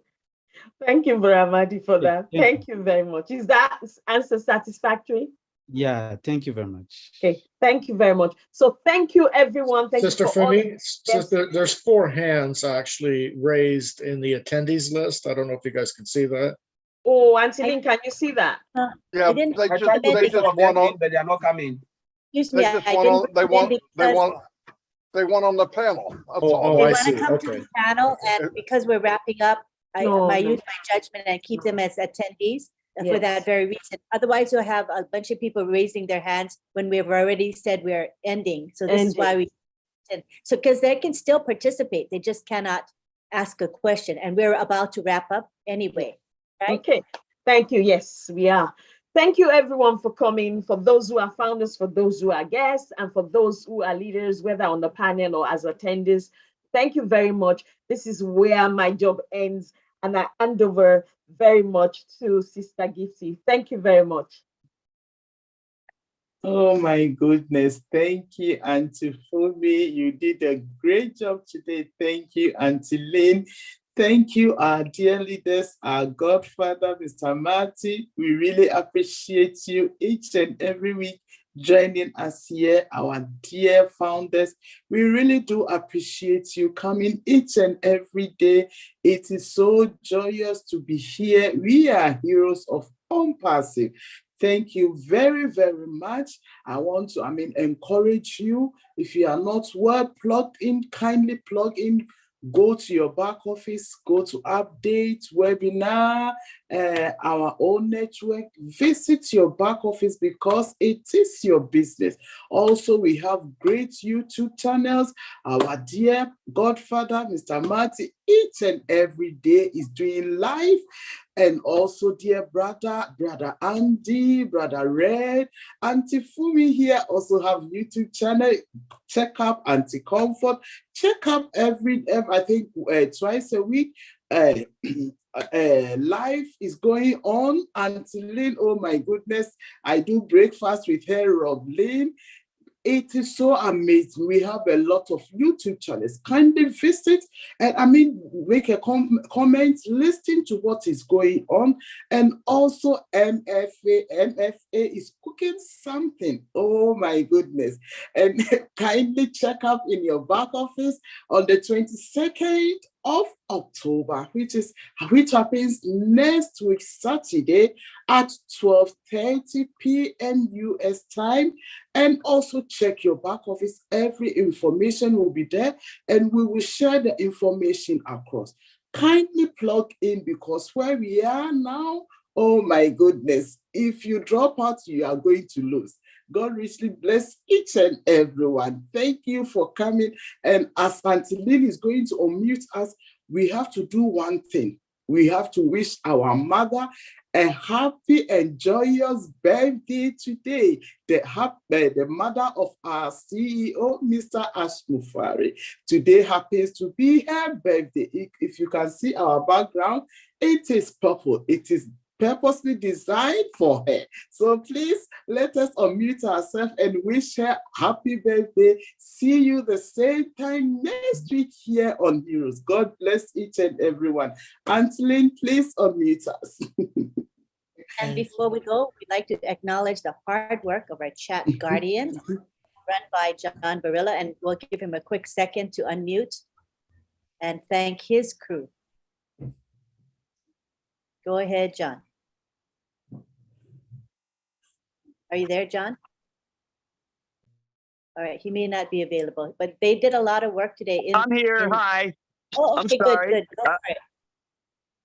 Thank you, Bramadi, for that. Thank you very much. Is that answer satisfactory? Yeah, thank you very much. Okay, thank you very much. So thank you, everyone. Thank Sister you for all- Fumi, Sister, there's 4 hands actually raised in the attendees list. I don't know if you guys can see that. Oh, Auntie Lynn, can you see that? Yeah, didn't- they I just tried to they put just Some of want them on in, but they are not coming. Excuse they me, just I want didn't on they bring them want because they want on the panel. That's Oh, all. oh, they I want see. to come to Okay. the panel, and because we're wrapping up, I No, use my judgment and keep them as attendees for that Yes. very reason. Otherwise, you'll have a bunch of people raising their hands when we've already said we're ending. So this is why we, so because they can still participate, they just cannot ask a question, and we're about to wrap up anyway, right? Okay, thank you. Yes, we are. Thank you, everyone, for coming. For those who are founders, for those who are guests, and for those who are leaders, whether on the panel or as attendees, thank you very much. This is where my job ends, and I hand over very much to Sister Gifty. Thank you very much. Oh my goodness. Thank you, Auntie Fumi. You did a great job today. Thank you, Auntie Lynn. Thank you, our dear leaders, our godfather, Mr. Marty. We really appreciate you each and every week joining us here, our dear founders. We really do appreciate you coming each and every day. It is so joyous to be here. We are heroes of OnPassive. Thank you very, very much. I want to, encourage you. If you are not well plugged in, kindly plug in. Go to your back office, go to update, webinar, our own network. Visit your back office because it is your business. Also, we have great YouTube channels. Our dear godfather, Mr. Marty, each and every day is doing live. And also, dear brother Andy, brother Red, Auntie Fumi here also have YouTube channel. Check up Auntie Comfort. Check up every I think twice a week. Life is going on. Auntie Lynn, oh my goodness, I do breakfast with her, Rob Lynn. It is so amazing. We have a lot of YouTube channels. Kindly visit and make a comment, listen to what is going on. And also MFA is cooking something. Oh my goodness. And kindly check up in your back office on the 22nd of October, which happens next week, Saturday at 12:30 p.m. US time. And also check your back office. Every information will be there and we will share the information across. Kindly plug in because where we are now, oh my goodness, if you drop out, you are going to lose. God richly bless each and everyone. Thank you for coming. And as Auntie Lynn is going to unmute us, we have to do one thing. We have to wish our mother a happy and joyous birthday today. The mother of our CEO, Mr. Ash Mufari. Today happens to be her birthday. If you can see our background, It is purple. It is purposely designed for her. So please let us unmute ourselves and wish her happy birthday. See you the same time next week here on Heroes. God bless each and everyone. Antolin, please unmute us. And before we go, we'd like to acknowledge the hard work of our chat guardians run by John Barilla, and we'll give him a quick second to unmute and thank his crew. Go ahead, John. Are you there, John? All right, he may not be available, but they did a lot of work today. I'm here. Hi. Oh, I'm okay, sorry. good. Go for it.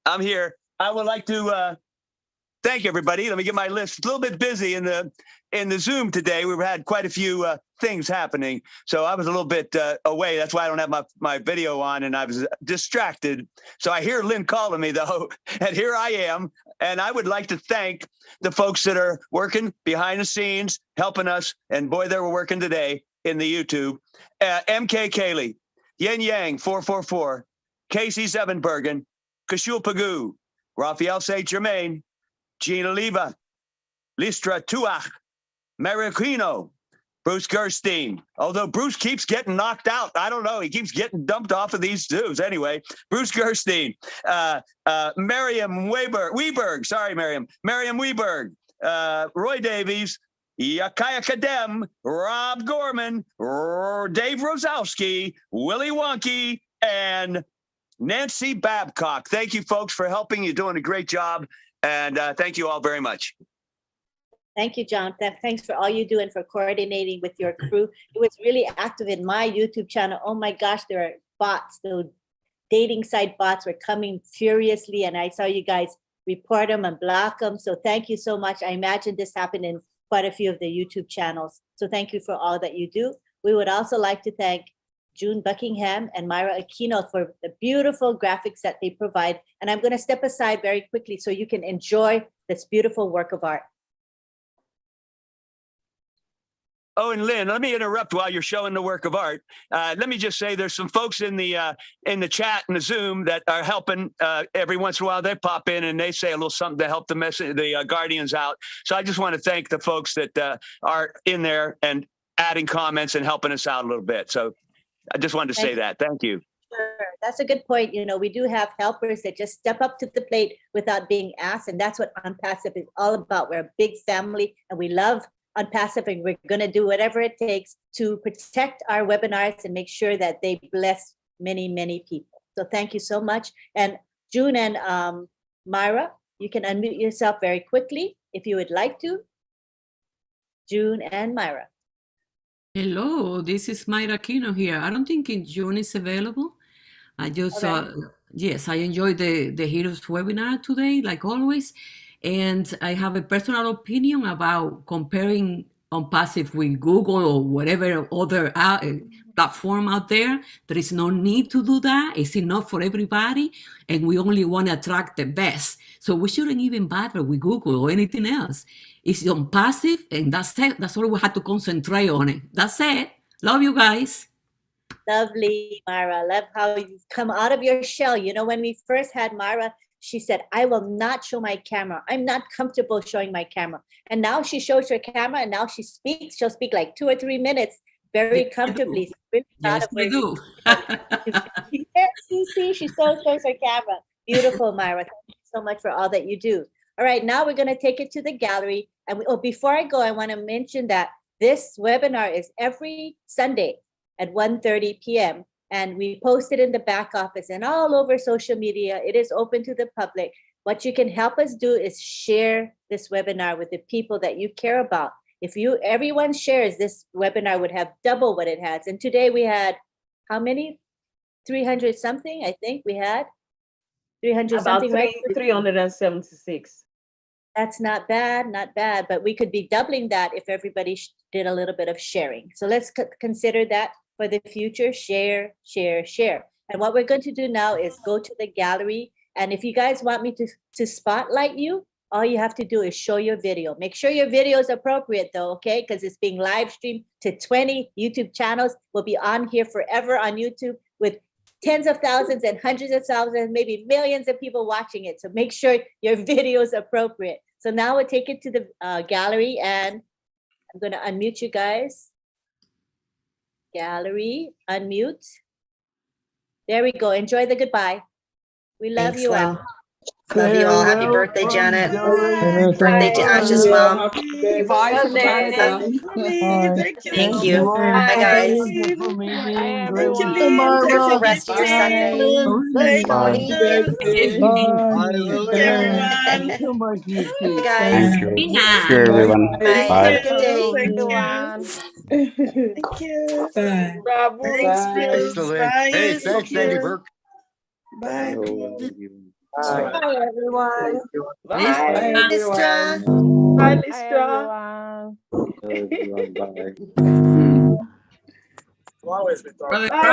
I'm here. I would like to thank everybody. Let me get my list. A little bit busy in the Zoom today. We've had quite a few things happening, so I was a little bit away. That's why I don't have my video on, and I was distracted. So I hear Lynn calling me though, and here I am. And I would like to thank the folks that are working behind the scenes, helping us. And boy, they were working today in the YouTube. MK Kaylee, Yen Yang 444, Casey Zevenbergen, Kashul Pagoo, Raphael St. Germain, Gina Leva, Listra Tuach, Maricino, Bruce Gerstein. Although Bruce keeps getting knocked out. I don't know. He keeps getting dumped off of these zoos. Anyway, Bruce Gerstein, Miriam Weberg. Sorry, Miriam Weberg, Roy Davies, Yakaya Kadem, Rob Gorman, Dave Rosowski, Willie Wonky, and Nancy Babcock. Thank you, folks, for helping. You're doing a great job. And thank you all very much. Thank you, John. Thanks for all you do and for coordinating with your crew. It was really active in my YouTube channel. Oh my gosh, there are bots. The dating site bots were coming furiously, and I saw you guys report them and block them. So thank you so much. I imagine this happened in quite a few of the YouTube channels. So thank you for all that you do. We would also like to thank June Buckingham and Myra Aquino for the beautiful graphics that they provide. And I'm going to step aside very quickly so you can enjoy this beautiful work of art. Oh, and Lynn, let me interrupt while you're showing the work of art. Let me just say there's some folks in the chat and the Zoom that are helping. Every once in a while they pop in and they say a little something to help the Guardians out. So I just want to thank the folks that are in there and adding comments and helping us out a little bit. So I just wanted to say that. Thank you. Sure. That's a good point. You know, we do have helpers that just step up to the plate without being asked. And that's what Unpassive is all about. We're a big family and we love Unpassive, and we're going to do whatever it takes to protect our webinars and make sure that they bless many, many people. So thank you so much. And June and Myra, you can unmute yourself very quickly if you would like to. June and Myra. Hello, this is Myra Aquino here. I don't think June is available. I just, yes, I enjoyed the Heroes webinar today, like always. And I have a personal opinion about comparing Unpassive with Google or whatever other platform out there. There is no need to do that. It's enough for everybody. And we only want to attract the best. So we shouldn't even bother with Google or anything else. It's Unpassive, and that's it. That's all we have to concentrate on it. That's it. Love you guys. Lovely, Myra. Love how you've come out of your shell. You know, when we first had Myra, she said, I will not show my camera. I'm not comfortable showing my camera. And now she shows her camera and now she speaks. She'll speak like 2 or 3 minutes very comfortably. Really Yes, we do. See, she still shows her camera. Beautiful, Myra. Thank you so much for all that you do. All right, now we're going to take it to the gallery. And before I go, I want to mention that this webinar is every Sunday at 1:30 p.m. And we post it in the back office and all over social media. It is open to the public. What you can help us do is share this webinar with the people that you care about. If everyone shares, this webinar would have double what it has. And today we had how many? 300 something, I think we had. 300 something, right? 376. That's not bad, not bad. But we could be doubling that if everybody did a little bit of sharing. So let's consider that for the future. Share, share, share. And what we're going to do now is go to the gallery. And if you guys want me to spotlight you, all you have to do is show your video. Make sure your video is appropriate though, okay? Because it's being live streamed to 20 YouTube channels. We'll be on here forever on YouTube with tens of thousands and hundreds of thousands, maybe millions of people watching it. So make sure your video is appropriate. So now we'll take it to the gallery, and I'm going to unmute you guys. Gallery, unmute. There we go. Enjoy the goodbye. We love Thanks, you all. Lynn. Love you all. Happy birthday, Janet. Birthday to Ash's mom. Bye, Thank you. Bye, guys. Wonderful rest of your Sunday. Guys. Thank you. Thank you, everyone. Bye. Bye. Have a good day. Thank you. Bravo. Excellent. Hey, thanks, Andy Burke. Bye. Bye, everyone. Bye, Listra. Bye, Listra.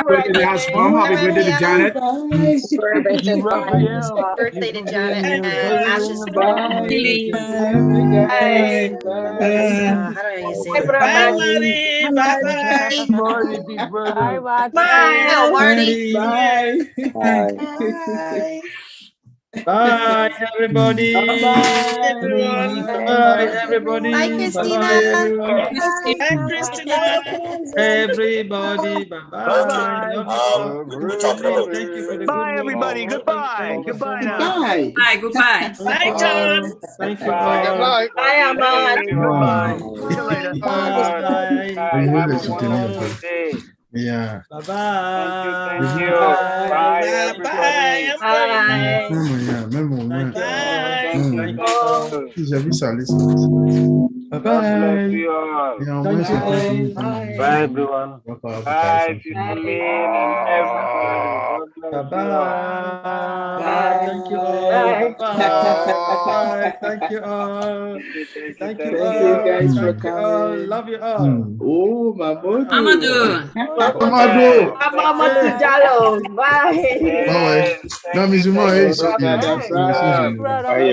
Birthday to Ash mom. Happy birthday to Janet. Birthday to Janet and Ash's mom. How do you say it? Bye, Marty. Bye-bye. Bye, No, Marty. Bye. Bye. Bye, everybody. Bye, everyone. Bye, everybody. Bye, Christina. Bye, Christina. Everybody. Bye-bye. Thank you for the Bye, good everybody. work. Goodbye. Goodbye now. Bye. Bye, goodbye. Bye, John. Thank you. Bye. Bye, Ahmad. Goodbye. See you later. Bye. Yeah. Bye-bye. Thank you. Bye. Bye. Bye. Bye-bye. Bye, everyone. Bye, Sister Lynn and everybody. Bye-bye. Thank you all. Bye. Thank you all. Thank you guys for Thank you all. coming. Love you all. Oh, Mamodu. Amadou. Amadou. Amadou Jallo. Bye. Bye. No, Miss Uma, it's okay.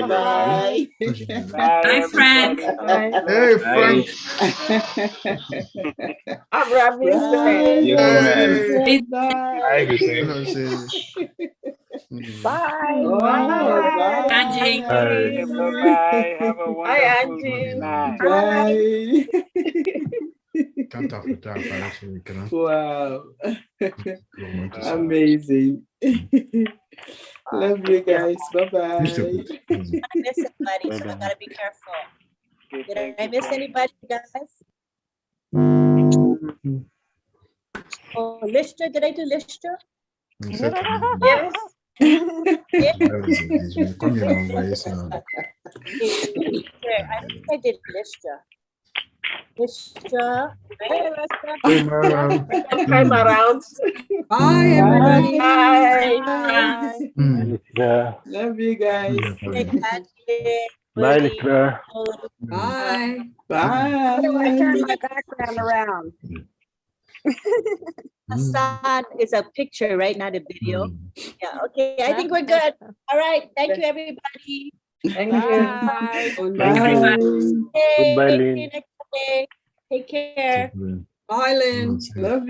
Bye. Bye, Frank. Hey, Frank. I'm Rabbi. Bye. Bye. Angie. Bye. Have a Bye, wonderful Angie. night. Bye. Can't have it out, actually, can I? Wow. Amazing. Love you guys. Bye-bye. I miss somebody, so I gotta be careful. Did I miss anybody, guys? Oh, Listra, did I do Listra? Yes. Come on, guys. I think I did Listra. Listra. Time around. Bye, everybody. Bye. Love you guys. Bye, Listra. Bye. Bye. Bye. Turn my background around. Hassan is a picture, right? Not a video. Yeah, okay. I think we're good. All right. Thank you, everybody. Thank you. Bye. Goodbye, Lynn. See you next day. Take care. Bye, Lynn. Love you.